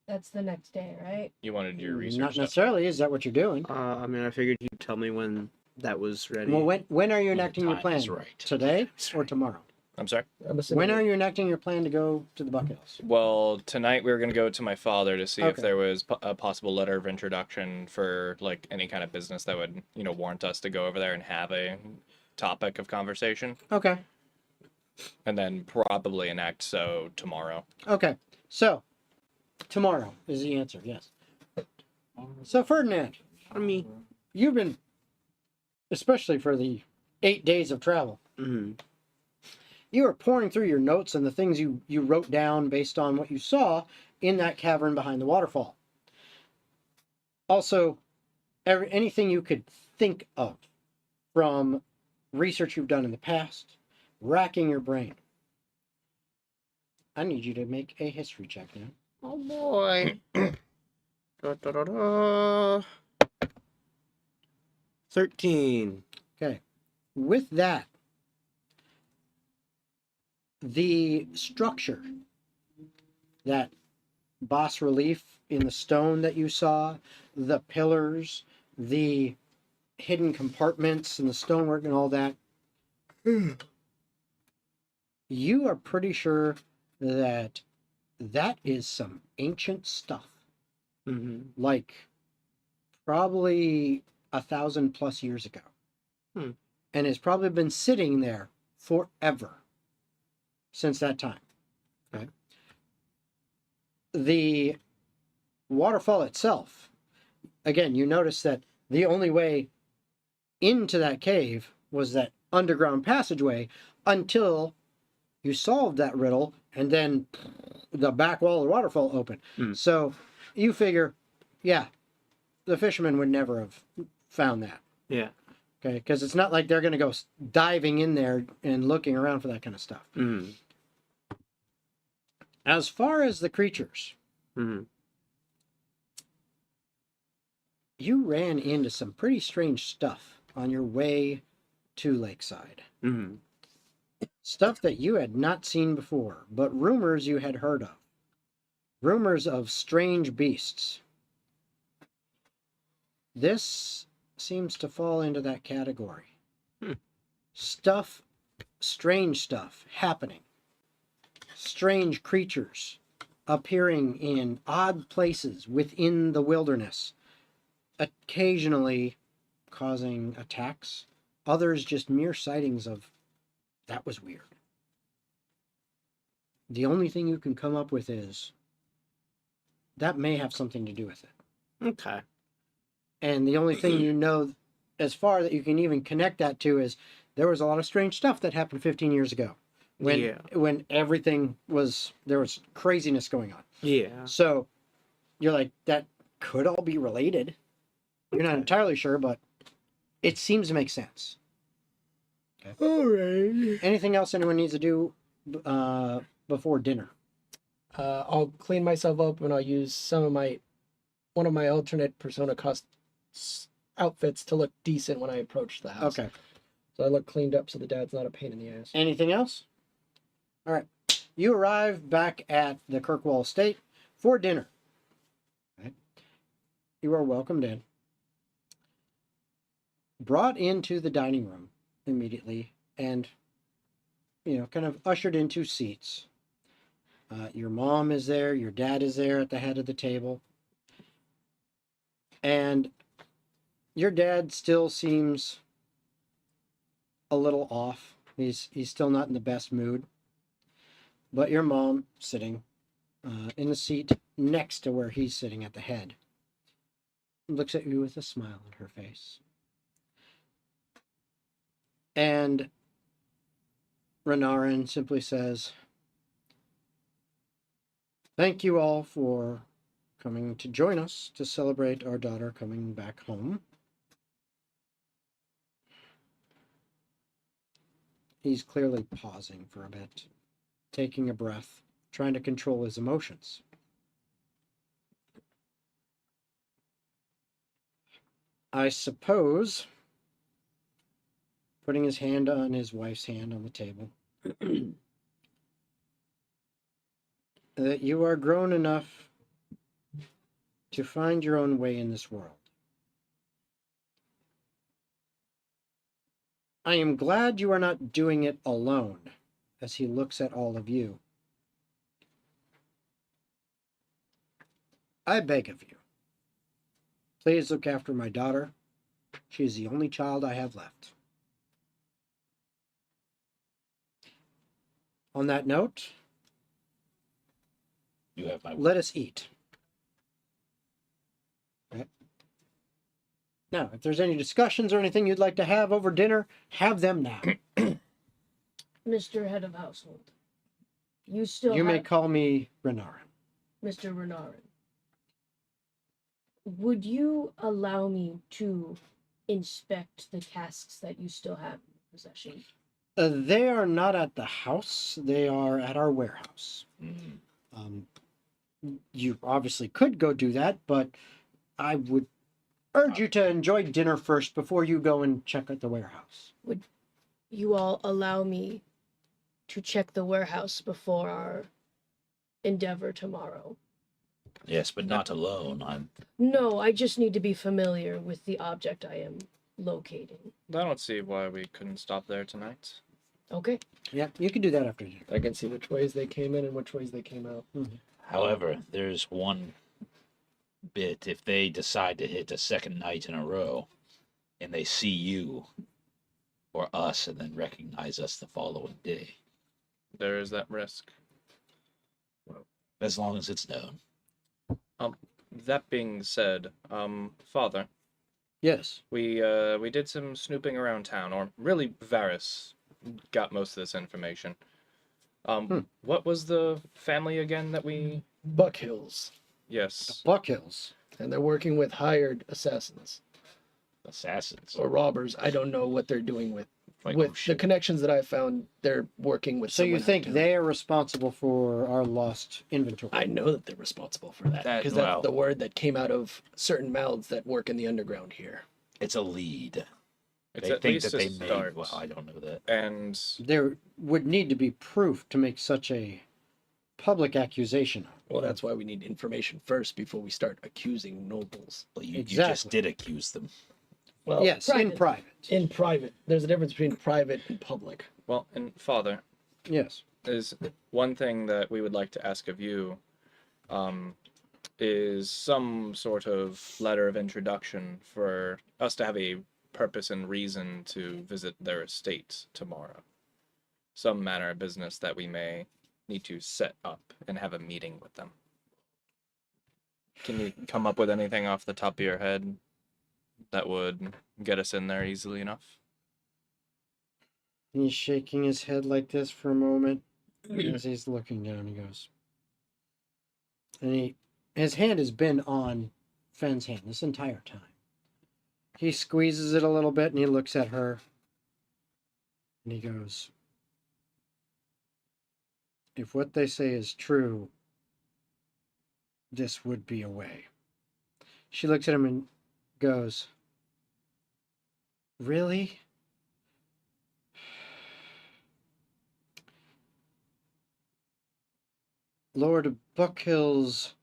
That's the next day, right? You wanted your research. Not stuff. necessarily. Is that what you're doing? I mean, I figured you'd tell me when that was ready. Well, when are you When the enacting your time plan? is right. Today or tomorrow? I'm sorry. I'm assuming. When are you enacting your plan to go to the Buckhills? Well, tonight we were going to go to my father to see if Okay. there was a possible letter of introduction for like any kind of business that would, warrant us to go over there and have a topic of conversation, Okay. and then probably enact so tomorrow. Okay. So, tomorrow is the answer, yes. So, Ferdinand, On me. you've been, especially for the 8 days of travel, Mm-hmm. you were pouring through your notes and the things you wrote down based on what you saw in that cavern behind the waterfall. Also, anything you could think of from research you've done in the past, racking your brain. I need you to make a history check now. Oh boy. Da, da, da, da. 13. Okay. With that, the structure, that bas relief in the stone that you saw, the pillars, the hidden compartments and the stonework and all that, you are pretty sure that that is some ancient stuff. Mm-hmm. Like probably 1,000+ years ago. And has probably been sitting there forever since that time. Okay. The waterfall itself, again, you notice that the only way into that cave was that underground passageway until you solved that riddle, and then the back wall of the waterfall opened. So you figure, yeah, the fishermen would never have found that. Yeah. Okay, because it's not like they're going to go diving in there and looking around for that kind of stuff. Mm-hmm. As far as the creatures, Mm-hmm. you ran into some pretty strange stuff on your way to Lakeside. Mm-hmm. Stuff that you had not seen before, but rumors you had heard of. Rumors of strange beasts. This seems to fall into that category. Stuff, strange stuff happening. Strange creatures appearing in odd places within the wilderness, occasionally causing attacks, others just mere sightings of, that was weird. The only thing you can come up with is, that may have something to do with it. Okay. And the only thing you know, as far that you can even connect that to, is there was a lot of strange stuff that happened 15 years ago. When everything was, there was craziness going on. Yeah. So you're like, that could all be related. You're not entirely sure, but it seems to make sense. Okay. All right. Anything else anyone needs to do before dinner? I'll clean myself up and I'll use one of my alternate persona outfits to look decent when I approach the house. Okay. So I look cleaned up so the dad's not a pain in the ass. Anything else? All right. You arrive back at the Kirkwall estate for dinner. Okay. You are welcomed in. Brought into the dining room immediately and, kind of ushered into seats. Your mom is there. Your dad is there at the head of the table. And your dad still seems a little off. He's still not in the best mood. But your mom, sitting in the seat next to where he's sitting at the head, looks at you with a smile on her face. And Renarin simply says, "Thank you all for coming to join us to celebrate our daughter coming back home." He's clearly pausing for a bit, taking a breath, trying to control his emotions. I suppose, putting his hand on his wife's hand on the table, that you are grown enough to find your own way in this world. I am glad you are not doing it alone, as he looks at all of you. I beg of you, please look after my daughter. She is the only child I have left. On that note, You have my word. let us eat. Okay. Now, if there's any discussions or anything you'd like to have over dinner, have them now. Mr. Head of Household, you still You may have call me Renarin. Mr. Renarin. Would you allow me to inspect the casks that you still have in possession? They are not at the house. They are at our warehouse. You obviously could go do that, but I would urge you to enjoy dinner first before you go and check out the warehouse. Would you all allow me to check the warehouse before our endeavor tomorrow? Yes, but not alone. No, I just need to be familiar with the object I am locating. I don't see why we couldn't stop there tonight. Okay. Yeah, you can do that after dinner. I can see which ways they came in and which ways they came out. However, there's one bit. If they decide to hit a second night in a row, and they see you or us, and then recognize us the following day, There is that risk. as long as it's known. That being said, Father, Yes. we did some snooping around town, or really Varys got most of this information. What was the family again that we? Buck Hills, Yes. Buck Hills. and they're working with hired assassins Assassins. or robbers. I don't know what they're doing with Like, with oh, the shit. connections that I found. They're working with. So you someone out think of town. they are responsible for our lost inventory? I know that they're responsible for that That- because wow. that's the word that came out of certain mouths that work in the underground here. It's a lead. It's They at think least that they a may. start. Well, I don't know that. And There would need to be proof to make such a public accusation. Well, that's why we need information first before we start accusing nobles. Well, you just Exactly. did accuse them. Well, Yes, in private. in private. There's a difference between private and public. well, and Father, Yes. is one thing that we would like to ask of you, is some sort of letter of introduction for us to have a purpose and reason to visit their estate tomorrow. Some manner of business that we may need to set up and have a meeting with them. Can you come up with anything off the top of your head that would get us in there easily enough? He's shaking his head like this for a moment as he's looking down. He goes, and his hand has been on Fenn's hand this entire time. He squeezes it a little bit and he looks at her and he goes, if what they say is true, this would be a way. She looks at him and goes, really? Lord Buckhill's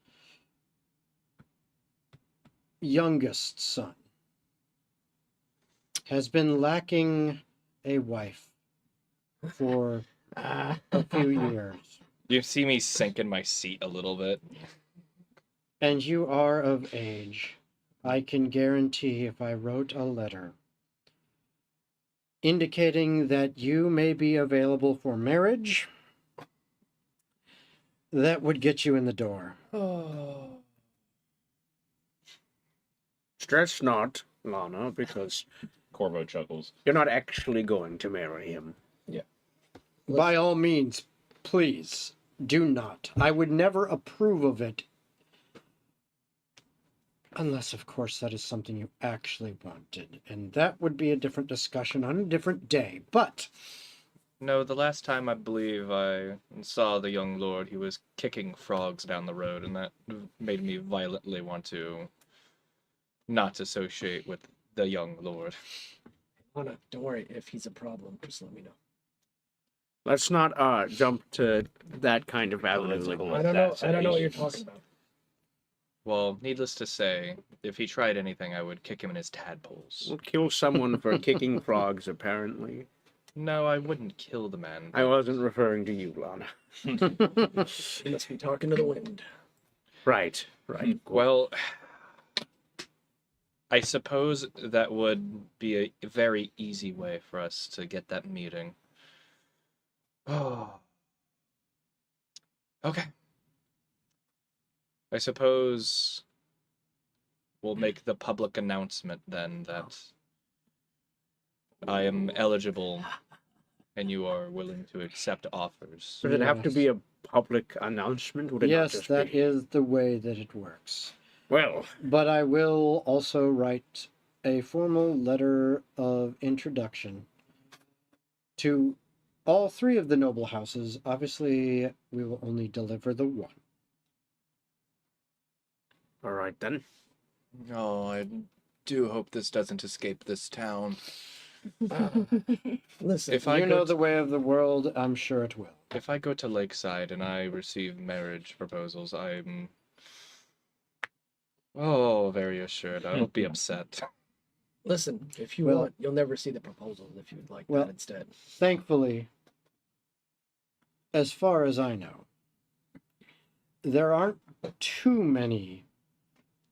youngest son has been lacking a wife for a few years. You see me sink in my seat a little bit. And you are of age. I can guarantee if I wrote a letter indicating that you may be available for marriage, that would get you in the door. Stress not, Lana, because Corvo chuckles. you're not actually going to marry him. By all means, please do not. I would never approve of it. Unless, of course, that is something you actually wanted. And that would be a different discussion on a different day. But No, the last time I believe I saw the young lord, he was kicking frogs down the road, and that made me violently want to not associate with the young lord. Anna, don't worry. If he's a problem, just let me know. Let's not jump to that kind of avenue. Political. I don't know. That's I don't know what you're Asians. talking about. Well, needless to say, if he tried anything, I would kick him in his tadpoles. We'll kill someone for kicking frogs, apparently. No, I wouldn't kill the man. I wasn't referring to you, Lana. You must be talking to the wind. Right. Well, I suppose that would be a very easy way for us to get that meeting. Oh. Okay. I suppose we'll make the public announcement then that I am eligible and you are willing to accept offers. Does it have to Yes. be a public announcement? Would it not Yes, just that be... is the way that it works. Well, But I will also write a formal letter of introduction to all three of the noble houses. Obviously, we will only deliver the one. all right then. Oh, I do hope this doesn't escape this town. Listen, If I You go know to- the way of the world, I'm sure it will. If I go to Lakeside and I receive marriage proposals, I'm very assured. I won't be upset. listen. If you Well- want, you'll never see the proposals if you'd like Well- that instead. Thankfully, as far as I know, there aren't too many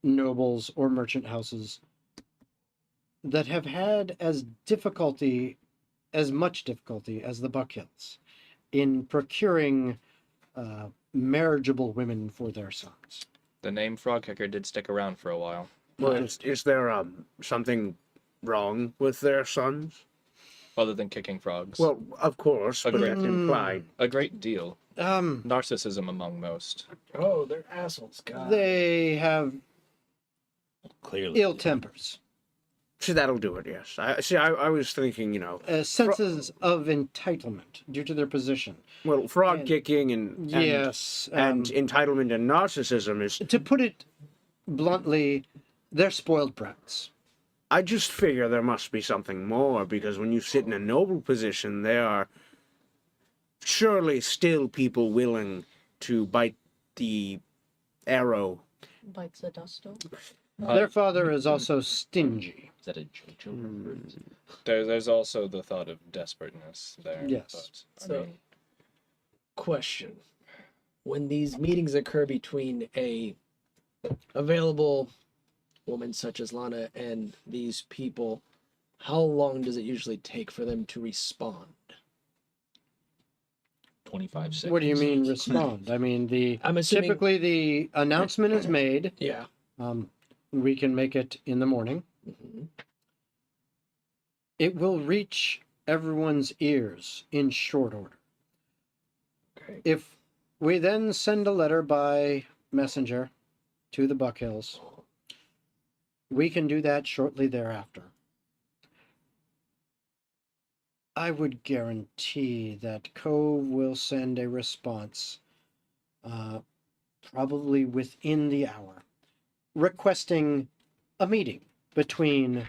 nobles or merchant houses that have had as much difficulty as the Buck Hills in procuring marriageable women for their sons. The name Frogkicker did stick around for a while. Well, is there something wrong with their sons? Other than kicking frogs. Well, of course, but Agreed. that's implied. A great deal. Um, Narcissism among most. Oh, they're assholes. God. they have Clearly. ill tempers, See, that'll do it. Yes. I was thinking, senses of entitlement due to their position. well, frog And- kicking and Yes, and entitlement and narcissism is. to put it bluntly, they're spoiled brats. I just figure there must be something more because when you sit in a noble position, there are surely still people willing to bite the arrow. Bites the dust off. Their father is also stingy. Is that a JoJo? There's also the thought of desperateness there. Yes. But, I So- mean, Question: when these meetings occur between a available woman such as Lana and these people, how long does it usually take for them to respond? 25 seconds. What do you mean respond? I mean, I'm assuming. typically the announcement is made. Yeah. We can make it in the morning. Mhm. It will reach everyone's ears in short order. Okay. If we then send a letter by messenger to the Buck Hills, we can do that shortly thereafter. I would guarantee that Cove will send a response probably within the hour, requesting a meeting between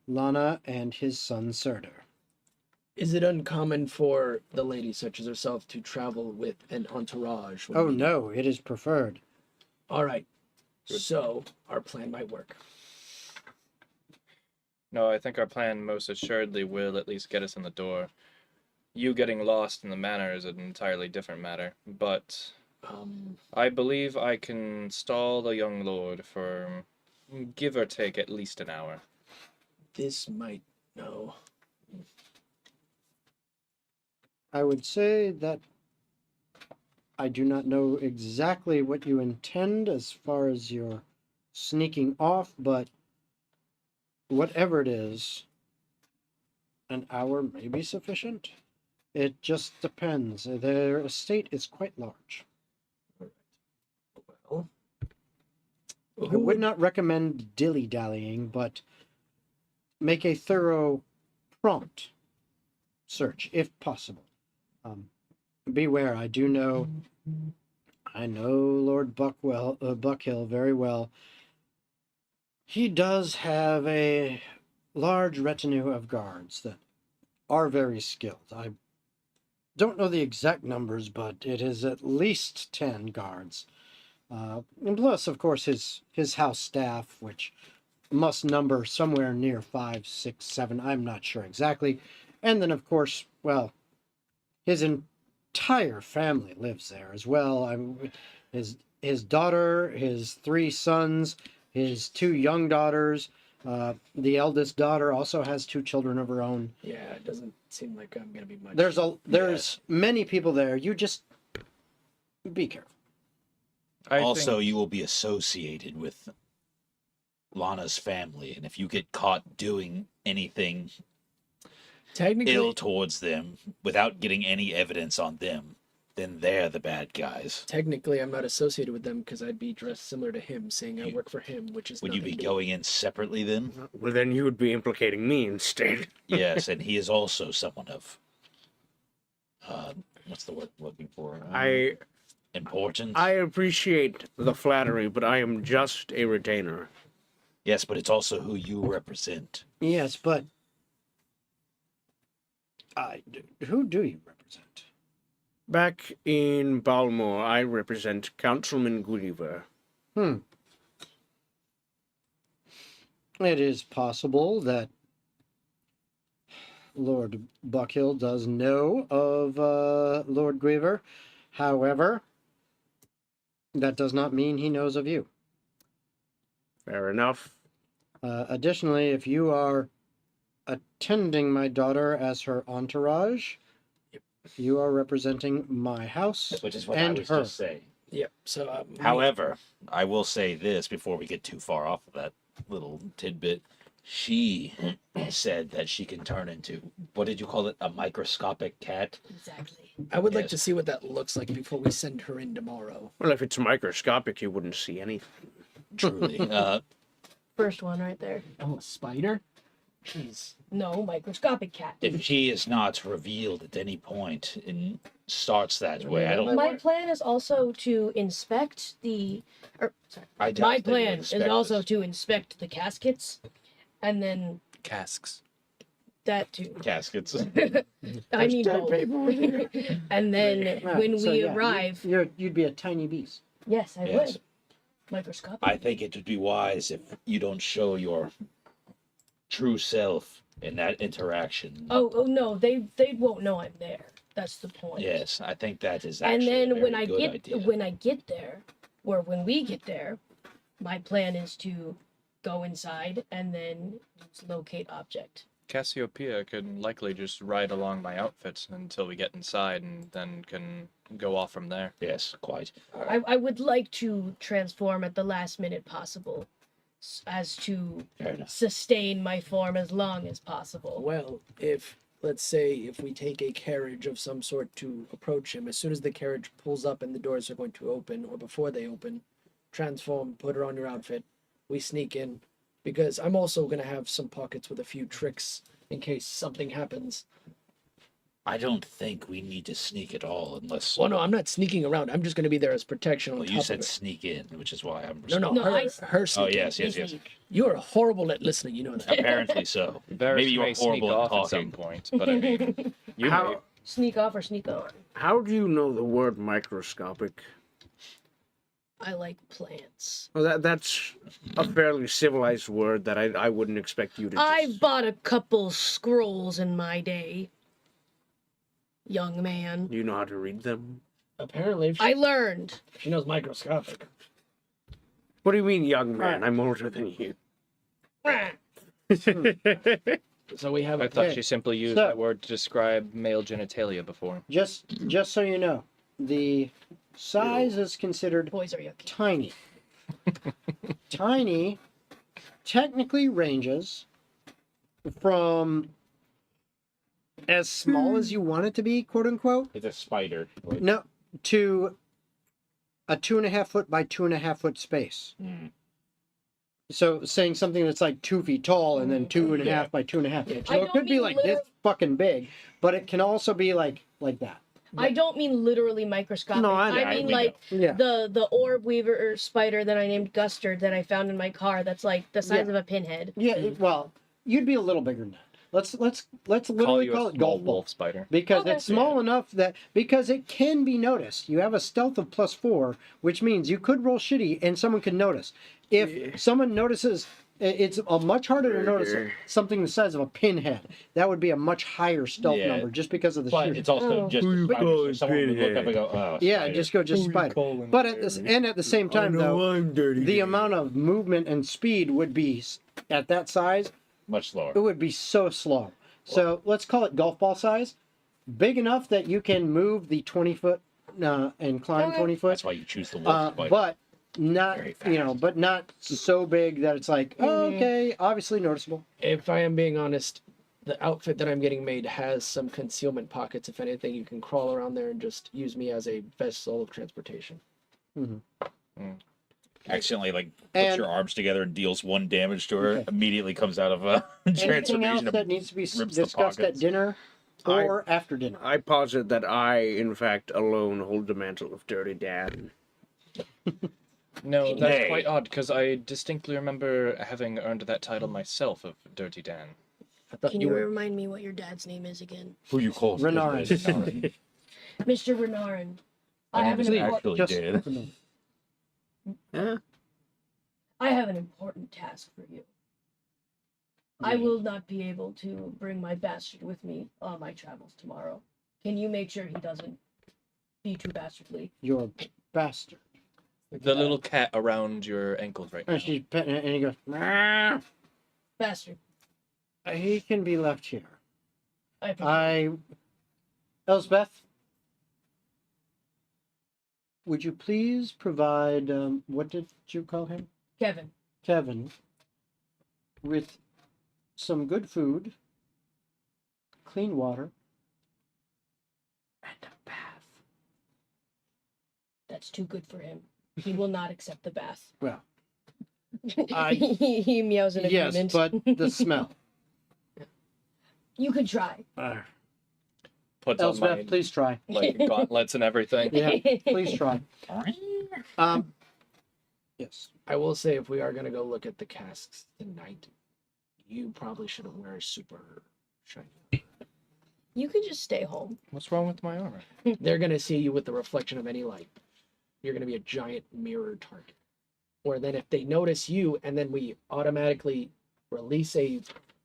Lana and his son Surtur. Is it uncommon for the lady such as herself to travel with an entourage? when Oh meeting? no, it is preferred. All right. So our plan might work. no, I think our plan most assuredly will at least get us in the door. You getting lost in the manor is an entirely different matter, but I believe I can stall the young lord for give or take at least an hour. This might no. I would say that I do not know exactly what you intend as far as your sneaking off, but whatever it is, an hour may be sufficient. It just depends. Their estate is quite large. Well, I would not recommend dilly-dallying, but make a thorough, prompt search, if possible. Beware, I know Lord Buckhill very well. He does have a large retinue of guards that are very skilled. I don't know the exact numbers, but it is at least 10 guards. And plus, of course, his house staff, which must number somewhere near 5, 6, 7. I'm not sure exactly. And then, of course, well, his entire family lives there as well. His daughter, his 3 sons, his 2 young daughters. The eldest daughter also has 2 children of her own. Yeah, it doesn't seem like I'm gonna be much. There's many people there. You just be careful. Also, you will be associated with Lana's family, and if you get caught doing anything technically ill towards them without getting any evidence on them, then they're the bad guys. Technically, I'm not associated with them because I'd be dressed similar to him, saying I work for him, which is. Would you be nothing to going in separately then? Well, then you would be implicating me instead. Yes, and he is also someone of what's the word I'm looking for? Important. I appreciate the flattery, but I am just a retainer. Yes, but it's also who you represent. Yes, but who do you represent? Back in Balmore, I represent Councilman Gulliver. It is possible that Lord Buckhill does know of Lord Griever. However, that does not mean he knows of you. Fair enough. Additionally, if you are attending my daughter as her entourage, you are representing my house Which is what and I was her. just saying. Yep. So. However, I will say this before we get too far off of that little tidbit. She said that she can turn into, what did you call it? A microscopic cat? Exactly. I would like Yes. to see what that looks like before we send her in tomorrow. Well, if it's microscopic, you wouldn't see anything. Truly. First one right there. Oh, a spider? Jeez. No, microscopic cat. If she is not revealed at any point and starts that way, I don't. My plan is also to inspect the. I doubt My they will plan is expect also us. to inspect the caskets, and then Casks. that too. Caskets. I mean both. And then Right, when so we yeah, arrive, you'd be a tiny beast. yes, I Yes. would. Microscopic. I think it would be wise if you don't show your true self in that interaction. Oh no, they won't know I'm there. That's the point. Yes, I think that is And actually a then very when I good get idea. when I get there, or when we get there, my plan is to go inside and then locate object. Cassiopeia could likely just ride along my outfit until we get inside and then can go off from there. Yes, quite. I would like to transform at the last minute possible, as to Fair enough. sustain my form as long as possible. Well, let's say if we take a carriage of some sort to approach him, as soon as the carriage pulls up and the doors are going to open, or before they open, transform, put her on your outfit, we sneak in, because I'm also going to have some pockets with a few tricks in case something happens. I don't think we need to sneak at all unless. Well, no, I'm not sneaking around. I'm just going to be there as protection on Well, top you of said it. sneak in, which is why I'm. No, No, her Oh sneaking. yes, yes, yes. You are horrible at listening, you know that. Apparently so. Varys Maybe you may are sneak horrible at off at talking. some point, but I mean, you How- may. Sneak off or sneak on. How do you know the word microscopic? I like plants. Well, that's a fairly civilized word that I wouldn't expect you to. I've bought a couple scrolls in my day, young man. Do you know how to read them? Apparently, if I learned. she knows microscopic. What do you mean, young man? I'm older than you. So we have I a thought Okay, she simply used so- that word to describe male genitalia before. Just so you know, the size is considered Boys are yucky. tiny. Tiny technically ranges from as small as you want it to be, quote unquote, It's a spider. no, to a 2.5 foot by 2.5 foot space. So saying something that's like 2 feet tall and then 2.5 by 2.5. I So it don't could be mean like this literal- fucking big, but it can also be like that. I don't mean literally microscopic. No, I I mean we like Yeah. the orb weaver spider that I named Gustard that I found in my car. That's like the size Yeah. of a pinhead. Yeah, well, you'd be a little bigger than that. Let's Call literally you call a it small golf ball. wolf spider. Because Okay. it's small enough that because it can be noticed. You have a stealth of +4, which means you could roll shitty and someone could notice. If someone notices It's a much harder to notice Okay. something the size of a pinhead. That would be a much higher stealth Yeah. number just because of the But sheer. it's also Oh. just Who a you spider, so calling someone would look up and pinhead? go, oh, Yeah, spider. just go just spider. But at the same time though, I'm dirty. the amount of movement and speed would be at that size. Much slower. It would be so slow. So let's call it golf ball size, big enough that you can move the 20-foot and climb Okay. 20 foot. That's why you choose the wolf. But not Very but not so big that it's like okay, obviously noticeable. If I am being honest, the outfit that I'm getting made has some concealment pockets. If anything, you can crawl around there and just use me as a vessel of transportation. Accidentally, like, puts And- your arms together and deals 1 damage to her. Okay. Immediately comes out of a Anything else transformation. that needs to be rips the discussed at pockets. dinner or after dinner? I posit that I, in fact, alone hold the mantle of Dirty Dan. No, that's Nay. quite odd because I distinctly remember having earned that title myself of Dirty Dan. I thought Can you you were. remind me what your dad's name is again? Who you call Renard. Renard. Mr. Renarin. My I name have is an actually Just- Dan. Huh? I have an important task for you. I will not be able to bring my bastard with me on my travels tomorrow. Can you make sure he doesn't be too bastardly? You're a bastard. The little cat around your ankles right now. And she's petting it, and he goes, "Meow." Bastard. He can be left here. I appreciate Elsbeth, would you please provide, what did you call him? Kevin. Kevin, with some good food, clean water, and a bath. That's too good for him. He will not accept the bath. Well, I- he meows in yes, agreement. but the smell. You could try. Puts on my Elsbeth, please try. like gauntlets and everything. Yeah, please try. Yes. I will say, if we are going to go look at the casks tonight, you probably shouldn't wear super shiny. You could just stay home. What's wrong with my armor? They're going to see you with the reflection of any light. You're going to be a giant mirror target. Or then if they notice you and then we automatically release a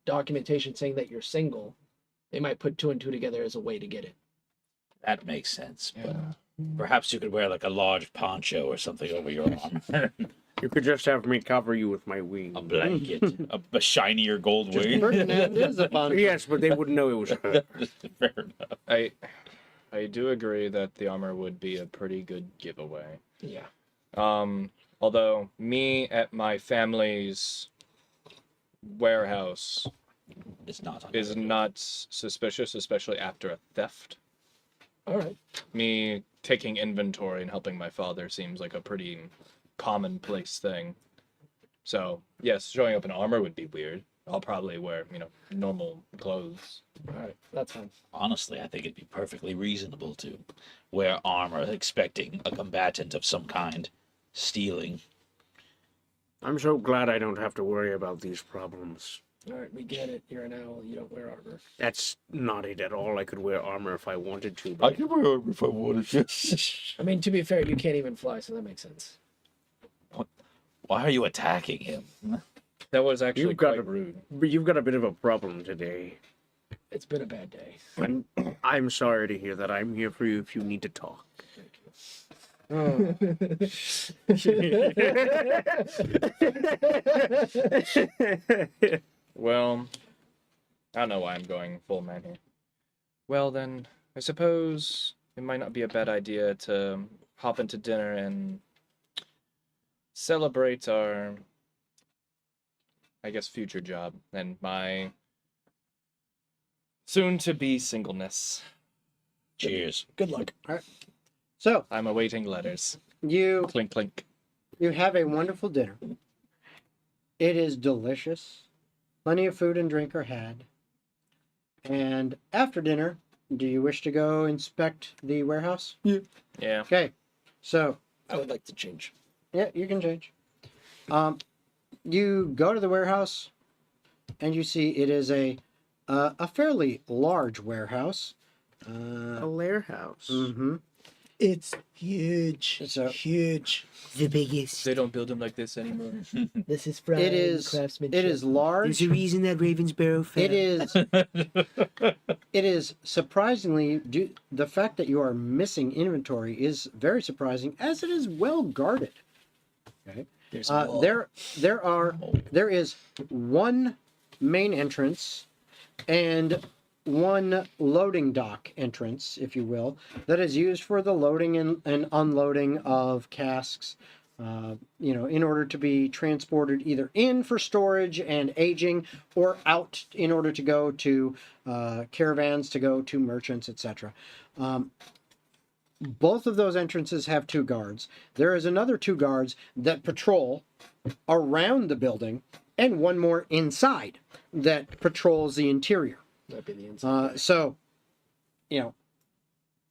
documentation saying that you're single, they might put 2 and 2 together as a way to get it. That makes sense. But Yeah. perhaps you could wear like a large poncho or something over your arm. You could just have me cover you with my wings. A blanket. a shinier gold wing. Ferdinand is a poncho. Yes, but they wouldn't know it was her. Fair enough. I do agree that the armor would be a pretty good giveaway. Yeah. Although me at my family's warehouse It's not. is not suspicious, especially after a theft. All right. Me taking inventory and helping my father seems like a pretty commonplace thing. So, yes, showing up in armor would be weird. I'll probably wear, normal clothes. All right. That's fine. Honestly, I think it'd be perfectly reasonable to wear armor expecting a combatant of some kind stealing. I'm so glad I don't have to worry about these problems. All right. We get it. You're an owl. You don't wear armor. That's not it at all. I could wear armor if I wanted to. But could wear armor if I wanted to. I mean, to be fair, you can't even fly, so that makes sense. Why are you attacking him? That was actually You've got quite a- rude. But you've got a bit of a problem today. It's been a bad day. And I'm sorry to hear that. I'm here for you if you need to talk. Well, I don't know why I'm going full man here. Well, then, I suppose it might not be a bad idea to hop into dinner and celebrate our, I guess, future job and my soon-to-be singleness. Cheers. Good luck. So I'm awaiting letters. you Clink, clink. have a wonderful dinner. It is delicious. Plenty of food and drink are had. And after dinner, do you wish to go inspect the warehouse? Yeah. Okay. So I would like to change. yeah, you can change. You go to the warehouse, and you see it is a fairly large warehouse. A lair house. Mm-hmm. It's huge. So- Huge. The biggest. They don't build them like this anymore. This is fried It is. craftsmanship. It is large. There's a reason that Ravensborough fell. It is. It is surprisingly. The fact that you are missing inventory is very surprising, as it is well guarded. Okay. There's a wall. There is one main entrance and one loading dock entrance, if you will, that is used for the loading and unloading of casks, in order to be transported either in for storage and aging or out in order to go to caravans, to go to merchants, etc. Both of those entrances have 2 guards. There is another 2 guards that patrol around the building, and one more inside that patrols the interior. That'd be the inside. So,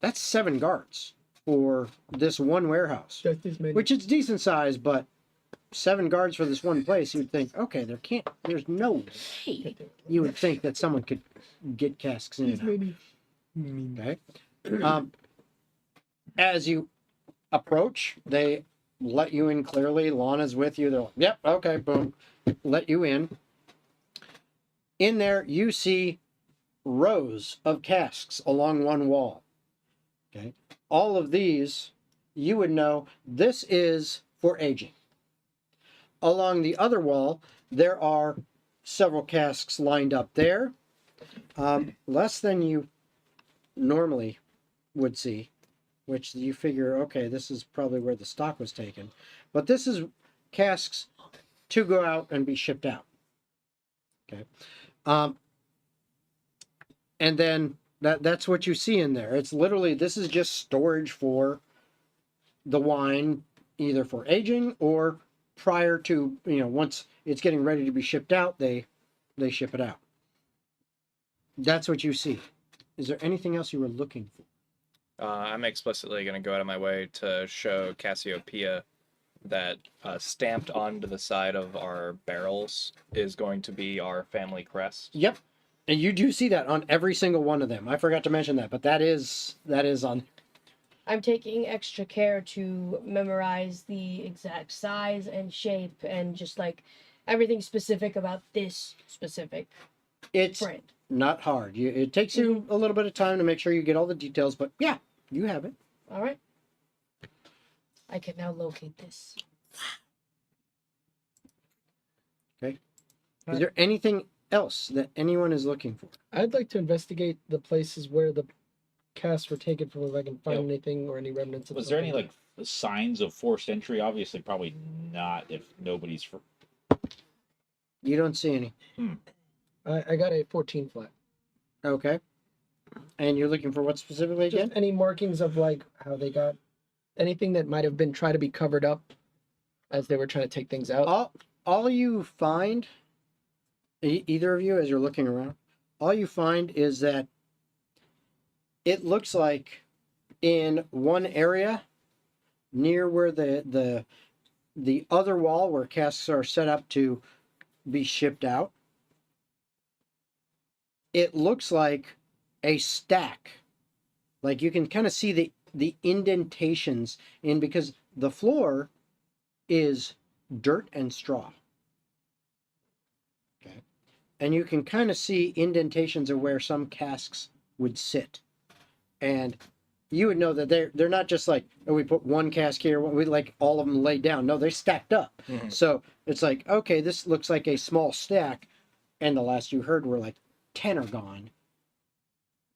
that's 7 guards for this one warehouse, Just as many. which is decent size, but 7 guards for this one place, you'd think, okay, there's no way you would think that someone could get casks in and out. Okay. As you approach, they let you in clearly. Lana's with you. They're like, yep, okay, boom. Let you in. In there, you see rows of casks along one wall. Okay. All of these, you would know this is for aging. Along the other wall, there are several casks lined up there. Less than you normally would see, which you figure, okay, this is probably where the stock was taken. But this is casks to go out and be shipped out. Okay. And then that's what you see in there. It's literally, this is just storage for the wine, either for aging or prior to, once it's getting ready to be shipped out, they ship it out. That's what you see. Is there anything else you were looking for? I'm explicitly going to go out of my way to show Cassiopeia that stamped onto the side of our barrels is going to be our family crest. Yep. And you do see that on every single one of them. I forgot to mention that, but that is on. I'm taking extra care to memorize the exact size and shape and just like everything specific about this specific It's print. not hard. It takes you a little bit of time to make sure you get all the details, but yeah, you have it. All right. I can now locate this. Okay. Is there anything else that anyone is looking for? I'd like to investigate the places where the casts were taken from, if I can find Yep. anything or any remnants of Was there something. any signs of forced entry? Obviously, probably not if nobody's. You don't see any. I got a 14 flat. Okay. And you're looking for what specifically Just again? any markings of like how they got anything that might have been trying to be covered up as they were trying to take things out. All you find, either of you, as you're looking around, all you find is that it looks like in one area near where the other wall where casks are set up to be shipped out, it looks like a stack. Like you can kind of see the indentations in, because the floor is dirt and straw. Okay. And you can kind of see indentations of where some casks would sit. And you would know that they're not just like, oh, we put one cask here, we like all of them laid down. No, they stacked up. Mhm. So it's like, okay, this looks like a small stack, and the last you heard were like 10 are gone.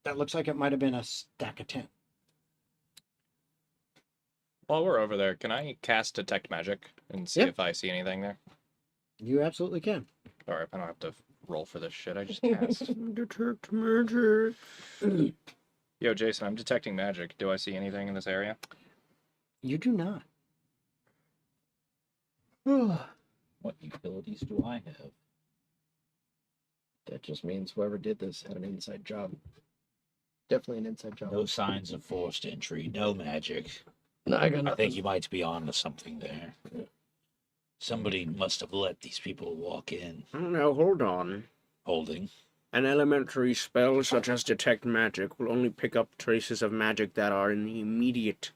That looks like it might have been a stack of 10. While we're over there, can I cast Detect Magic and see Yep. if I see anything there? You absolutely can. Or I don't have to roll for this shit, I just cast. Detect magic. Yo, Jason, I'm detecting magic. Do I see anything in this area? You do not. What utilities do I have? That just means whoever did this had an inside job. Definitely an inside job. No signs of forced entry. No magic. No, I got I nothing. think you might be on to something there. Somebody must have let these people walk in Now hold on. holding. An elementary spell such as Detect Magic will only pick up traces of magic that are in the immediate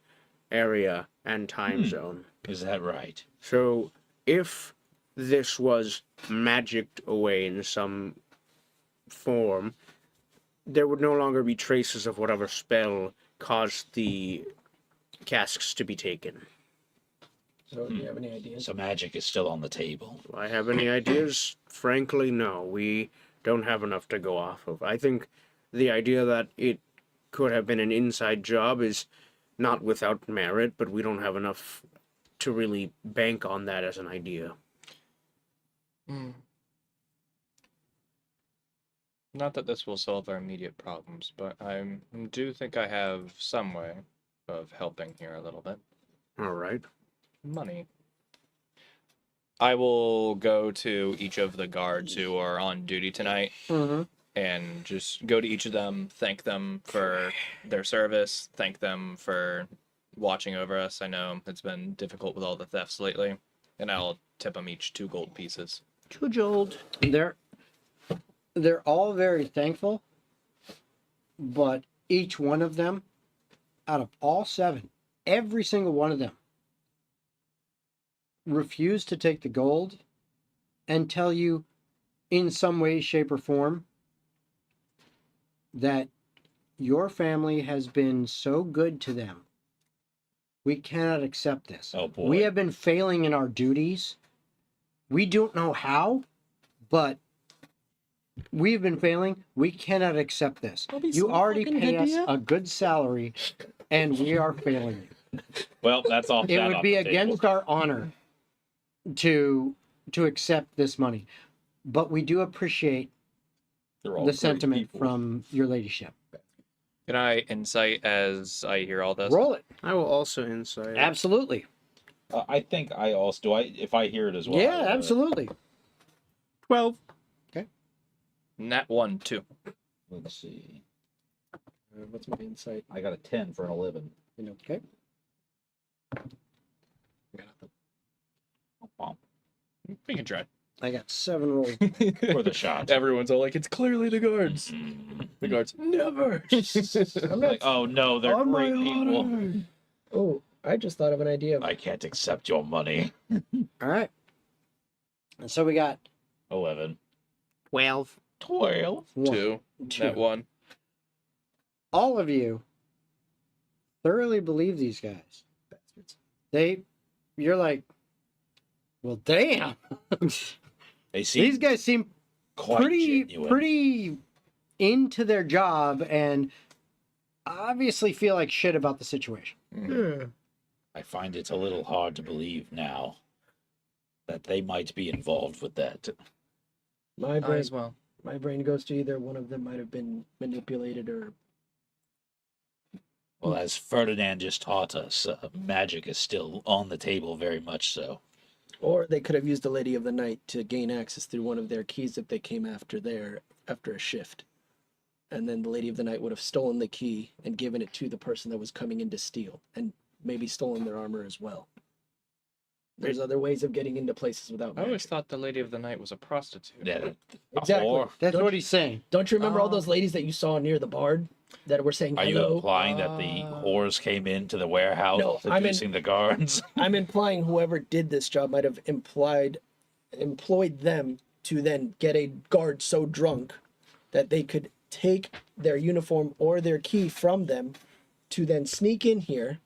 area and time zone. Is that right? So if this was magicked away in some form, there would no longer be traces of whatever spell caused the casks to be taken. So, do you have any ideas? So magic is still on the table. Do I have any ideas? Frankly, no. We don't have enough to go off of. I think the idea that it could have been an inside job is not without merit, but we don't have enough to really bank on that as an idea. Not that this will solve our immediate problems, but I do think I have some way of helping here a little bit. All right. Money. I will go to each of the guards who are on duty tonight and just go to each of them, thank them for their service, thank them for watching over us. I know it's been difficult with all the thefts lately, and I'll tip them each 2 gold pieces. 2 gold. They're all very thankful, but each one of them, out of all 7, every single one of them refuse to take the gold and tell you in some way, shape, or form that your family has been so good to them. We cannot accept this. Oh, boy. We have been failing in our duties. We don't know how, but we've been failing. We cannot accept this. You already pay us a good salary, and we are failing you. Well, that's all. It would be against our honor to accept this money, but we do appreciate the sentiment from your ladyship. Can I insight as I hear all this? Roll it. I will also insight. Absolutely. I think I also do. If I hear it as well. Yeah, absolutely. 12. Nat 1, 2. Let's see. What's my insight? I got a 10 for an 11. Okay. We can try. I got 7 rolls. For the shot. Everyone's all like, it's clearly the guards. The guards, never. I'm like, oh no, they're On my great people. honor. Oh, I just thought of an idea. I can't accept your money. All right. And so we got 11. 12. 12. 2. Nat 1. all of you thoroughly believe these guys. You're like, well, damn. They seem These guys seem quite genuine. pretty into their job and obviously feel like shit about the situation. Yeah. I find it a little hard to believe now that they might be involved with that. My brain, as well. my brain goes to either one of them might have been manipulated or Well, as Ferdinand just taught us, magic is still on the table, very much so. or they could have used the Lady of the Night to gain access through one of their keys if they came after a shift. And then the Lady of the Night would have stolen the key and given it to the person that was coming in to steal, and maybe stolen their armor as well. There's other ways of getting into places without I always magic. thought the Lady of the Night was a prostitute. Yeah, Exactly. Or That's Don't what you- he's saying. Don't you remember all those ladies that you saw near the bard that were saying are you hello? implying that the whores came into the warehouse, No, I'm in- seducing the guards? I'm implying whoever did this job might have employed them to then get a guard so drunk that they could take their uniform or their key from them to then sneak in here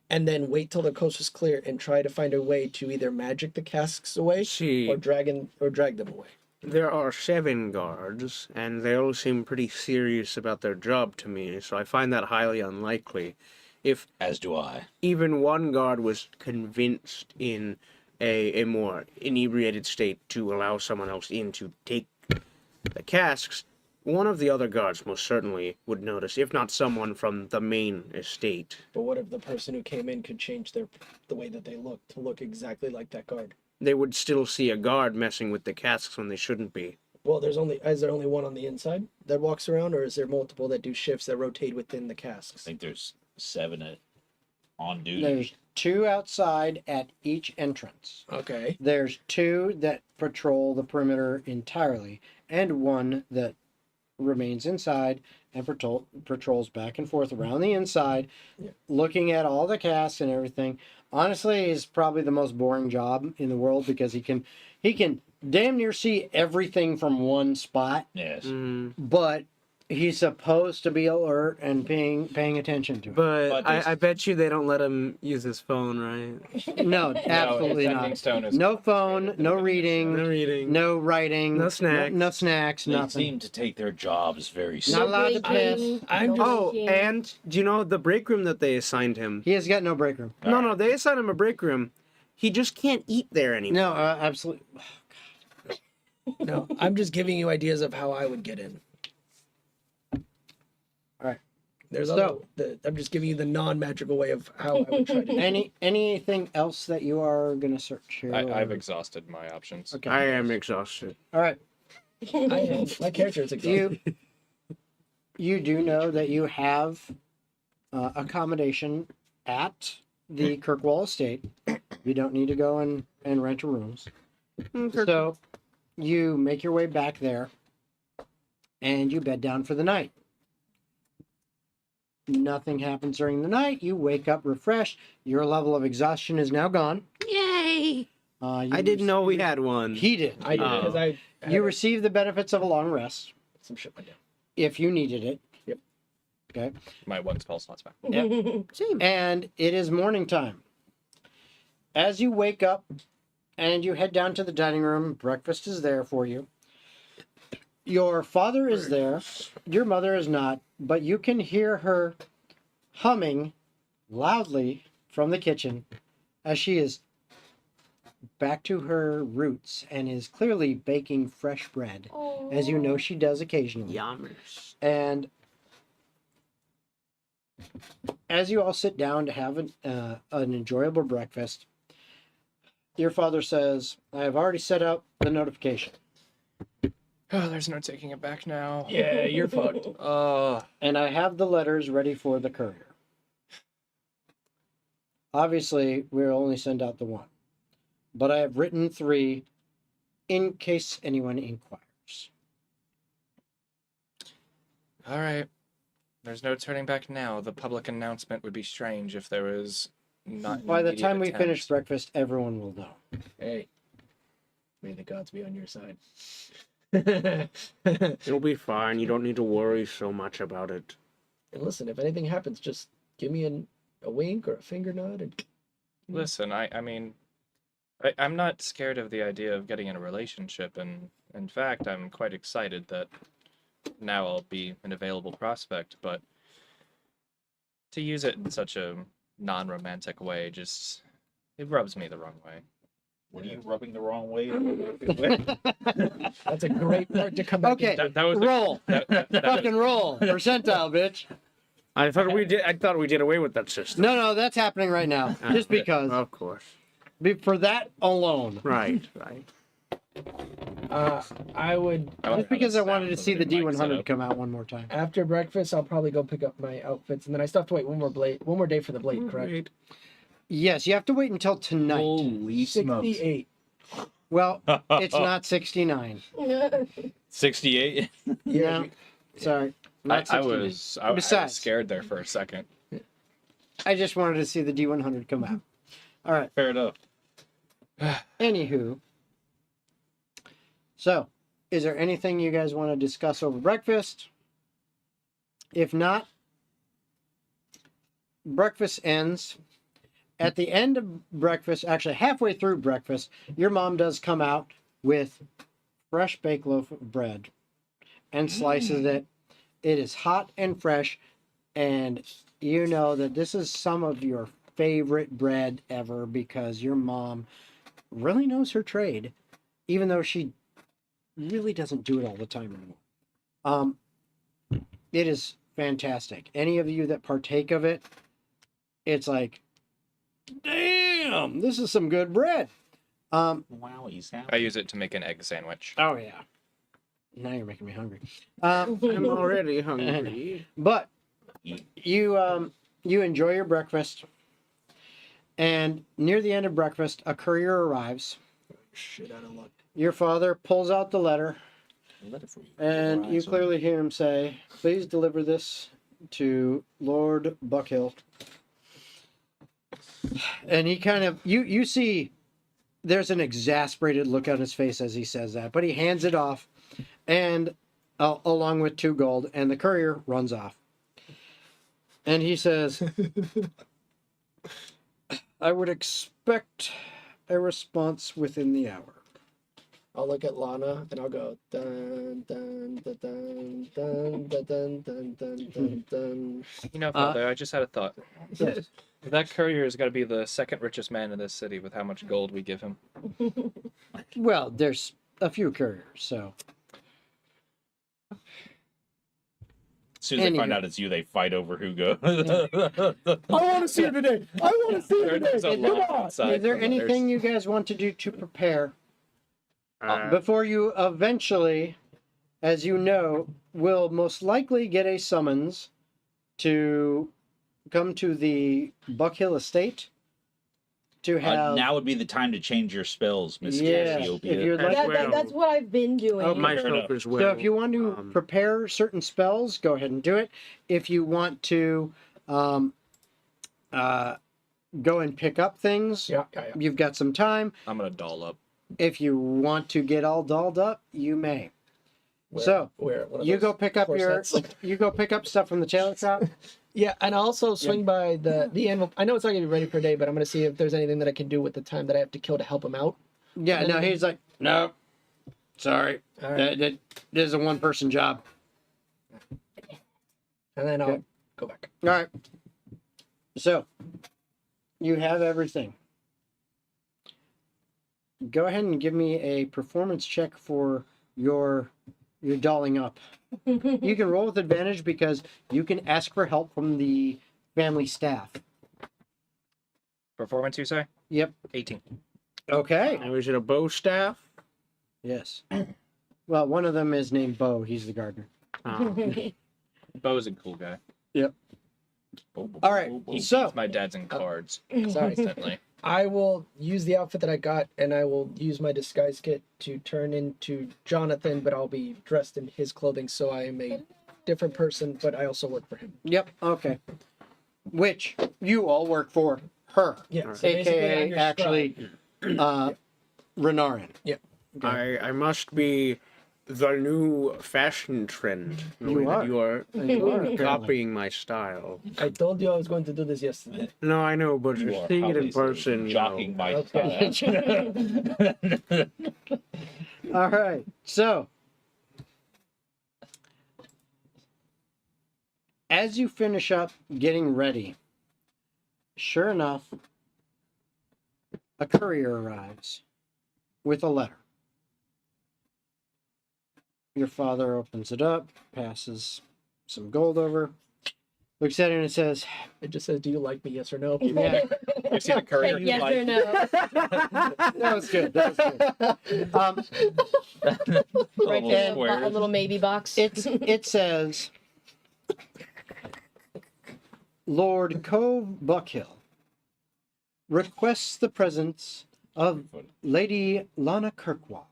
and then wait till the coast was clear and try to find a way to either magic the casks away See, or drag them away. there are 7 guards, and they all seem pretty serious about their job to me, so I find that highly unlikely. If As do I. even one guard was convinced in a more inebriated state to allow someone else in to take the casks, one of the other guards most certainly would notice, if not someone from the main estate. But what if the person who came in could change the way that they look to look exactly like that guard? They would still see a guard messing with the casks when they shouldn't be. Well, is there only one on the inside that walks around, or is there multiple that do shifts that rotate within the I casks? think there's 7 on duty. There's 2 outside at each entrance. Okay. There's 2 that patrol the perimeter entirely, and 1 that remains inside and patrols back and forth around the inside, looking at all the casts and everything. Honestly, is probably the most boring job in the world because he can damn near see everything from one spot, Yes. but he's supposed to be alert and paying attention to it. But there's- I bet you they don't let him use his phone, right? No, absolutely no, not. Stone is No phone, no reading, No reading. no writing, No snacks. no snacks, They nothing. seem to take their jobs very Not seriously. allowed to piss. I'm no just- Oh, drinking. and do you know the break room that they assigned him? He has got no break room. No, they assigned him a break room. He just can't eat there anymore. No, absolutely. No, I'm just giving you ideas of how I would get in. Alright. There's So- I'm just giving you the non-magical way of how I would try to. Anything else that you are gonna search here? I've exhausted my options. Okay. I am exhausted. All right. My character is exhausted. You do know that you have accommodation at the Kirkwall estate. You don't need to go and rent rooms. So you make your way back there and you bed down for the night. Nothing happens during the night. You wake up refreshed. Your level of exhaustion is now gone. Yay! I didn't know we had one. He did. I did because I had You receive the benefits of a long rest some shit went down. if you needed it. Yep. Okay. My one spell slot's back. Same. And it is morning time. As you wake up and you head down to the dining room, breakfast is there for you. Your father is there, your mother is not, but you can hear her humming loudly from the kitchen as she is back to her roots and is clearly baking fresh bread, as you know she does occasionally. Yummers. And as you all sit down to have an enjoyable breakfast, your father says, I have already set out the notification. Oh, there's no taking it back now. Yeah, you're fucked. And I have the letters ready for the courier. Obviously, we'll only send out the one. But I have written 3 in case anyone inquires. All right. There's no turning back now. The public announcement would be strange if there was not. an By the immediate time we attempt. finish breakfast, everyone will know. Hey, may the gods be on your side. It'll be fine. You don't need to worry so much about it. And listen, if anything happens, just give me a wink or a finger nod. And Listen, I mean, I'm not scared of the idea of getting in a relationship, and in fact, I'm quite excited that now I'll be an available prospect, but to use it in such a non-romantic way just it rubs me the wrong way. What are you rubbing the wrong way? that's a great part to come back. Okay. into. That was Roll. that was- Fucking roll. Percentile, bitch. I thought we did away with that system. No, that's happening right now. Just because. Of course. For that alone. Right. I would Just because I wanted to see the D100 D100 come out one more time. after breakfast. I'll probably go pick up my outfits, and then I still have to wait one more day for the blade. Correct? Right. Yes, you have to wait until tonight. Holy smokes. 68. Well, it's not 69. 68? Yeah. Sorry. Not I 69. was Besides. scared there for a second. I just wanted to see the D100 come out. All right. Fair enough. Anywho. So, is there anything you guys want to discuss over breakfast? If not, breakfast ends. At the end of breakfast, actually halfway through breakfast, your mom does come out with fresh baked loaf of bread and slices it. It is hot and fresh, and you know that this is some of your favorite bread ever because your mom really knows her trade, even though she really doesn't do it all the time anymore. It is fantastic. Any of you that partake of it, it's like, damn, this is some good bread. Wow, he's I use it to make an egg sandwich. Oh yeah. Now you're making me hungry. I'm already hungry. But you enjoy your breakfast, and near the end of breakfast, a courier arrives. Shit out of luck. Your father pulls out the letter Letter for you. And you clearly hear him say, "Please deliver this to Lord Buckhill." And he kind of, you see, there's an exasperated look on his face as he says that, but he hands it off, and along with 2 gold, and the courier runs off. And he says, "I would expect a response within the hour." I'll look at Lana and I'll go dun dun dun dun dun dun dun dun dun dun dun. You know, Father, I just had a thought. Yes. That courier has got to be the second richest man in this city with how much gold we give him. Well, there's a few couriers, so. As soon as they find Anywho. out it's you, they fight over who goes. I want to see her today. I want to see her today. There's a Come lot on. outside Is there from others. anything you guys want to do to prepare Uh, before you eventually, as you know, will most likely get a summons to come to the Buckhill estate to have. Now would be the time to change your spells, Miss Yeah, Cassiopeia. if you'd like. Well, That's what I've been doing. Okay. myself as well. So if you want to um, prepare certain spells, go ahead and do it. If you want to go and pick up things, Yeah. you've got some time. I'm gonna doll up. If you want to get all dolled up, you may. Where- So where? One of you those go pick up corsets? you go pick up stuff from the tailor shop. Yeah, and I'll also swing by the animal. I know it's not gonna be ready per day, but I'm gonna see if there's anything that I can do with the time that I have to kill to help him out. Yeah, no, he's like, no, sorry, All right. that is a 1-person job. And then I'll Okay. go back. All right. So you have everything. Go ahead and give me a performance check for your dolling up. You can roll with advantage because you can ask for help from the family staff. Performance, you say? Yep. 18. Okay. now, is it a bow staff? Yes. Well, one of them is named Bo. He's the gardener. Bo's a cool guy. All right. He So beats my dad's in cards Sorry. instantly. I will use the outfit that I got, and I will use my disguise kit to turn into Jonathan, but I'll be dressed in his clothing, so I am a different person, but I also work for him. Yep. Okay. Which you all work for her, Yeah. So basically, I'm aka your actually, Renarin. I must be the new fashion trend. You are. You are You are, apparently. copying my style. scribe. I told you I was going to do this yesterday. No, I know, but You just are seeing it in probably person, Jockeying my Okay. style. All right. So, as you finish up getting ready, sure enough, a courier arrives with a letter. Your father opens it up, passes some gold over, looks at it and says, It just says, "Do you like me? Yes or no?" "Yeah, You see the courier? Yes like, or no? that was good. That was good." Right Little there, squares. a little maybe box. It says, Lord Cove Buckhill requests the presence of Lady Lanna Kirkwall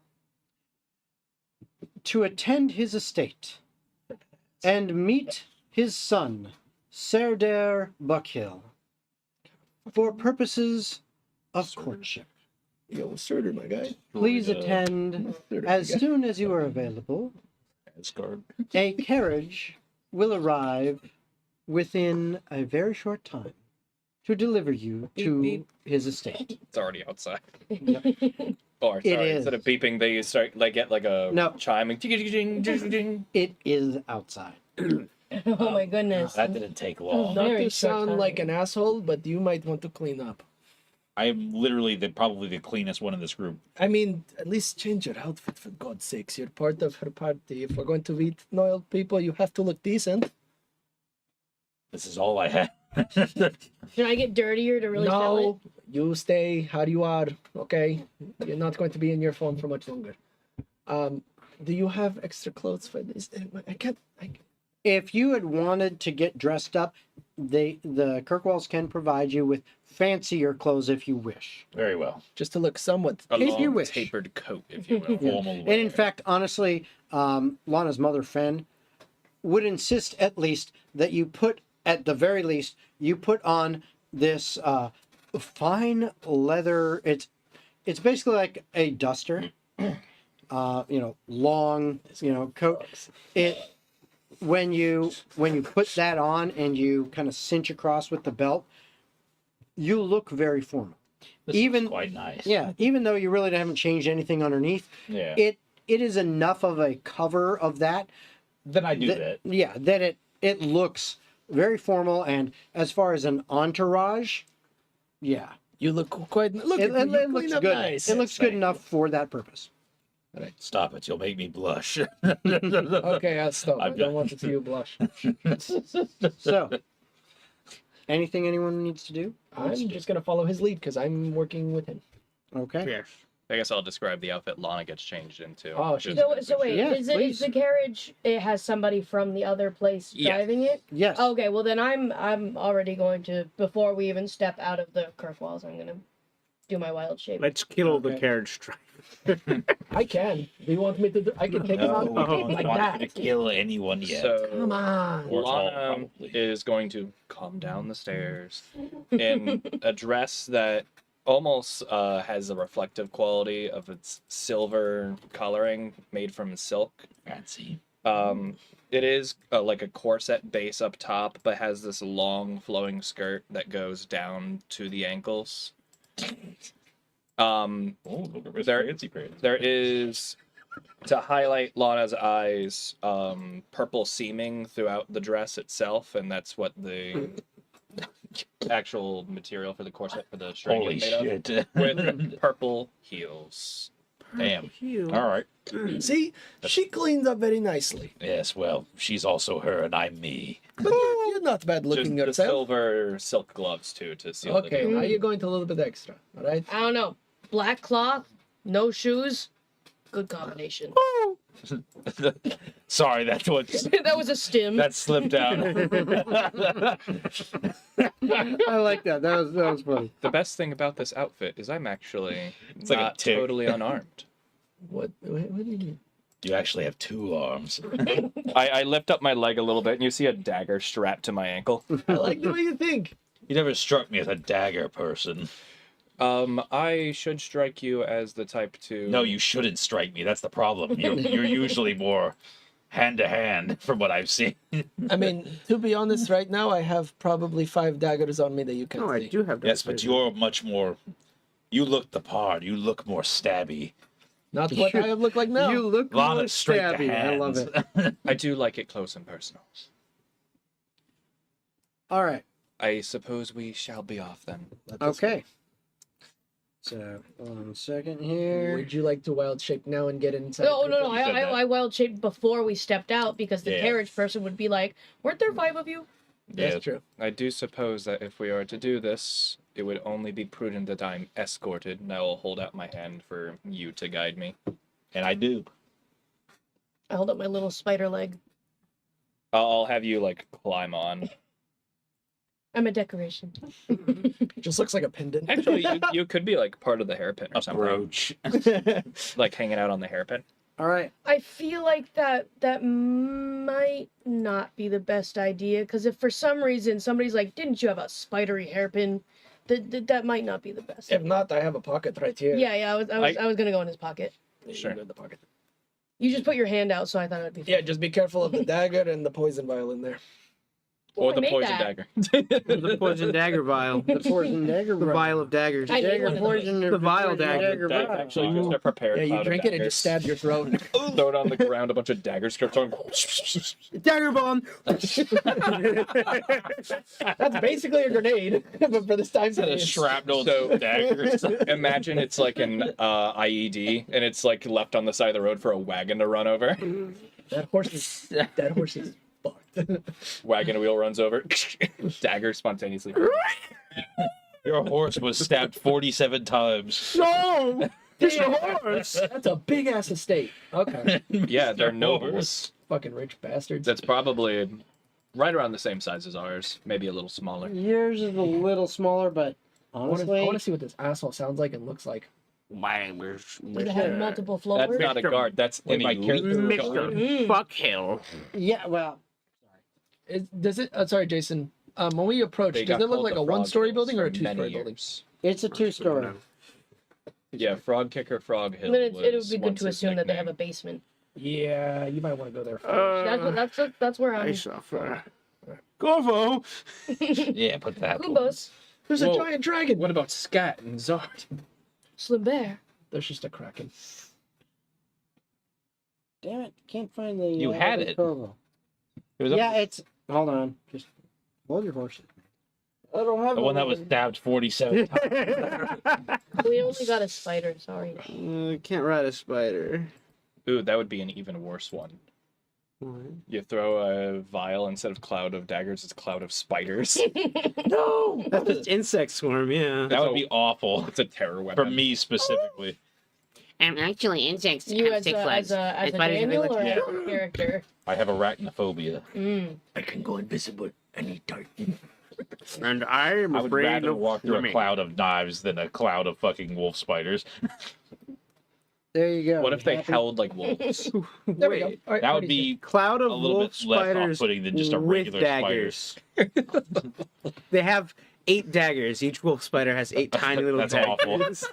to attend his estate and meet his son, Serdar Buckhill, for purposes of courtship. Yo, Surtur, my guy. Please attend as soon as you are available. Asgard. A carriage will arrive within a very short time to deliver you to his estate. It's already outside. Yep. Or It sorry, is. instead of beeping, they start like get like a No. chiming. Ding. It is outside. Oh my goodness. That didn't take long. Not Very to short sound time. like an asshole, but you might want to clean up. I am literally probably the cleanest one in this group. I mean, at least change your outfit for God's sakes. You're part of her party. If we're going to meet loyal people, you have to look decent. This is all I have. Should I get dirtier to really sell it? No, you stay how you are, okay? You're not going to be in your form for much longer. Do you have extra clothes for this? I can't. If you had wanted to get dressed up, the Kirkwalls can provide you with fancier clothes if you wish. Very well. Just to look somewhat. A If you long wish. tapered coat, if you will. Formal And in fact, honestly, Lana's mother, Fen, would insist at least that you put, at the very least, you put on this fine leather. It's basically like a duster, long, coat. It when you put that on and you kind of cinch across with the belt, you look very formal. this even- looks quite nice. Yeah, even though you really haven't changed anything underneath, Yeah. it is enough of a cover of that. Then I do that. Yeah, that it looks very formal, and as far as an entourage, yeah, You look quite. Look, it at you, you looks clean up good. nice. It looks good enough for that purpose. Stop it. You'll make me blush. Okay, I'll stop. I I've don't got- want to see you blush. So, anything anyone needs to do? I'm just gonna follow his lead because I'm working with him. Okay. Yes. I guess I'll describe the outfit Lana gets changed into. Oh, just- So wait, Yeah, is please. the carriage? It has somebody from the other place Yeah. driving it. Yes. Okay, well then I'm already going to, before we even step out of the Kirkwalls, I'm gonna do my wild shape. Let's kill the Okay. carriage driver. I can. Do you want me to? I can take him No, out we don't like want that. to kill anyone yet. So Come on. Or tall, Lana probably. is going to come down the stairs in a dress that almost has a reflective quality of its silver coloring made from silk. Fancy. It is like a corset base up top, but has this long flowing skirt that goes down to the ankles. Oh, look at this There- fancy pants. There is, to highlight Lana's eyes, purple seaming throughout the dress itself, and that's what the actual material for the corset for the string Holy is made of. shit. With purple heels. Damn. All right. See, she cleans up very nicely. Yes, well, she's also her and I'm me. But you're not bad Just looking the yourself. silver silk gloves too to seal the Okay, deal. now you're going to a little bit extra. All right. I don't know. Black cloth, no shoes, good combination. Sorry, that's what That was a stim. that slipped out. I like that. That was funny. The best thing about this outfit is I'm actually It's like a not tick. totally unarmed. What do you mean? You actually have two arms. I lift up my leg a little bit and you see a dagger strapped to my ankle. I like the way you think. You never struck me as a dagger person. I should strike you as the type to. No, you shouldn't strike me. That's the problem. You're usually more hand to hand from what I've seen. I mean, to be honest, right now I have probably 5 daggers on me that you can't No, I see. do have that. Yes, but you're much more. You look the part. You look more stabby. Not what I look like now. You look more Lana straight to stabby. I love hands. it. I do like it close and personal. All right. I suppose we shall be off then. Okay. So, 1 second here. Would you like to wild shape now and get inside? No. You said that. I wild shaped before we stepped out because the Yeah. carriage person would be like, "Weren't there 5 of you?" That's Yeah. true. I do suppose that if we are to do this, it would only be prudent that I'm escorted, and I will hold out my hand for you to guide me. And I do. I hold up my little spider leg. I'll have you like climb on. I'm a decoration. Just looks like a pendant. Actually, you could be like part of the hairpin or something, Approach. like hanging out on the hairpin. All right. I feel like that might not be the best idea because if for some reason somebody's like, "Didn't you have a spidery hairpin?" That might not be the best. If not, I have a pocket right here. Yeah. I was gonna go in his pocket. You Sure. go in the pocket. You just put your hand out, so I thought it would be. Yeah, just be careful of the dagger and the poison vial in there. Oh, Or I the made poison that. dagger. The poison dagger vial. The poison dagger. The vial of daggers. I need Dagger one of those. poison. The vial dagger. That's vial. actually just a prepared Yeah, you cloud of drink it and daggers. just stab your throat. Throw it on the ground, a bunch of dagger scripts on. Dagger bomb. That's basically a grenade, but for this time Instead of period. shrapnel So- daggers. Imagine it's like an IED, and it's like left on the side of the road for a wagon to run over. That horse is fucked. Wagon wheel runs over. Dagger spontaneously. Your horse was stabbed 47 times. No. It's a horse. That's a big ass estate. Okay. Yeah, they're nobles. Fucking rich bastards. That's probably right around the same size as ours, maybe a little smaller. Yours is a little smaller, but I want honestly, to see what this asshole sounds like and looks like. Does it have multiple floors? That's not a guard. That's in my character. Mr. Fuckhill. yeah, well, Does it? Sorry, Jason. When we approach, They does got it look called like the a Frog one-story Hills building or a for many two-story building? years. it's a 2-story. Yeah, Frog Kicker, Frog Hill. Then it would was be good once to his assume that they have a nickname. basement. Yeah, you might want to go there first. That's where I'm. I suffer. Corvo! Yeah, put that. Kubos, There's Whoa. a giant dragon. What about Scat and Zard? Slim Bear. There's just a kraken. Damn it, can't find the. You had the it. Corvo. It was up- Yeah, it's. Hold on, just hold your horses. I don't have the one that was stabbed 47 times. We only got a spider. Sorry. Can't ride a spider. Ooh, that would be an even worse one. You throw a vial instead of cloud of daggers, it's cloud of spiders. No! That's just insect swarm, yeah. That would be awful It's a terror weapon. for me specifically. Actually, insects You have as 6 a, legs. as a spiders have Daniel eight or legs. as a character? I have arachnophobia. I can go invisible anytime. And I am I would afraid rather of walk through a swimming. cloud of knives than a cloud of fucking wolf spiders. There you go. What if they Happy- howled like wolves? There we go. All right, That would party's be Cloud of a little wolf bit less spiders off-putting than just a with regular daggers. They have 8 daggers. Each wolf spider has 8 tiny little That's daggers. awful.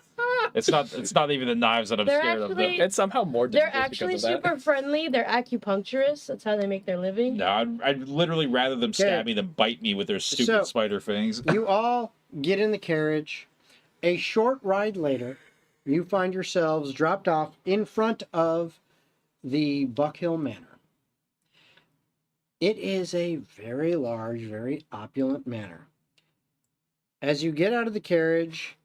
It's not even the knives that I'm They're scared of. actually- It's somehow more They're dangerous actually because of that. super friendly. They're acupuncturists. That's how they make their living. No, I'd literally rather them stab me than bite me with their stupid So- spider fangs. You all get in the carriage. A short ride later, you find yourselves dropped off in front of the Buckhill Manor. It is a very large, very opulent manor. As you get out of the carriage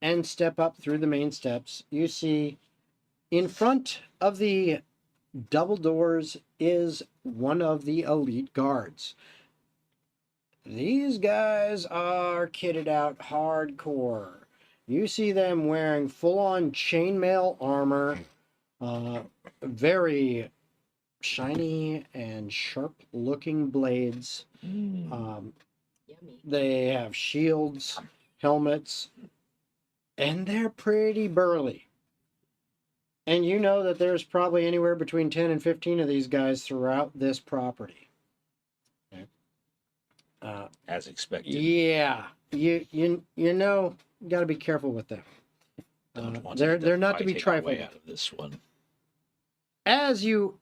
and step up through the main steps, you see in front of the double doors is one of the elite guards. These guys are kitted out hardcore. You see them wearing full-on chainmail armor, very shiny and sharp-looking blades. Yummy. They have shields, helmets, and they're pretty burly. And you know that there's probably anywhere between 10 and 15 of these guys throughout this property. Okay. As expected. Yeah, you know, you got to be careful with them. Don't want to They're get them not to be fighting our trifled way with. out of this one. As you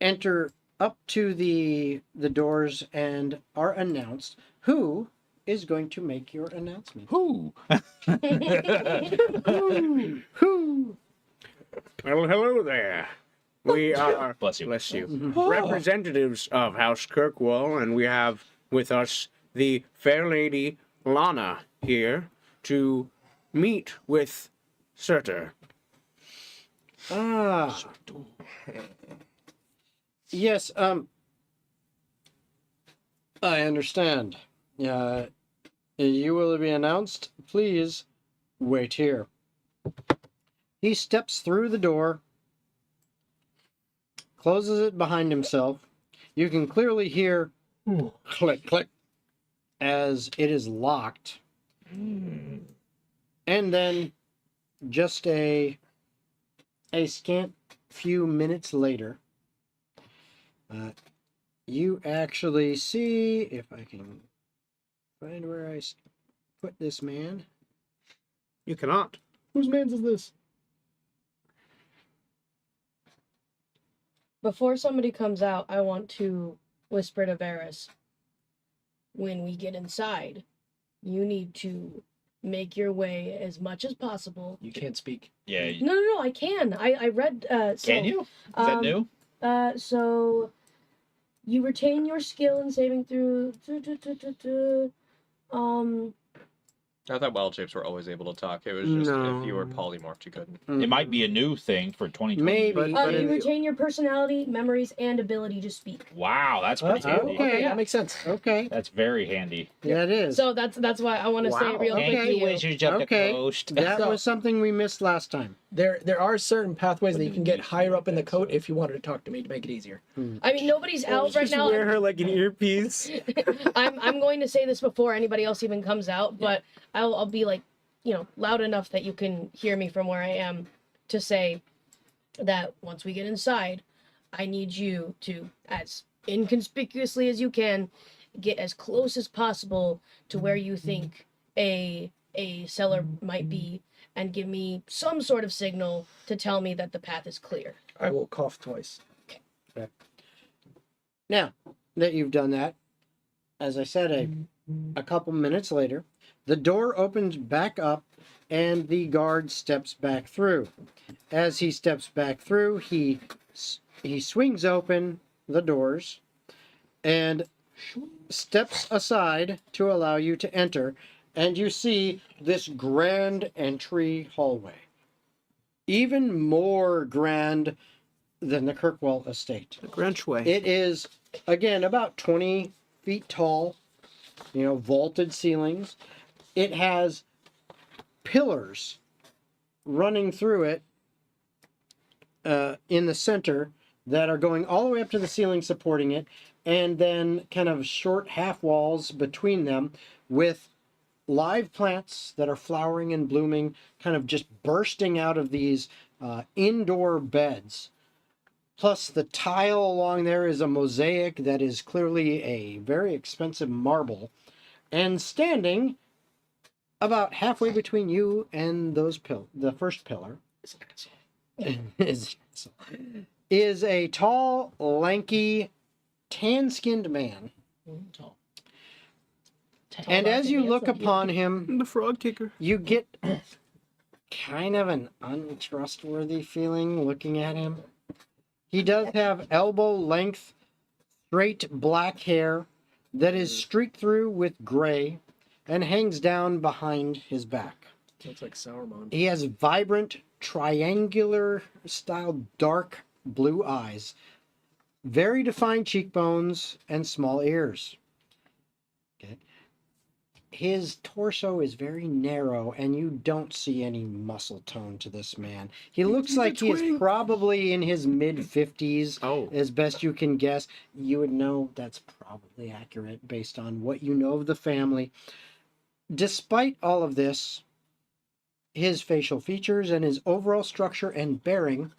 enter up to the doors and are announced, who is going to make your announcement? Who? Who? Well, hello there. We are, Bless you. bless you, representatives of House Kirkwall, and we have with us the fair lady Lanna here to meet with Surtur. Ah. Yes, I understand. You will be announced. Please wait here. He steps through the door, closes it behind himself. You can clearly hear click, click as it is locked. And then just a scant few minutes later, you actually see, if I can find where I put this man. You cannot. Whose man's is this? Before somebody comes out, I want to whisper to Varys. When we get inside, you need to make your way as much as possible. You can't speak. Yeah. No, I can. I read. Can you? Is that new? So you retain your skill in saving through. I thought wild shapes were always able to talk. It was just No. if you were polymorphed, you couldn't. It might be a new thing for 2020. Maybe. But You in- retain your personality, memories, and ability to speak. Wow, that's pretty That's handy. okay. That makes sense. Okay. That's very handy. Yeah, it is. So that's why I want to say Wow. real quick to you. Wizards of Okay. the Coast. That So- was something we missed last time. There are certain pathways that you can get higher up in the coat if you wanted to talk to me to make it easier. I mean, nobody's out right Just now. wear her like an earpiece. I'm going to say this before anybody else even comes out, but I'll be like, loud enough that you can hear me from where I am to say that once we get inside, I need you to, as inconspicuously as you can, get as close as possible to where you think a cellar might be, and give me some sort of signal to tell me that the path is clear. I will cough twice. Now that you've done that, as I said, a couple minutes later, the door opens back up and the guard steps back through. As he steps back through, he swings open the doors and steps aside to allow you to enter, and you see this grand entry hallway. Even more grand than the Kirkwall estate. The Grinchway. It is, again, about 20 feet tall, vaulted ceilings. It has pillars running through it in the center that are going all the way up to the ceiling supporting it, and then kind of short half walls between them with live plants that are flowering and blooming, kind of just bursting out of these indoor beds. Plus, the tile along there is a mosaic that is clearly a very expensive marble. And standing about halfway between you and the first pillar is a tall, lanky, tan-skinned man. And as you look upon him, The frog kicker. you get kind of an untrustworthy feeling looking at him. He does have elbow-length, straight black hair that is streaked through with gray and hangs down behind his back. Looks like Sauron. He has vibrant, triangular-style dark blue eyes, very defined cheekbones, and small ears. Okay. His torso is very narrow, and you don't see any muscle tone to this man. He looks like he is probably in his mid-50s, Oh. as best you can guess. You would know that's probably accurate based on what you know of the family. Despite all of this, his facial features and his overall structure and bearing,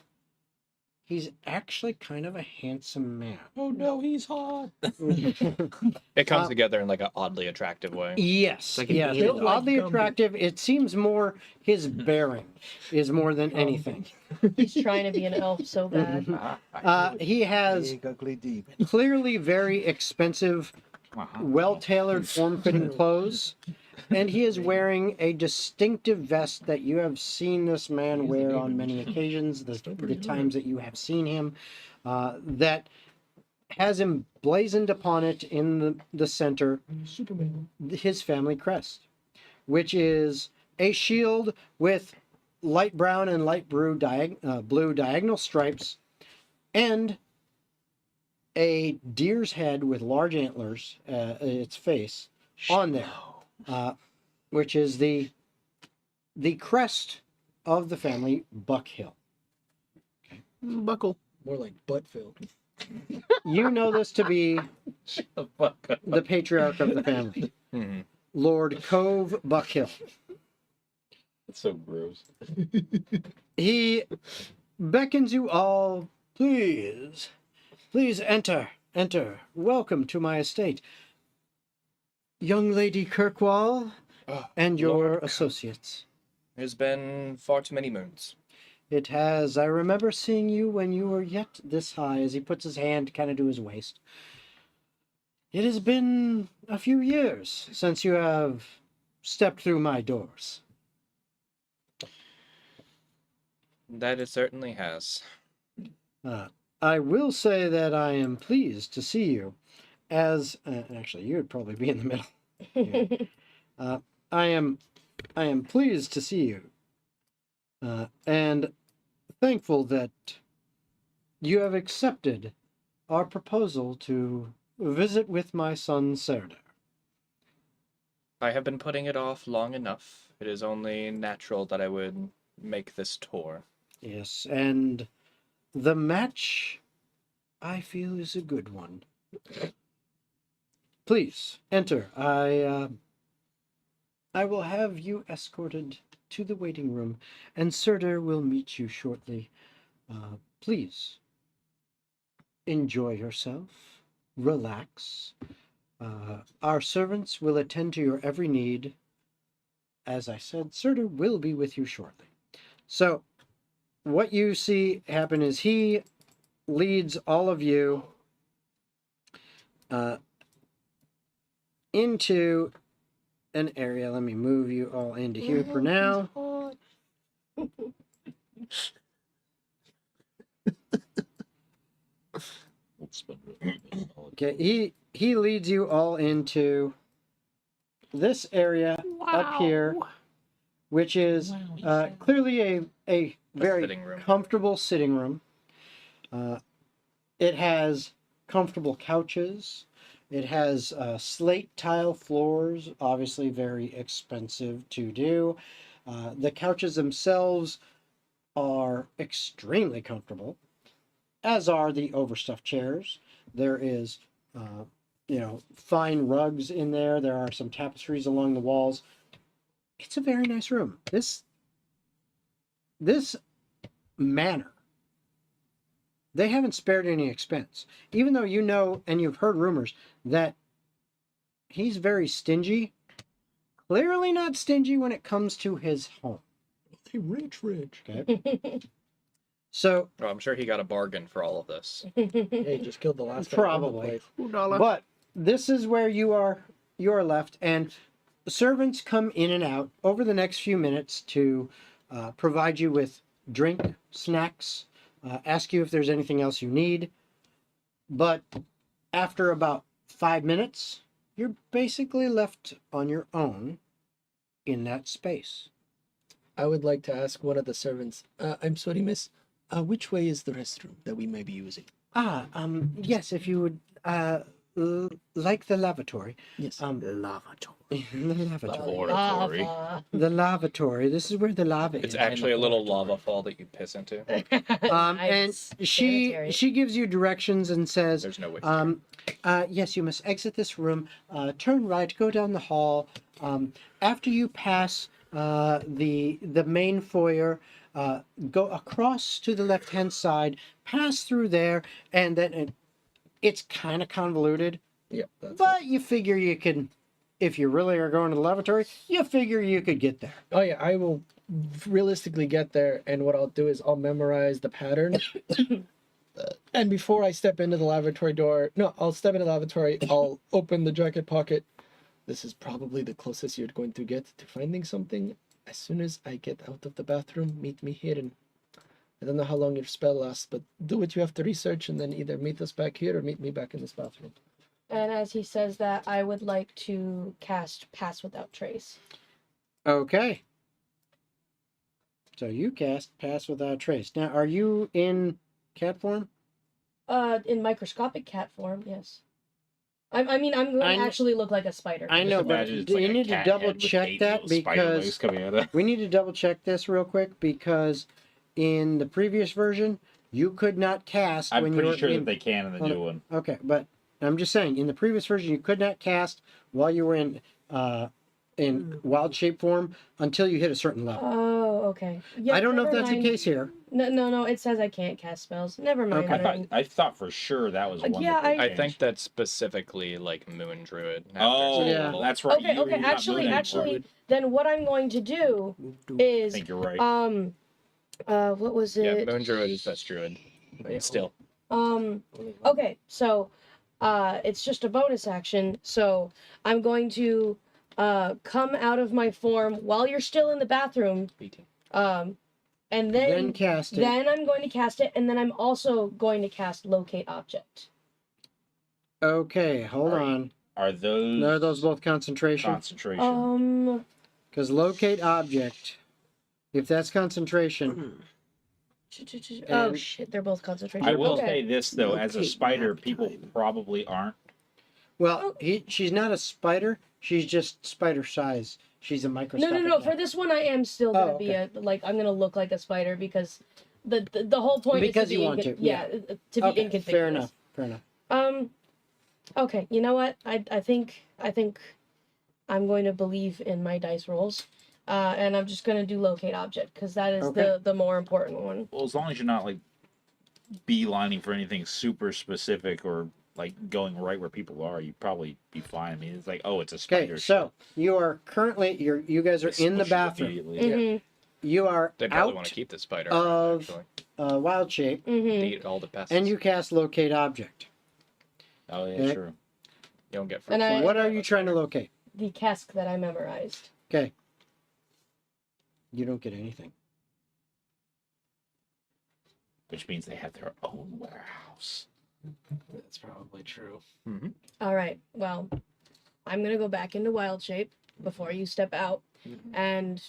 he's actually kind of a handsome man. Oh no, he's hot. It comes together in like an oddly attractive way. Yes, Like an yes. alien. It's oddly attractive. It seems more his bearing is more than anything. He's trying to be an elf so bad. He has Big, ugly demon. clearly very expensive, well-tailored, form-fitting clothes, and he is wearing a distinctive vest that you have seen this man wear on many occasions, the times that you have seen him, that has emblazoned upon it in the center his family crest, which is a shield with light brown and light blue diagonal stripes, and a deer's head with large antlers, its face, on there, which is the crest of the family, Buck Hill. Buckle. More like butt filled. You know this to be The fuck up. the patriarch of the family, Mhm. Lord Cove Buckhill. That's so gross. He beckons you all, please enter. Welcome to my estate. Young Lady Kirkwall and your Lord associates. There's been far too many moons. It has. I remember seeing you when you were yet this high, as he puts his hand kind of to his waist. It has been a few years since you have stepped through my doors. That it certainly has. I will say that I am pleased to see you, as actually you would probably be in the middle. Yeah. I am pleased to see you, and thankful that you have accepted our proposal to visit with my son Serdar. I have been putting it off long enough. It is only natural that I would make this tour. Yes, and the match, I feel, is a good one. Please enter. I will have you escorted to the waiting room, and Surtur will meet you shortly. Please enjoy yourself, relax. Our servants will attend to your every need. As I said, Surtur will be with you shortly. So, what you see happen is he leads all of you into an area. Let me move you all into here for now. Okay, he leads you all into this area up here, which is clearly a very sitting room. comfortable sitting room. It has comfortable couches. It has slate tile floors, obviously very expensive to do. The couches themselves are extremely comfortable, as are the overstuffed chairs. There is, fine rugs in there. There are some tapestries along the walls. It's a very nice room. This manor, they haven't spared any expense. Even though you know and you've heard rumors that he's very stingy, clearly not stingy when it comes to his home. Hey, rich. Okay. So, Oh, I'm sure he got a bargain for all of this. Hey, just killed the last guy. probably. $2. But this is where you are left, and servants come in and out over the next few minutes to provide you with drink, snacks, ask you if there's anything else you need. But after about 5 minutes, you're basically left on your own in that space. I would like to ask one of the servants. I'm sorry, miss. Which way is the restroom that we may be using? Yes, if you would like the lavatory. Yes. The lavatory. The lavatory. This is where the lava It's is. actually a little lava fall that you piss into. And she Sanitary. gives you directions and says, There's no way. yes, you must exit this room, turn right, go down the hall. After you pass the main foyer, go across to the left-hand side, pass through there, and then it's kind of convoluted. Yep. But you figure you can, if you really are going to the lavatory, you figure you could get there. Oh yeah, I will realistically get there, and what I'll do is I'll memorize the pattern. And before I step into the lavatory door, I'll step into the lavatory, I'll open the jacket pocket. This is probably the closest you're going to get to finding something. As soon as I get out of the bathroom, meet me here, and I don't know how long your spell lasts, but do what you have to research, and then either meet us back here or meet me back in this bathroom. And as he says that, I would like to cast Pass Without Trace. Okay. So you cast Pass Without Trace. Now, are you in cat form? In microscopic cat form, yes. I mean, I'm going to actually look like a spider. I know, but Imagine it's like you a need to cat double head with check 8 that little spider legs because coming out of it. we need to double check this real quick because in the previous version you could not cast I'm when you pretty were sure in. that they can in the on new a- one. Okay, but I'm just saying in the previous version you could not cast while you were in wild shape form until you hit a certain level. Oh, okay. Yeah, I don't know if never that's mind. the case here. No. It says I can't cast spells. Never mind. Okay. I thought for sure that was one. Yeah, that they I changed. think that's specifically like Moon Druid. Oh, Yeah. Level. that's right. Okay, You're not actually, Moon anymore. then what I'm going to do I is, think you're right. what was Yeah, it? Moon Druid is best Druid. Still. Okay, so, it's just a bonus action, so I'm going to, come out of my form while you're still in the bathroom, and Then cast it. then I'm going to cast it, and then I'm also going to cast Locate Object. Okay, hold on. Are those? Are those both concentration? Concentration. Because locate object, if that's concentration, Oh And- shit, they're both concentration. I will okay. say this though, as a Locate spider, map people time. probably aren't. well, she's not a spider. She's just spider size. She's a No, microscopic. no, no. gnat. For this one, I am still gonna be a like. I'm gonna look like a spider because the whole point Because is to you be want to, yeah, to be Okay, inconspicuous. fair enough. Fair enough. Okay. You know what? I think I'm going to believe in my dice rolls, and I'm just gonna do locate object because that is Okay. the more important one. Well, as long as you're not like beelining for anything super specific or like going right where people are, you'd probably be fine. I mean, it's like, oh, it's a spider. Okay, so you are currently you guys are in the bathroom. Mm-hmm. You are They probably out want to keep the spider of actually. wild shape, Mm-hmm. Eat all the pests. and you cast locate object. Oh yeah, Okay. sure. You don't get And fruit I- fly. What are you trying to locate? The cask that I memorized. Okay. You don't get anything. Which means they have their own warehouse. That's probably true. All right. Well, I'm gonna go back into wild shape before you step out, and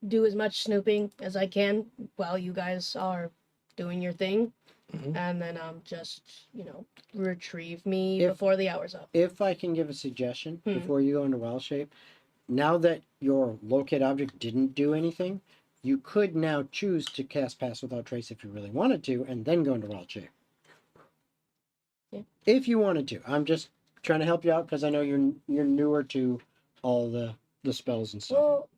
do as much snooping as I can while you guys are doing your thing, Mhm. and then just retrieve me If- before the hour's up. If I can give a suggestion Hmm. before you go into wild shape, now that your locate object didn't do anything, you could now choose to cast Pass Without Trace if you really wanted to, and then go into wild shape. Yeah. If you wanted to, I'm just trying to help you out because I know you're newer to all the spells and stuff. Well,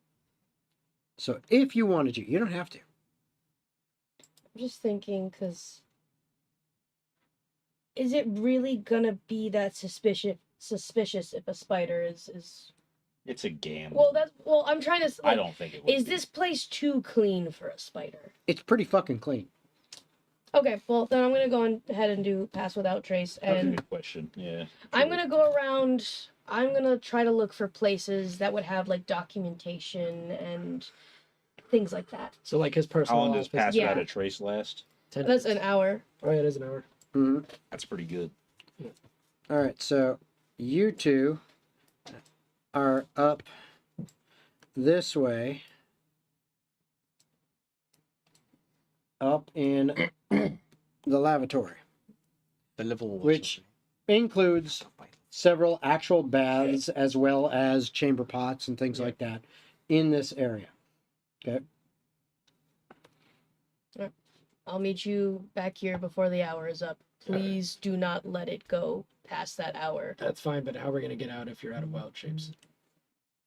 So if you wanted to, you don't have to. I'm just thinking because is it really gonna be that suspicious if a spider is? It's a gamble. Well, I'm trying to. I Like, don't think it would. is be. this place too clean for a spider? It's pretty fucking clean. Okay, well then I'm gonna go ahead and do pass without trace, That's a and good question. Yeah. I'm gonna go around. I'm gonna try to look for places that would have like documentation and things like that. So like his How personal long does office. Pass Yeah. Without a Trace last? 10 That's minutes. an hour. Oh yeah, it is an hour. hmm That's pretty good. All right, so you two are up this way, up in the lavatory, The level which includes several actual baths as well as chamber pots and things like that in this area. Okay. I'll meet you back here before the hour is up. Please do not let it go past that hour. That's fine, but how are we gonna get out if you're out of wild shapes?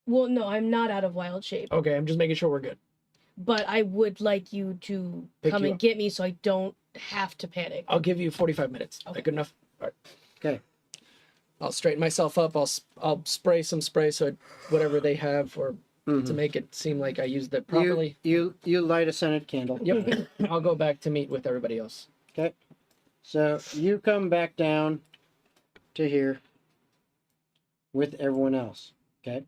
Well, no, I'm not out of wild shape, Okay, I'm just making sure we're good. but I would like you to Pick come you and up. get me so I don't have to panic. I'll give you 45 minutes. Okay. That good enough? All right. Okay. I'll straighten myself up. I'll spray some spray so whatever they have or to Mhm. make it seem like I used it properly. You light a scented candle. Yep. I'll go back to meet with everybody else. Okay. So you come back down to here with everyone else. Okay.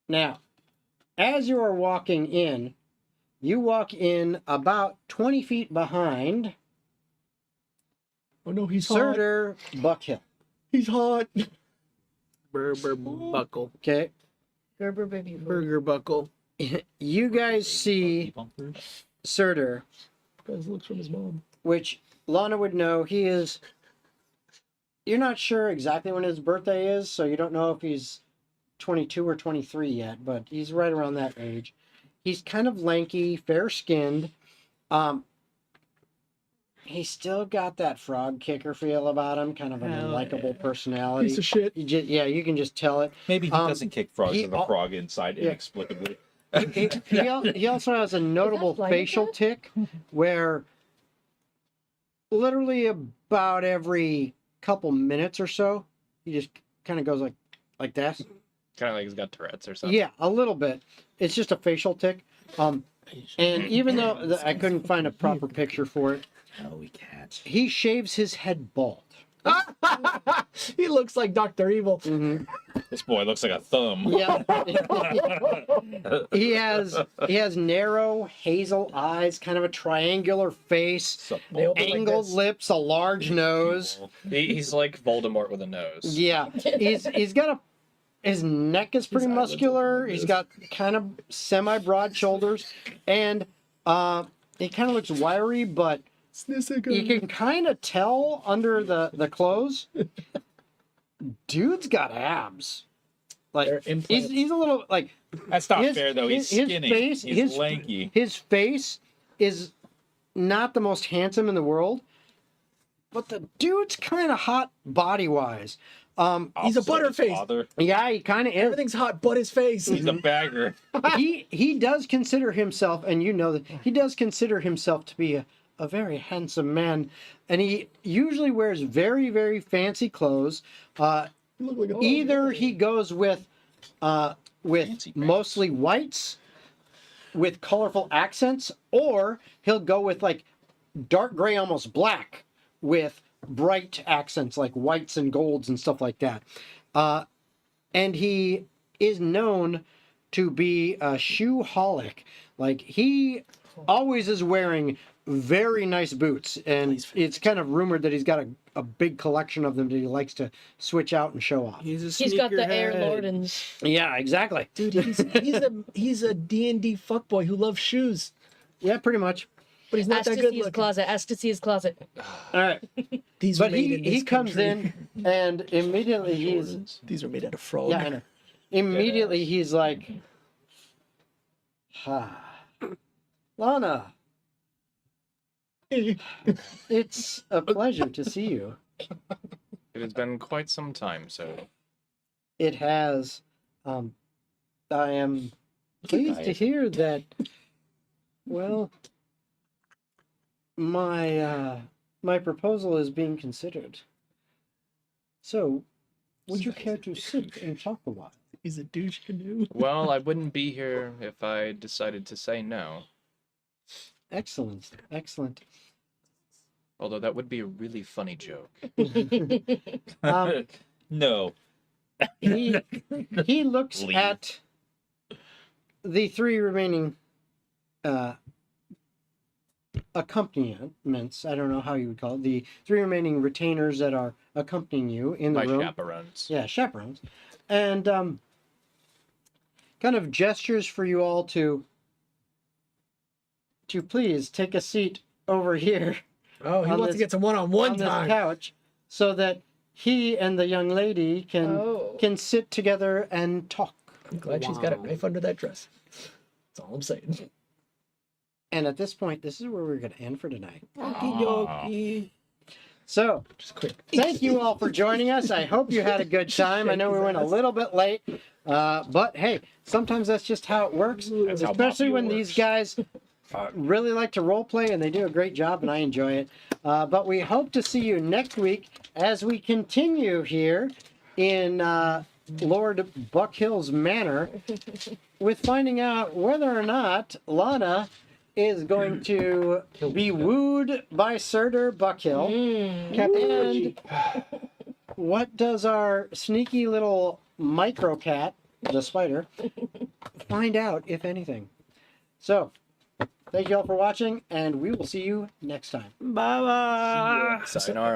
Now, as you are walking in, you walk in about 20 feet behind Oh no, he's Surtur Buckhill. He's hot. Burger buckle. Okay. Gerber baby food. Burger buckle. You guys see Bumpers. Surtur, Guys looks from his mom. which Lana would know. He is. You're not sure exactly when his birthday is, so you don't know if he's 22 or 23 yet, but he's right around that age. He's kind of lanky, fair-skinned. He's still got that frog kicker feel about him, kind of an Hell unlikable yeah. personality. Piece of shit. You can just tell it. Maybe he doesn't kick frogs he with a al- frog inside yeah. inexplicably. He also has a notable flight facial attendant? tick where literally about every couple minutes or so, he just kind of goes like that. Kind of like he's got Tourette's or something. Yeah, a little bit. It's just a facial tick. And even though I couldn't find a proper picture for it, No, we can't. he shaves his head bald. He looks like Dr. Evil. Mm-hmm. This boy looks like a thumb. Yeah. he has narrow hazel eyes, kind of a triangular face, Sup, They boy? open like angled this. lips, a large nose. He's like Voldemort with a nose. Yeah, he's got his neck is pretty His eyelids muscular. open like He's this. got kind of semi-broad shoulders, and he kind of looks wiry, but you can kind of tell under the clothes. Dude's got abs. like They're implants. he's a little like That's not his- fair though. He's his skinny. face- He's his- lanky. his face is not the most handsome in the world, but the dude's kind of hot body wise. He's a Opposite of his butterface. father. Yeah, he kind of is. Everything's hot but his face. He's a bagger. He does consider himself, and you know that he does consider himself to be a very handsome man, and he usually wears very, very fancy clothes. Either he goes with Fancy pants. mostly whites with colorful accents, or he'll go with like dark gray, almost black, with bright accents like whites and golds and stuff like that. And he is known to be a shoeholic. Like he always is wearing very nice boots, and it's kind of rumored that he's got a big collection of them that he likes to switch out and show off. He's a He's got the Air sneakerhead. Lordans. Yeah, exactly. Dude, he's a D&D fuckboy who loves shoes, Yeah, pretty much. but he's not Ask that to good see his looking. closet. Ask to see his closet. All right. These were But made he, in this he comes country. in and immediately he's These were made out of frog. yeah, I know. Immediately he's like, Lanna, it's a pleasure to see you. It has been quite some time, so It has. I am pleased to hear that. Well, my proposal is being considered. So, would you care to sit and talk a while? He's a douche canoe. well, I wouldn't be here if I decided to say no. Excellent, excellent. Although that would be a really funny joke. No. He looks Leave. at the three remaining accompaniments. I don't know how you would call it. The three remaining retainers that are accompanying you in the My room. chaperones. Yeah, chaperones. And kind of gestures for you all to please take a seat over here Oh, he On wants this- to get some one-on-one on this time. couch so that he and the young lady can sit together and talk. I'm glad she's got a knife under that dress. That's all I'm saying. And at this point, this is where we're going to end for tonight. Okie So, Just quick. thank you all for joining us. I hope you had a good time. I know we went a little bit late, but hey, sometimes that's just how it works, That's how especially Mafia when works. these guys really like to role play and they do a great job, and I enjoy it. But we hope to see you next week as we continue here in Lord Buckhill's Manor with finding out whether or not Lanna is going to be wooed by Surtur Buckhill. And what does our sneaky little micro cat, the spider, find out, if anything? So, thank you all for watching, and we will see you next time. Bye bye. Sayonara.